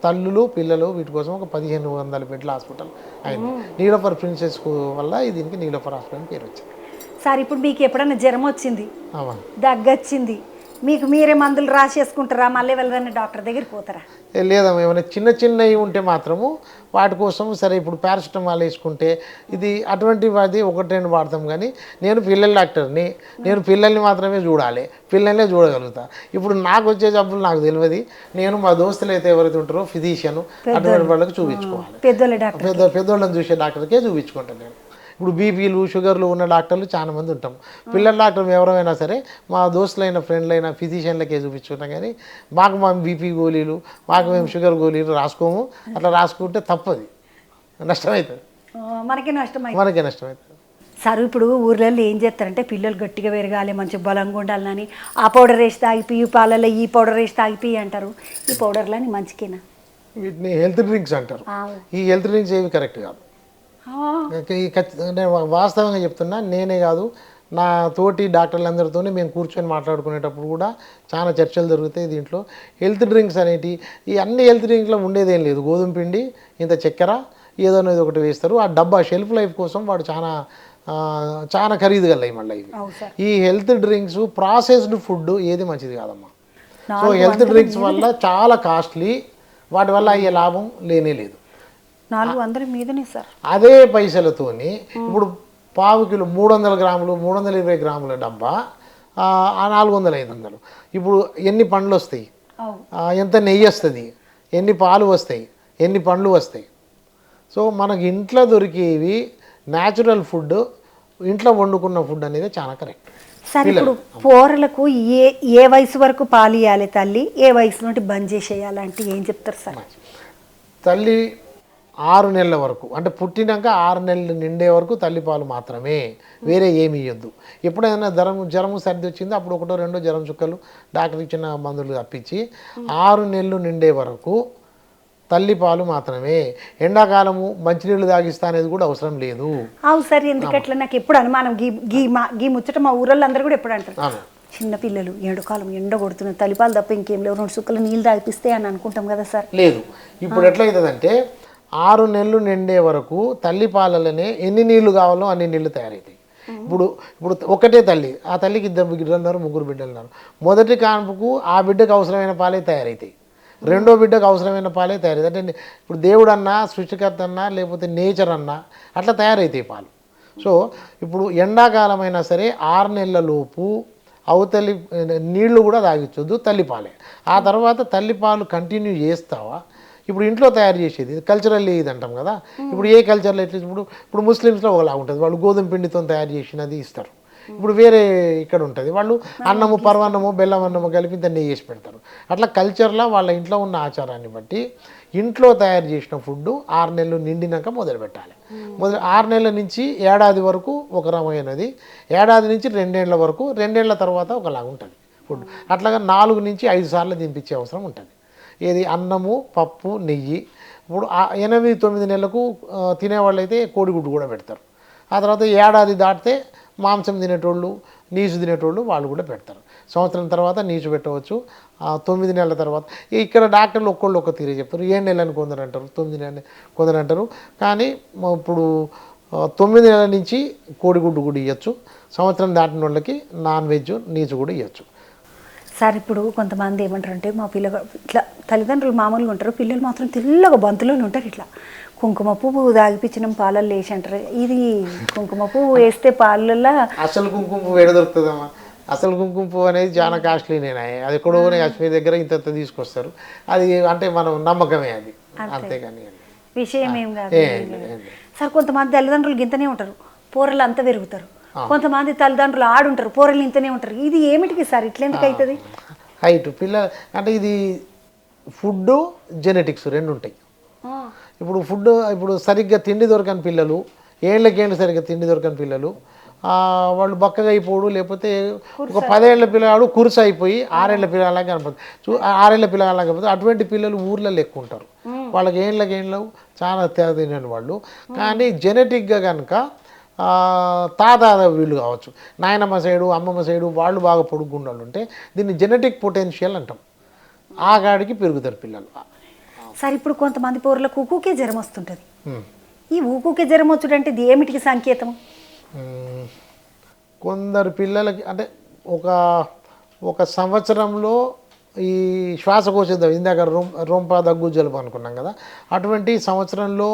[SPEAKER 2] తల్లులు పిల్లలు వీటి కోసం ఒక 1500 బెడ్ల హాస్పిటల్ అయింది. నీలోఫర్ ప్రిన్సెస్ వల్ల దీనికి నీలోఫర్ హాస్పిటల్ పేరు వచ్చింది.
[SPEAKER 1] సార్ ఇప్పుడు మీకు ఎప్పుడైనా జ్వరం వచ్చింది, దగ్గొచ్చింది, మీకు మీరే మందులు రాసేసుకుంటారా, మళ్ళీ వెళ్ళదని డాక్టర్ దగ్గరికి పోతారా?
[SPEAKER 2] లేదమ్మా, ఏమైనా చిన్నవి ఉంటే మాత్రము వాటి కోసం సరే ఇప్పుడు పారాసిటమాల్ వేసుకుంటే ఇది అటువంటిది 1-2 వాడతాం. కానీ నేను పిల్లల డాక్టర్ని, నేను పిల్లల్ని మాత్రమే చూడాలి, పిల్లల్నే చూడగలుగుతా. ఇప్పుడు నాకు వచ్చే జబ్బులు నాకు తెలియదు, నేను మా దోస్తులు అయితే ఎవరైతే ఉంటారో ఫిజిషియన్ అటువంటి వాళ్ళకి చూపించుకోవాలి, పెద్దోళ్ళని చూసే డాక్టర్కే చూపించుకుంటాను నేను. ఇప్పుడు బీపీలు షుగర్లు ఉన్న డాక్టర్లు చాలా మంది ఉంటాం. పిల్లల డాక్టర్ ఎవరైనా సరే మా దోస్తులైన ఫ్రెండ్లైన ఫిజిషియన్లకే చూపించుకుంటాం. కానీ మా బీపీ గోళీలు మేము షుగర్ గోళీలు రాసుకోము. అట్లా రాసుకుంటే తప్పది, నష్టమవుతుంది, మనకే నష్టమవుతుంది.
[SPEAKER 1] సార్ ఇప్పుడు ఊర్లలో ఏం చేస్తారంటే పిల్లలు గట్టిగా పెరగాలి, మంచి బలంగా ఉండాలని ఆ పౌడర్ వేసి తాగిపోయి పాలలో ఈ పౌడర్ వేసి తాగిపోయి అంటారు. ఈ పౌడర్లని మంచికేనా?
[SPEAKER 2] వీటిని హెల్త్ డ్రింక్స్ అంటారు. ఈ హెల్త్ డ్రింక్స్ ఏవి కరెక్ట్ కాదు. నేను వాస్తవంగా చెప్తున్నా, నేనే కాదు నా తోటి డాక్టర్లందరితో మేము కూర్చొని మాట్లాడుకునేటప్పుడు కూడా చాలా చర్చలు జరుగుతాయి దీంట్లో. హెల్త్ డ్రింక్స్ అనేటి ఈ అన్ని హెల్త్ డ్రింక్లో ఉండేదేం లేదు, గోధుమ పిండి ఇంత చక్కెర ఏదైనా ఒకటి వేస్తారు. ఆ డబ్బా షెల్ఫ్ లైఫ్ కోసం వాడు చాలా ఖరీదు గలయి మళ్ళీ ఇవి. ఈ హెల్త్ డ్రింక్స్ ప్రాసెస్డ్ ఫుడ్ ఏది మంచిది కాదమ్మా. సో హెల్త్ డ్రింక్స్ వల్ల చాలా కాస్ట్లీ, వాటి వల్ల అయ్యే లాభం లేనే లేదు.
[SPEAKER 1] 400 మీదనే సార్.
[SPEAKER 2] అదే పైసలతోని ఇప్పుడు పావు కిలో 300 గ్రాములు 320 గ్రాముల డబ్బా 400 500. ఇప్పుడు ఎన్ని పండ్లు వస్తాయి, ఎంత నెయ్యి వస్తుంది, ఎన్ని పాలు వస్తాయి, ఎన్ని పండ్లు వస్తాయి. సో మనకి ఇంట్లో దొరికేవి న్యాచురల్ ఫుడ్, ఇంట్లో వండుకున్న ఫుడ్ అనేది చాలా కరెక్ట్.
[SPEAKER 1] సార్ ఇప్పుడు పోరలకు ఏ వయసు వరకు పాలు ఇవ్వాలి తల్లి, ఏ వయసు నుండి బంద్ చేసేయాలంటే ఏం చెప్తారు సార్?
[SPEAKER 2] తల్లి 6 నెలల వరకు, అంటే పుట్టినాక 6 నెలలు నిండే వరకు తల్లిపాలు మాత్రమే, వేరే ఏమి ఇవ్వద్దు. ఎప్పుడైనా జ్వరము సర్ది వచ్చిందో అప్పుడు 1 2 జ్వరం చుక్కలు డాక్టర్ ఇచ్చిన మందులు తప్పించి 6 నెలలు నిండే వరకు తల్లిపాలు మాత్రమే. ఎండాకాలము మంచినీళ్ళు తాగిస్తా అనేది కూడా అవసరం లేదు.
[SPEAKER 1] అవు సార్, ఎందుకట్లా నాకు ఎప్పుడు అనుమానం, గీ ముచ్చట మా ఊళ్ళో అందరూ కూడా ఎప్పుడు అంటారు, చిన్నపిల్లలు ఎండాకాలం ఎండ కొడుతున్న తల్లిపాలు తప్ప ఇంకేం లేవు, 2 చుక్కలు నీళ్ళు తాగిపిస్తే అని అనుకుంటాం కదా సార్.
[SPEAKER 2] లేదు, ఇప్పుడు ఎట్లయితుందంటే 6 నెలలు నిండే వరకు తల్లిపాలలోనే ఎన్ని నీళ్లు కావాలో అన్ని నీళ్లు తయారవుతాయి. ఇప్పుడు ఒకటే తల్లి, ఆ తల్లికి 2 బిడ్డలు ఉన్నారు, 3 బిడ్డలు ఉన్నారు. మొదటి కాన్పుకు ఆ బిడ్డకు అవసరమైన పాలే తయారవుతాయి, రెండో బిడ్డకు అవసరమైన పాలే తయారవుతాయి. అంటే ఇప్పుడు దేవుడు అన్నా, సృష్టికర్త అన్నా, లేకపోతే నేచర్ అన్నా అట్లా తయారవుతాయి పాలు. సో ఇప్పుడు ఎండాకాలమైనా సరే 6 నెలల లోపు అవతలి నీళ్లు కూడా తాగించొద్దు, తల్లిపాలే. ఆ తర్వాత తల్లిపాలు కంటిన్యూ చేస్తావా, ఇప్పుడు ఇంట్లో తయారు చేసేది కల్చరల్లీ ఇది అంటాం కదా. ఇప్పుడు ఏ కల్చర్లో ఎట్లా, ఇప్పుడు ముస్లిమ్స్లో ఒకలా ఉంటుంది, వాళ్ళు గోధుమ పిండితో తయారు చేసినది ఇస్తారు. ఇప్పుడు వేరే ఇక్కడ ఉంటుంది, వాళ్ళు అన్నము పరవన్నము బెల్లం అన్నము కలిపి ఇంత నెయ్యి చేసి పెడతారు. అట్లా కల్చర్లో వాళ్ళ ఇంట్లో ఉన్న ఆచారాన్ని బట్టి ఇంట్లో తయారు చేసిన ఫుడ్ 6 నెలలు నిండినాక మొదలు పెట్టాలి. 6 నెలల నుంచి ఏడాది వరకు ఒక రకమైనది, ఏడాది నుంచి 2 ఏళ్ల వరకు, 2 ఏళ్ల తర్వాత ఒకలాగా ఉంటుంది ఫుడ్. అట్లాగా 4 నుంచి 5 సార్లు తినిపించే అవసరం ఉంటుంది. ఏది అన్నము పప్పు నెయ్యి. ఇప్పుడు 8 9 నెలలకు తినేవాళ్ళు అయితే కోడిగుడ్డు కూడా పెడతారు. ఆ తర్వాత ఏడాది దాటితే మాంసం తినేటోళ్ళు, నీచు తినేటోళ్ళు వాళ్ళు కూడా పెడతారు. సంవత్సరం తర్వాత నీచు పెట్టవచ్చు. 9 నెలల తర్వాత ఇక్కడ డాక్టర్లు ఒక్క తీరే చెప్తారు. 7 నెలలని కొందరు అంటారు, 9 నెలలు కొందరు అంటారు. కానీ ఇప్పుడు 9 నెలల నుంచి కోడిగుడ్డు కూడా ఇవ్వచ్చు. సంవత్సరం దాటిన వాళ్ళకి నాన్ వెజ్ నీచు కూడా ఇవ్వచ్చు.
[SPEAKER 1] సార్ ఇప్పుడు కొంతమంది ఏమంటారు అంటే, మా పిల్లలు ఇట్లా తల్లిదండ్రులు మామూలుగా ఉంటారు, పిల్లలు మాత్రం తెల్లగా బంతులోనే ఉంటారు, ఇట్లా కుంకుమ పువ్వు తాగిపించడం పాలల్లో వేసి అంటారు. ఇది కుంకుమ పువ్వు వేస్తే పాలల్లో
[SPEAKER 2] అసలు కుంకుమ పువ్వు ఏడ దొరుకుతుందమ్మా? అసలు కుంకుమ పువ్వు అనేది చాలా కాస్ట్లీ. నేను అది ఎక్కడో కాశ్మీర్ దగ్గర ఇంత తీసుకొస్తారు. అది అంటే మనం నమ్మకమే, అది అంతేగాని
[SPEAKER 1] విషయం ఏం కాదు సార్. కొంతమంది తల్లిదండ్రులు గింతనే ఉంటారు, పోరలు అంతా పెరుగుతారు. కొంతమంది తల్లిదండ్రులు ఆడుంటారు, పోరలు ఇంతనే ఉంటారు. ఇది ఏమిటికి సార్, ఇట్లెందుకు అవుతుంది?
[SPEAKER 2] హైట్ పిల్లలు అంటే ఇది ఫుడ్ జెనెటిక్స్ 2 ఉంటాయి. ఇప్పుడు ఫుడ్ ఇప్పుడు సరిగ్గా తిండి దొరకని పిల్లలు, ఏళ్ళకేళ్ళు సరిగ్గా తిండి దొరకని పిల్లలు, వాళ్ళు బక్కగా అయిపోడు, లేకపోతే ఒక 10 ఏళ్ల పిల్లగాడు కురుస అయిపోయి 6 ఏళ్ల పిల్లలాగా కనపడుతుంది, 6 ఏళ్ల పిల్లగాలా కనపడుతుంది. అటువంటి పిల్లలు ఊర్లలో ఎక్కువ ఉంటారు. వాళ్ళకి ఏళ్ళకేళ్ళు చాలా తేడా తినని వాళ్ళు. కానీ జెనెటిక్గా కనుక తాత వీళ్ళు కావచ్చు, నాయనమ్మ సైడు అమ్మమ్మ సైడు వాళ్ళు బాగా పొడుగుండాలు ఉంటే దీన్ని జెనెటిక్ పొటెన్షియల్ అంటాం. ఆ గాడికి పెరుగుతారు పిల్లలు.
[SPEAKER 1] సార్ ఇప్పుడు కొంతమంది పౌరులకు ఊకూకే జ్వరం వస్తుంటుంది. ఈ ఊకూకే జ్వరం వచ్చుడంటే ఇది ఏమిటికి సంకేతం?
[SPEAKER 2] కొందరు పిల్లలకి అంటే ఒక సంవత్సరంలో ఈ శ్వాసకోశ ఇందాక రొంప దగ్గు జలుబు అనుకున్నాం కదా, అటువంటి సంవత్సరంలో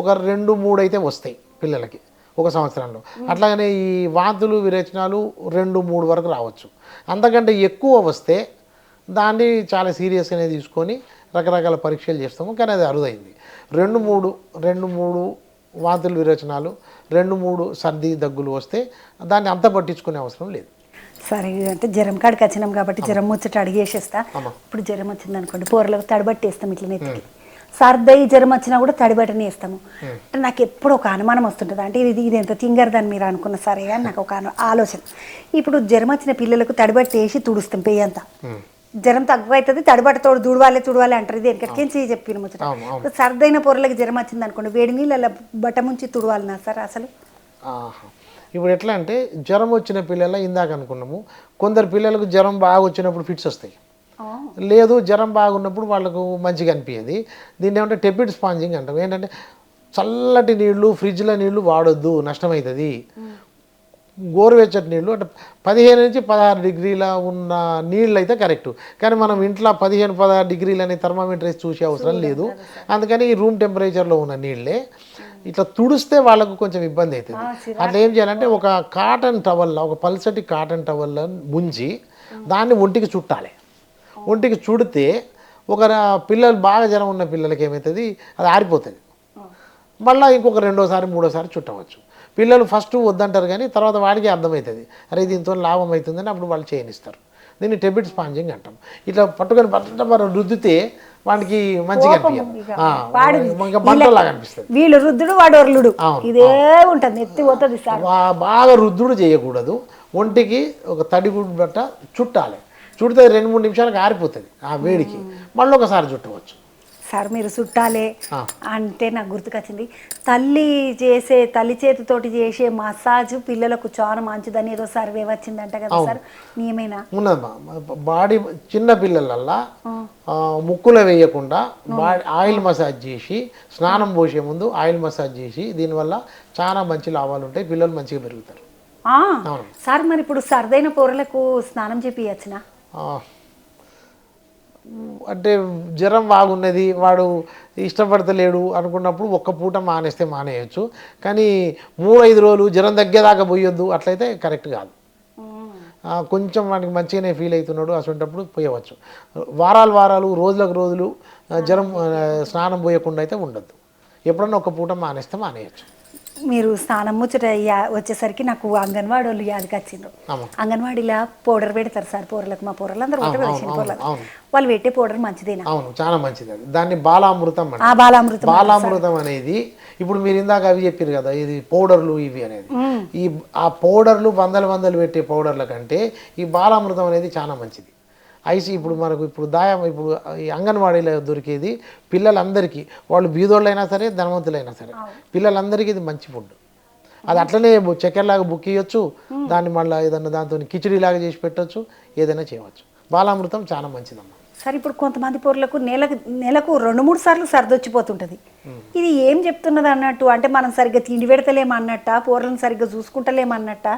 [SPEAKER 2] ఒక 2 3 అయితే వస్తాయి పిల్లలకి ఒక సంవత్సరంలో. అట్లాగనే ఈ వాంతులు విరేచనాలు 2 3 వరకు రావచ్చు. అంతకంటే ఎక్కువ వస్తే దాన్ని చాలా సీరియస్గానే తీసుకొని రకరకాల పరీక్షలు చేస్తాము. కానీ అది అరుదైంది. 2 3 వాంతులు విరేచనాలు, 2 3 సర్ది దగ్గులు వస్తే దాన్ని అంత పట్టించుకునే అవసరం లేదు.
[SPEAKER 1] సరే, అంటే జ్వరం కాడికి వచ్చినాం కాబట్టి జ్వరం ముచ్చట అడిగేసేస్తా. ఇప్పుడు జ్వరం వచ్చింది అనుకోండి, పోరలకు తడిబట్టేస్తాం ఇట్లా నెత్తికి. సర్దై జ్వరం వచ్చినా కూడా తడిబట్టనే వేస్తాము. అంటే నాకు ఎప్పుడు ఒక అనుమానం వస్తుంటుంది, అంటే ఇది ఎంత తింగరదని మీరు అనుకున్న సరే అని నాకు ఒక ఆలోచన. ఇప్పుడు జ్వరం వచ్చిన పిల్లలకు తడిబట్టి వేసి తుడుస్తాం పెయ్యంతా. జ్వరం తక్కువ అవుతుంది, తడిబట్టతోడు తుడవాలి అంటారు. ఇది ఎక్కడికి చెప్పిన ముచ్చట. ఇప్పుడు సర్దైన పొరలకి జ్వరం వచ్చింది అనుకోండి, వేడి నీళ్ళ బట్ట ముంచి తుడవాలనా సార్ అసలు?
[SPEAKER 2] ఇప్పుడు ఎట్లా అంటే జ్వరం వచ్చిన పిల్లల ఇందాక అనుకున్నాము, కొందరు పిల్లలకు జ్వరం బాగా వచ్చినప్పుడు ఫిట్స్ వస్తాయి, లేదు జ్వరం బాగున్నప్పుడు వాళ్ళకు మంచిగా అనిపించేది. దీన్ని ఏమంటే టెపిడ్ స్పాంజింగ్ అంటాం. ఏంటంటే చల్లటి నీళ్లు, ఫ్రిడ్జ్లో నీళ్లు వాడొద్దు, నష్టమవుతుంది. గోరువెచ్చటి నీళ్ళు అంటే 15 నుంచి 16 డిగ్రీల ఉన్న నీళ్ళు అయితే కరెక్టు. కానీ మనం ఇంట్లో 15-16 డిగ్రీలు అనే థర్మామీటర్ వేసి చూసే అవసరం లేదు. అందుకని ఈ రూమ్ టెంపరేచర్లో ఉన్న నీళ్ళే ఇట్లా తుడిస్తే వాళ్ళకు కొంచెం ఇబ్బంది అవుతుంది. అట్లా ఏం చేయాలంటే ఒక కాటన్ టవల్లో, ఒక పల్సటి కాటన్ టవల్లో ముంచి దాన్ని ఒంటికి చుట్టాలి. ఒంటికి చుడితే పిల్లలు బాగా జ్వరం ఉన్న పిల్లలకి ఏమవుతుంది, అది ఆరిపోతుంది. మళ్ళీ ఇంకొక రెండోసారి మూడోసారి చుట్టవచ్చు. పిల్లలు ఫస్ట్ వద్దంటారు, కానీ తర్వాత వాడికి అర్థమవుతుంది, అరే దీంతో లాభం అవుతుందని అప్పుడు వాళ్ళు చేయనిస్తారు. దీన్ని టెబిట్ స్పాంజింగ్ అంటాం. ఇట్లా పట్టుకొని రుద్దితే వాడికి మంచిగా అనిపించదు, మంటలాగా అనిపిస్తుంది.
[SPEAKER 1] వీళ్ళు రుద్దుడు వాడు ఒర్లుడు ఇదే ఉంటుంది, ఎత్తి పోతుంది సార్.
[SPEAKER 2] బాగా రుద్దుడు చేయకూడదు, ఒంటికి ఒక తడిగుడ్డు బట్ట చుట్టాలి. చుడితే 2-3 నిమిషాలకు ఆరిపోతుంది ఆ వేడికి, మళ్ళీ ఒకసారి చుట్టవచ్చు.
[SPEAKER 1] సార్ మీరు చుట్టాలే అంటే నాకు గుర్తుకొచ్చింది, తల్లి చేతితోటి చేసే మసాజ్ పిల్లలకు చాలా మంచిదని ఏదో సర్వే వచ్చిందంట కదా సార్, నియమేనా?
[SPEAKER 2] ఉన్నదమ్మా. బాడీ చిన్న పిల్లలల్లా ముక్కులో వేయకుండా ఆయిల్ మసాజ్ చేసి, స్నానం పోసే ముందు ఆయిల్ మసాజ్ చేసి, దీనివల్ల చాలా మంచి లాభాలు ఉంటాయి, పిల్లలు మంచిగా పెరుగుతారు.
[SPEAKER 1] సార్ మరి ఇప్పుడు సర్దైన పొరలకు స్నానం చేపియచ్చునా?
[SPEAKER 2] అంటే జ్వరం బాగున్నది, వాడు ఇష్టపడతలేడు అనుకున్నప్పుడు ఒక్క పూట మానేస్తే మానేయచ్చు. కానీ 3-5 రోజులు జ్వరం తగ్గేదాకా పోయొద్దు, అట్లయితే కరెక్ట్ కాదు. కొంచెం వాడికి మంచిగానే ఫీల్ అవుతున్నాడు అటువంటిప్పుడు పోయవచ్చు. వారాలు రోజులు జ్వరం స్నానం పోయకుండా అయితే ఉండద్దు. ఎప్పుడన్నా ఒక పూట మానేస్తే మానేయచ్చు.
[SPEAKER 1] మీరు స్నానం ముచ్చట వచ్చేసరికి నాకు అంగన్వాడీ వాళ్ళు యాదకి వచ్చిండ్రు. అంగన్వాడీలో పౌడర్ పెడతారు సార్ పొరలకు, మా పొరలు అందరూ వాళ్ళు పెట్టే పౌడర్ మంచిదేనా?
[SPEAKER 2] అవును, చాలా మంచిది. అది దాన్ని బాలామృతం. బాలామృతం అనేది ఇప్పుడు మీరు ఇందాక అవి చెప్పారు కదా, ఇది పౌడర్లు ఇవి అనేది, ఆ పౌడర్లు వందలు పెట్టే పౌడర్ల కంటే ఈ బాలామృతం అనేది చాలా మంచిది. ఇప్పుడు మనకు ఇప్పుడు ఈ అంగన్వాడీలో దొరికేది పిల్లలందరికీ, వాళ్ళు బీదోళ్ళైనా సరే ధనవంతులైనా సరే పిల్లలందరికీ ఇది మంచి ఫుడ్. అది అట్లనే చక్కెరలాగా బుక్కియొచ్చు, దాన్ని మళ్ళీ ఏదన్నా దాంతో కిచిడీలాగా చేసి పెట్టచ్చు, ఏదైనా చేయవచ్చు. బాలామృతం చాలా మంచిదమ్మా.
[SPEAKER 1] సరే ఇప్పుడు కొంతమంది పొరలకు నెలకు 2-3 సార్లు సర్దొచ్చిపోతుంటుంది, ఇది ఏం చెప్తున్నది అన్నట్టు? అంటే మనం సరిగ్గా తిండి పెడతలేమన్నట్ట, పొరలను సరిగ్గా చూసుకుంటలేమన్నట్ట,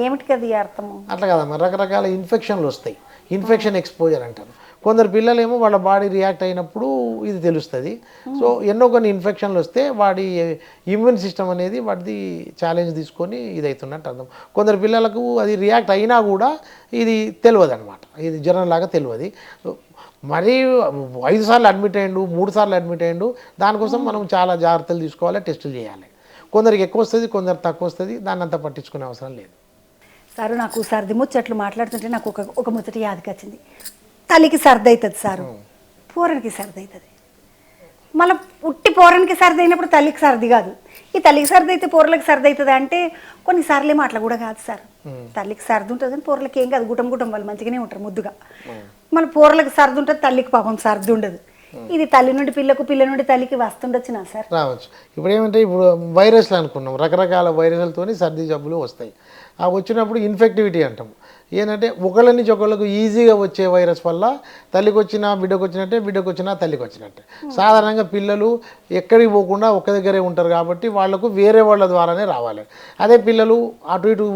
[SPEAKER 1] ఏమిటి కదా అర్థము?
[SPEAKER 2] అట్లా కదమ్మా, రకరకాల ఇన్ఫెక్షన్లు వస్తాయి, ఇన్ఫెక్షన్ ఎక్స్పోజర్ అంటారు. కొందరు పిల్లలేమో వాళ్ళ బాడీ రియాక్ట్ అయినప్పుడు ఇది తెలుస్తుంది. సో ఎన్నో కొన్ని ఇన్ఫెక్షన్లు వస్తే వాడి ఇమ్యూన్ సిస్టమ్ అనేది వాడిది ఛాలెంజ్ తీసుకొని ఇది అవుతున్నట్టు అర్థం. కొందరు పిల్లలకు అది రియాక్ట్ అయినా కూడా ఇది తెలియదు అనమాట, ఇది జ్వరంలాగా తెలియదు. మరీ 5 సార్లు అడ్మిట్ అయ్యిండు, 3 సార్లు అడ్మిట్ అయ్యిండు, దానికోసం మనం చాలా జాగ్రత్తలు తీసుకోవాలి, టెస్టులు చేయాలి. కొందరికి ఎక్కువ వస్తుంది, కొందరు తక్కువ వస్తుంది, దాన్ని అంతా పట్టించుకునే అవసరం లేదు.
[SPEAKER 1] సార్ నాకు సర్ది ముచ్చట్లు మాట్లాడుతుంటే నాకు ఒక ముచ్చట యాదకి వచ్చింది. తల్లికి సర్ది అవుతుంది సారు, పూరనికి సర్ది అవుతుంది. మళ్ళీ ఉట్టి పూరనికి సర్ది అయినప్పుడు తల్లికి సర్ది కాదు. ఈ తల్లికి సర్ది అయితే పూరలకు సర్ది అవుతుంది అంటే కొన్నిసార్లు ఏమో అట్లా కూడా కాదు సార్. తల్లికి సర్ది ఉంటుంది కానీ పూరలకి ఏం కాదు, గుటం వాళ్ళు మంచిగానే ఉంటారు ముద్దుగా. మళ్ళీ పూరలకు సర్ది ఉంటుంది, తల్లికి పాపం సర్ది ఉండదు. ఇది తల్లి నుండి పిల్లకు, పిల్ల నుండి తల్లికి వస్తుండొచ్చునా సార్?
[SPEAKER 2] రావచ్చు. ఇప్పుడు ఏమంటే ఇప్పుడు వైరస్లు అనుకున్నాం, రకరకాల వైరస్లతో సర్ది జబ్బులు వస్తాయి. ఆ వచ్చినప్పుడు ఇన్ఫెక్టివిటీ అంటాం. ఏంటంటే ఒకళ్ళ నుంచి ఒకళ్ళకు ఈజీగా వచ్చే వైరస్ వల్ల తల్లికి వచ్చినా బిడ్డకు వచ్చినట్టే, బిడ్డకు వచ్చినా తల్లికి వచ్చినట్టే. సాధారణంగా పిల్లలు ఎక్కడికి పోకుండా ఒక్క దగ్గరే ఉంటారు కాబట్టి వాళ్లకు వేరే వాళ్ళ ద్వారానే రావాలి. అదే పిల్లలు అటు ఇటు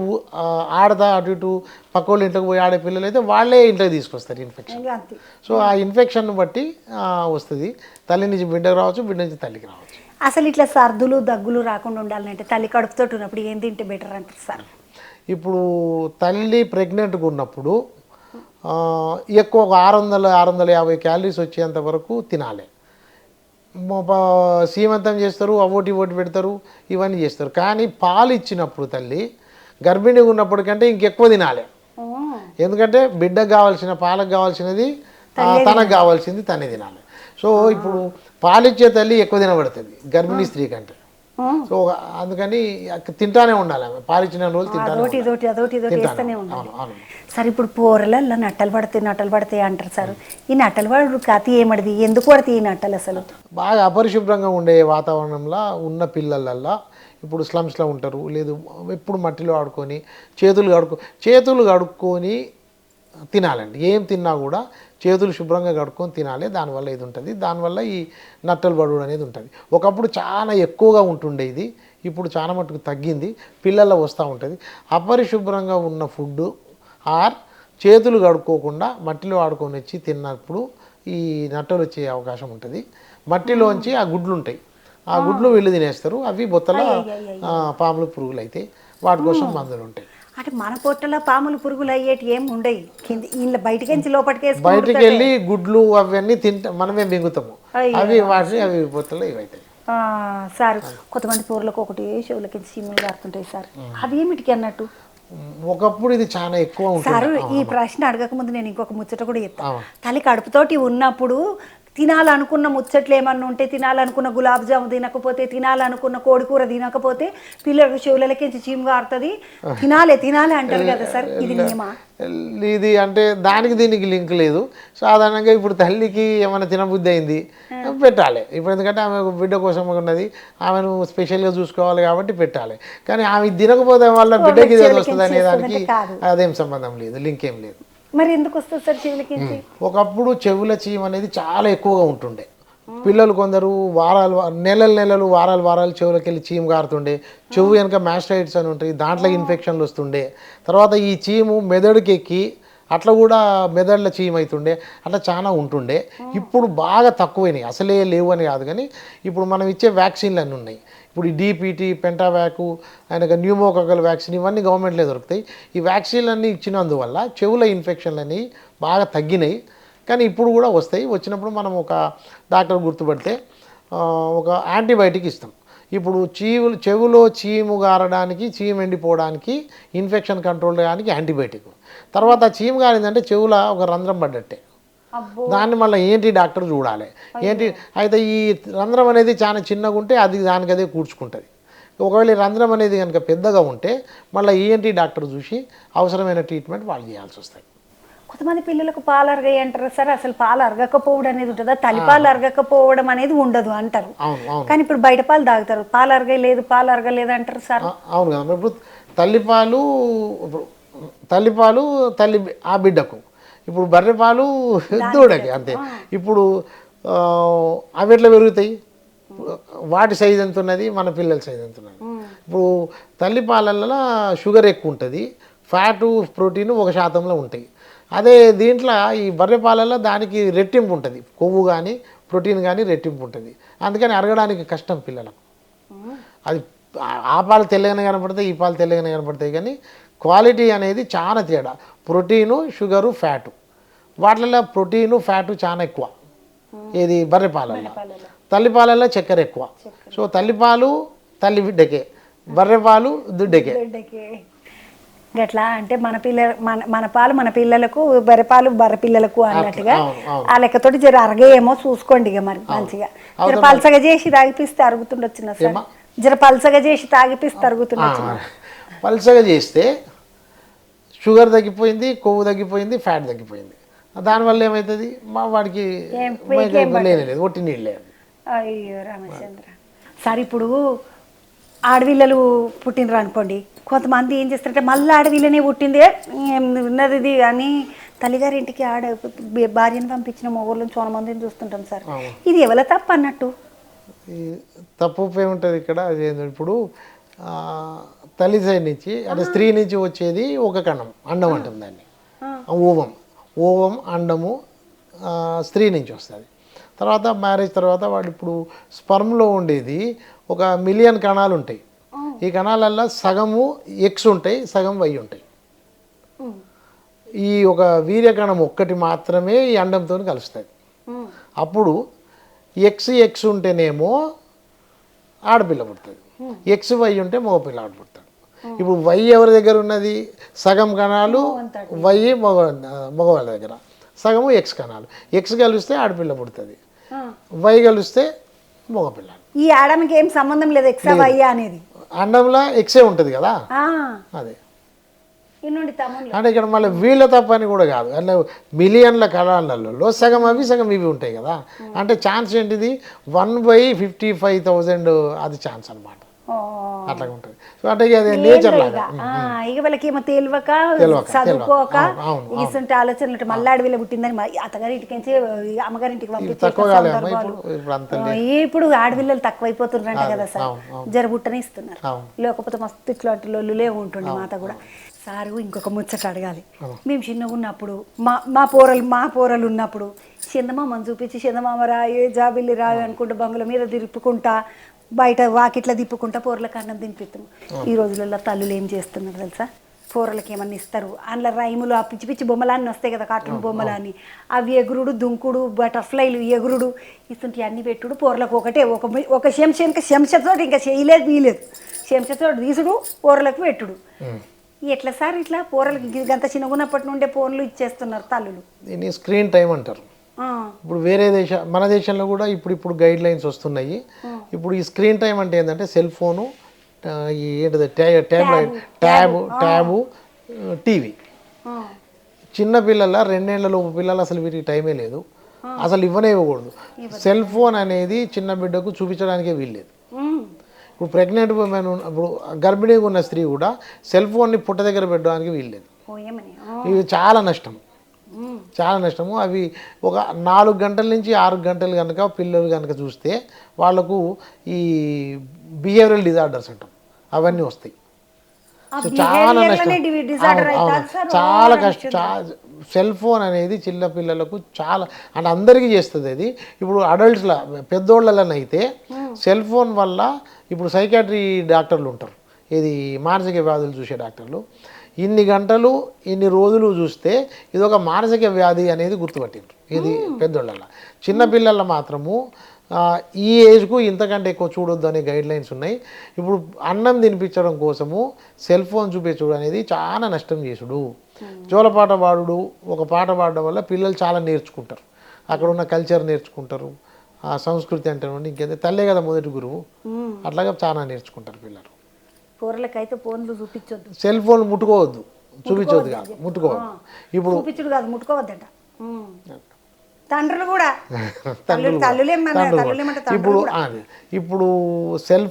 [SPEAKER 2] ఆడతా అటు ఇటు పక్క వాళ్ళ ఇంట్లోకి పోయి ఆడే పిల్లలు అయితే వాళ్ళే ఇంట్లోకి తీసుకొస్తారు ఇన్ఫెక్షన్. సో ఆ ఇన్ఫెక్షన్ బట్టి వస్తుంది, తల్లి నుంచి బిడ్డకు రావచ్చు, బిడ్డ నుంచి తల్లికి రావచ్చు.
[SPEAKER 1] అసలు ఇట్లా సర్దులు దగ్గులు రాకుండా ఉండాలంటే తల్లి కడుపుతో ఉన్నప్పుడు ఏం తింటే బెటర్ అంటారు సార్?
[SPEAKER 2] ఇప్పుడు తల్లి ప్రెగ్నెంట్గా ఉన్నప్పుడు ఎక్కువ ఒక 600-650 క్యాలరీస్ వచ్చేంత వరకు తినాలి. సీమంతం చేస్తారు, అవోటి పెడతారు, ఇవన్నీ చేస్తారు. కానీ పాలు ఇచ్చినప్పుడు తల్లి గర్భిణిగా ఉన్నప్పటికంటే ఇంకెక్కువ తినాలి. ఎందుకంటే బిడ్డకు కావాల్సిన, పాలకు కావాల్సినది తనకు కావాల్సింది తనే తినాలి. సో ఇప్పుడు పాలిచ్చే తల్లి ఎక్కువ తినబడుతుంది గర్భిణీ స్త్రీ కంటే. సో అందుకని తింటానే ఉండాలి ఆమె పాలిచ్చిన రోజులు తింటానే
[SPEAKER 1] అదొకటి ఇదొకటి అదొకటి ఇదొకటి వేస్తూనే ఉండాలి. సార్ ఇప్పుడు కూరలలో నట్టలు పడతాయి అంటారు సార్. ఈ నట్టలు పడు కథ ఏమడిది, ఎందుకు పడతాయి ఈ నట్టలు అసలు?
[SPEAKER 2] బాగా అపరిశుభ్రంగా ఉండే వాతావరణంలో ఉన్న పిల్లలల్లో ఇప్పుడు స్లమ్స్లో ఉంటారు, లేదు ఎప్పుడు మట్టిలో ఆడుకొని చేతులు కడుక్కొని తినాలండి. ఏం తిన్నా కూడా చేతులు శుభ్రంగా కడుక్కొని తినాలి. దానివల్ల ఇది ఉంటుంది, దానివల్ల ఈ నట్టలు పడుడు అనేది ఉంటుంది. ఒకప్పుడు చాలా ఎక్కువగా ఉంటుండే ఇది, ఇప్పుడు చాలా మటుకు తగ్గింది, పిల్లల్లో వస్తూ ఉంటుంది. అపరిశుభ్రంగా ఉన్న ఫుడ్ ఆర్ చేతులు కడుక్కోకుండా మట్టిలో ఆడుకొని వచ్చి తిన్నప్పుడు ఈ నట్టలు వచ్చే అవకాశం ఉంటుంది. మట్టిలోంచి ఆ గుడ్లు ఉంటాయి, ఆ గుడ్లు వీళ్ళు తినేస్తారు, అవి బొత్తల పాములు పురుగులు అయితే వాటి కోసం మందులు ఉంటాయి.
[SPEAKER 1] అంటే మన పొట్టలో పాములు పురుగులు అయ్యేటి ఏం ఉండయి, కింద వీళ్ళ బయటకి లోపలికి
[SPEAKER 2] బయటికి వెళ్ళి గుడ్లు అవన్నీ మనమే మింగుతాము, అవి వాటిని అవి బొత్తలు ఇవైతాయి.
[SPEAKER 1] సార్ కొంతమంది పూర్లకు ఒకటి చెవులకి సీములు కారుతుంటాయి సార్, అవి ఏమిటికి అన్నట్టు?
[SPEAKER 2] ఒకప్పుడు ఇది చాలా ఎక్కువ ఉంటుంది
[SPEAKER 1] సార్. ఈ ప్రశ్న అడగక ముందు నేను ఇంకొక ముచ్చట కూడా చెప్తాను. తల్లి కడుపుతోటి ఉన్నప్పుడు తినాలనుకున్న ముచ్చట్లు ఏమన్నా ఉంటే, తినాలనుకున్న గులాబ్ జాము తినకపోతే, తినాలనుకున్న కోడికూర తినకపోతే పిల్లలకు చెవులకి చీము కారుతుంది, తినాలి అంటారు కదా సార్, ఇది నియమా?
[SPEAKER 2] ఇది అంటే దానికి దీనికి లింక్ లేదు. సాధారణంగా ఇప్పుడు తల్లికి ఏమైనా తినబుద్ధి అయింది పెట్టాలి. ఇప్పుడు ఎందుకంటే ఆమె బిడ్డ కోసం ఉన్నది, ఆమెను స్పెషల్గా చూసుకోవాలి కాబట్టి పెట్టాలి. కానీ ఆమె తినకపోతే వల్ల బిడ్డకి ఏదో వస్తుంది అనే దానికి అదేం సంబంధం లేదు, లింక్ ఏం లేదు.
[SPEAKER 1] మరి ఎందుకు వస్తుంది సార్ చెవులకి?
[SPEAKER 2] ఒకప్పుడు చెవుల చీమ అనేది చాలా ఎక్కువగా ఉంటుండే. పిల్లలు కొందరు నెలలు వారాలు చెవులకి వెళ్ళి చీము కారుతుండే. చెవు వెనక మ్యాస్టైటిస్ అని ఉంటాయి, దాంట్లో ఇన్ఫెక్షన్లు వస్తుండే. తర్వాత ఈ చీము మెదడుకి ఎక్కి అట్లా కూడా మెదడులో చీమ అవుతుండే, అట్లా చాలా ఉంటుండే. ఇప్పుడు బాగా తక్కువైనాయి, అసలే లేవు అని కాదు, కానీ ఇప్పుడు మనం ఇచ్చే వ్యాక్సిన్లు అన్నీ ఉన్నాయి. ఇప్పుడు ఈ DPT, పెంటావ్యాకు, ఆయనకు న్యూమోకాకల్ వ్యాక్సిన్, ఇవన్నీ గవర్నమెంట్లో దొరుకుతాయి. ఈ వ్యాక్సిన్లు అన్నీ ఇచ్చినందువల్ల చెవుల ఇన్ఫెక్షన్లు అనేవి బాగా తగ్గినాయి. కానీ ఇప్పుడు కూడా వస్తాయి. వచ్చినప్పుడు మనం ఒక డాక్టర్ గుర్తుపడితే ఒక యాంటీబయాటిక్ ఇస్తాం. ఇప్పుడు చెవులో చీము గారడానికి, చీము ఎండిపోవడానికి, ఇన్ఫెక్షన్ కంట్రోల్ చేయడానికి యాంటీబయాటిక్. తర్వాత చీము గారిందంటే చెవులో ఒక రంధ్రం పడ్డట్టే, దాన్ని మళ్ళీ ఏంటి డాక్టర్ చూడాలి. అయితే ఈ రంధ్రం అనేది చాలా చిన్నగా ఉంటే అది దానికి అదే కూర్చుకుంటుంది. ఒకవేళ ఈ రంధ్రం అనేది కనుక పెద్దగా ఉంటే మళ్ళీ ENT డాక్టర్ చూసి అవసరమైన ట్రీట్మెంట్ వాళ్ళు చేయాల్సి వస్తాయి.
[SPEAKER 1] కొంతమంది పిల్లలకు పాలు అరగాయి అంటారు సార్, అసలు పాలు అరగకపోవడం అనేది ఉంటుందా? తల్లిపాలు అరగకపోవడం అనేది ఉండదు అంటారు, కానీ ఇప్పుడు బయట పాలు తాగుతారు, పాలు అరగలేదు అంటారు సార్.
[SPEAKER 2] అవును కదా. ఇప్పుడు తల్లిపాలు ఆ బిడ్డకు, ఇప్పుడు బర్రెపాలు దూడకి అంతే. ఇప్పుడు అవి ఎట్లా పెరుగుతాయి? వాటి సైజ్ ఎంత ఉన్నది, మన పిల్లల సైజ్ ఎంత ఉన్నది. ఇప్పుడు తల్లిపాలల్లో షుగర్ ఎక్కువ ఉంటుంది, ఫ్యాటు ప్రోటీన్ 1% ఉంటాయి. అదే దీంట్లో ఈ బర్రె పాలల్లో దానికి రెట్టింపు ఉంటుంది, కొవ్వు కానీ ప్రోటీన్ కానీ రెట్టింపు ఉంటుంది. అందుకని అరగడానికి కష్టం పిల్లలకు. అది ఆ పాలు తెల్లగానే కనపడతాయి, ఈ పాలు తెల్లగానే కనపడతాయి, కానీ క్వాలిటీ అనేది చాలా తేడా. ప్రోటీను, షుగరు, ఫ్యాటు, వాటిల్లో ప్రోటీను ఫ్యాటు చాలా ఎక్కువ ఏది బర్రె పాలల్లో. తల్లిపాలల్లో చక్కెర ఎక్కువ. సో తల్లిపాలు తల్లి బిడ్డకే, బర్రెపాలు దుడ్డకే.
[SPEAKER 1] గట్లా అంటే మన పాలు మన పిల్లలకు, బర్రెపాలు బర్రె పిల్లలకు అన్నట్టుగా ఆ లెక్కతోటి జర అరగేమో చూసుకోండి. ఇక మరి మంచిగా జర పలసగా చేసి తాగిపిస్తే అరుగుతుండొచ్చిన సార్, జర పలసగా చేసి తాగిపిస్తే అరుగుతుండొచ్చు.
[SPEAKER 2] పలసగా చేస్తే షుగర్ తగ్గిపోయింది, కొవ్వు తగ్గిపోయింది, ఫ్యాట్ తగ్గిపోయింది. దానివల్ల ఏమవుతుంది, మా వాడికి లేదు, ఒట్టి నీళ్ళు లేదు.
[SPEAKER 1] అయ్యో రామచంద్ర సార్, ఇప్పుడు ఆడపిల్లలు పుట్టినరు అనుకోండి, కొంతమంది ఏం చేస్తారంటే మళ్ళీ ఆడపిల్లనే పుట్టిందే ఉన్నది ఇది అని తల్లిగారింటికి భార్యను పంపించిన మొగోళ్ళని చాలా మందిని చూస్తుంటాం సార్. ఇది ఎవరి తప్పు అన్నట్టు?
[SPEAKER 2] తప్పు ఏముంటుంది ఇక్కడ? ఇప్పుడు తల్లి సైడ్ నుంచి అంటే స్త్రీ నుంచి వచ్చేది ఒక కణం, అండం అంటుంది దాన్ని, ఓవం అండము స్త్రీ నుంచి వస్తుంది. తర్వాత మ్యారేజ్ తర్వాత వాడు ఇప్పుడు స్పర్మ్లో ఉండేది 1 మిలియన్ కణాలు ఉంటాయి. ఈ కణాలల్లో సగము X ఉంటాయి, సగం Y ఉంటాయి. ఈ ఒక వీర్యకణం ఒక్కటి మాత్రమే ఈ అండంతో కలుస్తుంది. అప్పుడు X ఉంటేనేమో ఆడపిల్ల పుడుతుంది, XY ఉంటే మగపిల్ల పుడతాడు. ఇప్పుడు Y ఎవరి దగ్గర ఉన్నది? సగం కణాలు Y మగవాళ్ళ దగ్గర, సగము X కణాలు. X కలిస్తే ఆడపిల్ల పుడుతుంది, Y కలిస్తే మగపిల్ల.
[SPEAKER 1] ఈ ఆడమికి ఏం సంబంధం లేదు ఎక్సా వయ్యా అనేది.
[SPEAKER 2] అండంలో ఎక్సే ఉంటుంది కదా, అదే.
[SPEAKER 1] ఇన్నుండి తమ్ముళ్ళు
[SPEAKER 2] అంటే ఇక్కడ మళ్ళీ వీళ్ళ తప్ప అని కూడా కాదు, అట్లా మిలియన్ల కళాలలో సగం అవి సగం ఇవి ఉంటాయి కదా. అంటే ఛాన్స్ ఏంటిది 1/55,000 అది ఛాన్స్ అనమాట, అట్లా ఉంటుంది. సో అంటే అది నేచర్ లాగా.
[SPEAKER 1] ఇక వాళ్ళకి ఏమో తెలియక చదువుకోక ఇసుంటి ఆలోచనలు మళ్ళీ అడవిలో పుట్టిందని అత్తగారి ఇంటికి అమ్మగారి ఇంటికి పంపించారు. ఇప్పుడు ఆడపిల్లలు తక్కువైపోతున్నారంట కదా సార్, జరబుట్టనే ఇస్తున్నారు. లేకపోతే మస్తు ఇట్లాంటి లొల్లులే ఉంటుండే మాత కూడా. సారు ఇంకొక ముచ్చట అడగాలి. మేము చిన్నగా ఉన్నప్పుడు మా పోరలు ఉన్నప్పుడు చందమామని చూపించి చందమామ రాయి జాబిల్లి రాయి అనుకుంటూ బంగుల మీద తిప్పుకుంటా బయట వాకిట్లా తిప్పుకుంటా పోరలకు అన్నం తినిపిస్తాము. ఈ రోజులలో తల్లులు ఏం చేస్తున్నారు తెలుసా, పోరలకి ఏమన్నా ఇస్తారు, అందులో రైములు ఆ పిచ్చి పిచ్చి బొమ్మలన్నీ వస్తాయి కదా, కార్టూన్ బొమ్మలని, అవి ఎగురుడు దుంకుడు బటర్ఫ్లైలు ఎగురుడు ఇస్తుంటే అన్ని పెట్టుడు. పోరలకు ఒకటే ఒక చెంచతో ఇంకా చేయలేదు వీలేదు, చెంచతో తీసుడు పోరలకు పెట్టుడు. ఎట్లా సార్ ఇట్లా పోరలకి గంత చిన్నగున్నప్పటి నుండే ఫోన్లు ఇచ్చేస్తున్నారు తల్లులు.
[SPEAKER 2] దీన్ని స్క్రీన్ టైం అంటారు. ఇప్పుడు వేరే మన దేశంలో కూడా ఇప్పుడు గైడ్ లైన్స్ వస్తున్నాయి. ఇప్పుడు ఈ స్క్రీన్ టైం అంటే ఏంటంటే సెల్ ఫోను, ఏంటిది ట్యాబు, టీవీ. చిన్న పిల్లల 2 ఏళ్ల లోపు పిల్లలు అసలు వీటికి టైమే లేదు, అసలు ఇవ్వకూడదు. సెల్ ఫోన్ అనేది చిన్న బిడ్డకు చూపించడానికే వీల్లేదు. ఇప్పుడు ప్రెగ్నెంట్ ఉమెన్, ఇప్పుడు గర్భిణీగా ఉన్న స్త్రీ కూడా సెల్ ఫోన్ని పుట్ట దగ్గర పెట్టడానికి వీల్లేదు. ఇవి చాలా నష్టము. అవి ఒక 4 గంటల నుంచి 6 గంటలు కనుక పిల్లలు కనుక చూస్తే వాళ్ళకు ఈ బిహేవియరల్ డిజార్డర్స్ అంటాం అవన్నీ వస్తాయి. సో చాలా నష్టం, చాలా కష్టం. సెల్ ఫోన్ అనేది చిన్న పిల్లలకు చాలా అంటే అందరికీ చేస్తుంది అది. ఇప్పుడు అడల్ట్స్లో పెద్దోళ్ళనైతే సెల్ ఫోన్ వల్ల ఇప్పుడు సైకాట్రీ డాక్టర్లు ఉంటారు, ఇది మానసిక వ్యాధులు చూసే డాక్టర్లు, ఇన్ని గంటలు ఇన్ని రోజులు చూస్తే ఇది ఒక మానసిక వ్యాధి అనేది గుర్తుపట్టిండ్రు. ఇది పెద్దోళ్ళ. చిన్నపిల్లల మాత్రము ఈ ఏజ్కు ఇంతకంటే ఎక్కువ చూడొద్దు అనే గైడ్ లైన్స్ ఉన్నాయి. ఇప్పుడు అన్నం తినిపించడం కోసము సెల్ ఫోన్ చూపించడం అనేది చాలా నష్టం చేసుడు. జోలపాట పాడుడు, ఒక పాట పాడడం వల్ల పిల్లలు చాలా నేర్చుకుంటారు, అక్కడ ఉన్న కల్చర్ నేర్చుకుంటారు, ఆ సంస్కృతి అంటే ఇంకేంటే తల్లే కదా మొదటి గురువు, అట్లాగా చాలా నేర్చుకుంటారు పిల్లలు.
[SPEAKER 1] కూరలకైతే ఫోన్లు చూపించొద్దు,
[SPEAKER 2] సెల్ ఫోన్ ముట్టుకోవద్దు, చూపించవద్దు కాదు, ముట్టుకోవద్దు. ఇప్పుడు
[SPEAKER 1] చూపించుడు కాదు ముట్టుకోవద్దట తండ్రులు కూడా.
[SPEAKER 2] ఇప్పుడు సెల్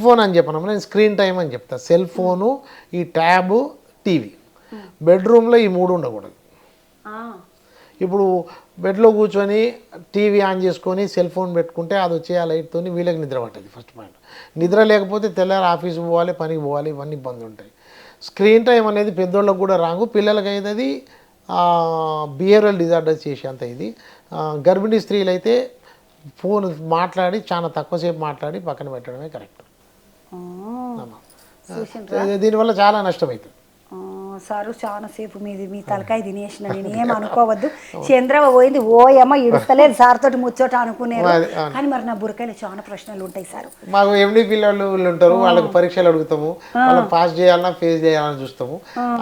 [SPEAKER 2] ఫోన్ అని చెప్పను, నేను స్క్రీన్ టైం అని చెప్తా. సెల్ ఫోను, ఈ ట్యాబు, టీవీ, బెడ్రూమ్లో ఈ 3 ఉండకూడదు. ఇప్పుడు బెడ్లో కూర్చొని టీవీ ఆన్ చేసుకొని సెల్ ఫోన్ పెట్టుకుంటే అది వచ్చే ఆ లైట్తో వీళ్ళకి నిద్ర పట్టదు. ఫస్ట్ పాయింట్, నిద్ర లేకపోతే తెల్లారి ఆఫీస్కి పోవాలి, పనికి పోవాలి, ఇవన్నీ ఇబ్బంది ఉంటాయి. స్క్రీన్ టైం అనేది పెద్దోళ్ళకి కూడా రాంగు, పిల్లలకి అయితే అది బిహేవియరల్ డిజార్డర్స్ చేసేంత ఇది. గర్భిణీ స్త్రీలు అయితే ఫోన్ మాట్లాడి చాలా తక్కువసేపు మాట్లాడి పక్కన పెట్టడమే కరెక్ట్. దీనివల్ల చాలా నష్టం అవుతుంది.
[SPEAKER 1] సారు చాలా సేపు మీ తలకాయ తినేసిన, నేను ఏం అనుకోవద్దు. చంద్రవ పోయింది ఓయమ్మ ఇడుస్తలేదు సార్ తోటి ముచ్చోట అనుకునేది, కానీ మరి నా బుర్రకాయలు చాలా ప్రశ్నలు ఉంటాయి సార్.
[SPEAKER 2] మాకు ఎండి పిల్లలు ఉంటారు, వాళ్ళకి పరీక్షలు అడుగుతాము, వాళ్ళని పాస్ చేయాలన్నా ఫేస్ చేయాలని చూస్తాము.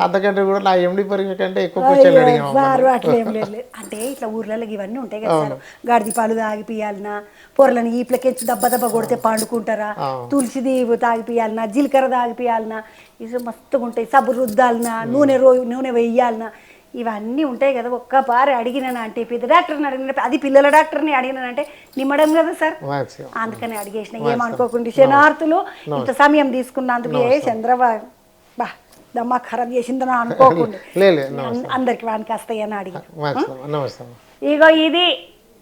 [SPEAKER 2] అంతకంటే కూడా నా ఎండి పరీక్ష కంటే ఎక్కువ క్వశ్చన్లు అడిగాము
[SPEAKER 1] సార్. అట్లేం లేదు, అంటే ఇట్లా ఊర్లలో ఇవన్నీ ఉంటాయి కదా సార్, గాడిది పాలు తాగిపియాలన్నా, పొరలను ఈప్లకెచ్చి దెబ్బ కొడితే పండుకుంటారా, తులసిది తాగిపియాలన్నా, జీలకర్ర తాగిపియాలన్నా, ఇవి మస్తుగా ఉంటాయి, సబ్బు రుద్దాలన్నా, నూనె వెయ్యాలన్నా, ఇవన్నీ ఉంటాయి కదా. ఒక్కపారి అడిగినాను అంటే పెద్ద డాక్టర్ని అడిగిన, అది పిల్లల డాక్టర్ని అడిగినానంటే నిమ్మడం కదా సార్, అందుకని అడిగేసిన. ఏమనుకోకుండా శనార్థులు ఇంత సమయం తీసుకున్నందుకు చంద్రబాబు బా దమ్మా ఖరాబ్ చేసిందని అనుకోకుండా అందరికి వానికి వస్తాయని అడిగి. ఇగో ఇది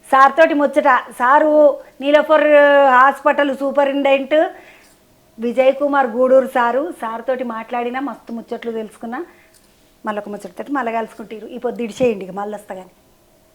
[SPEAKER 1] సార్ తోటి ముచ్చట. Sir Niloufer hospital superintendent Vijay Kumar Gudur sir తోటి మాట్లాడినా మస్తు ముచ్చట్లు తెలుసుకున్నా. మళ్ళొక ముచ్చటతోటి మళ్ళీ కలుసుకుంటారు. ఈ పొద్దు ఇడిచేయండి, ఇక మళ్ళీ వస్తా కానీ.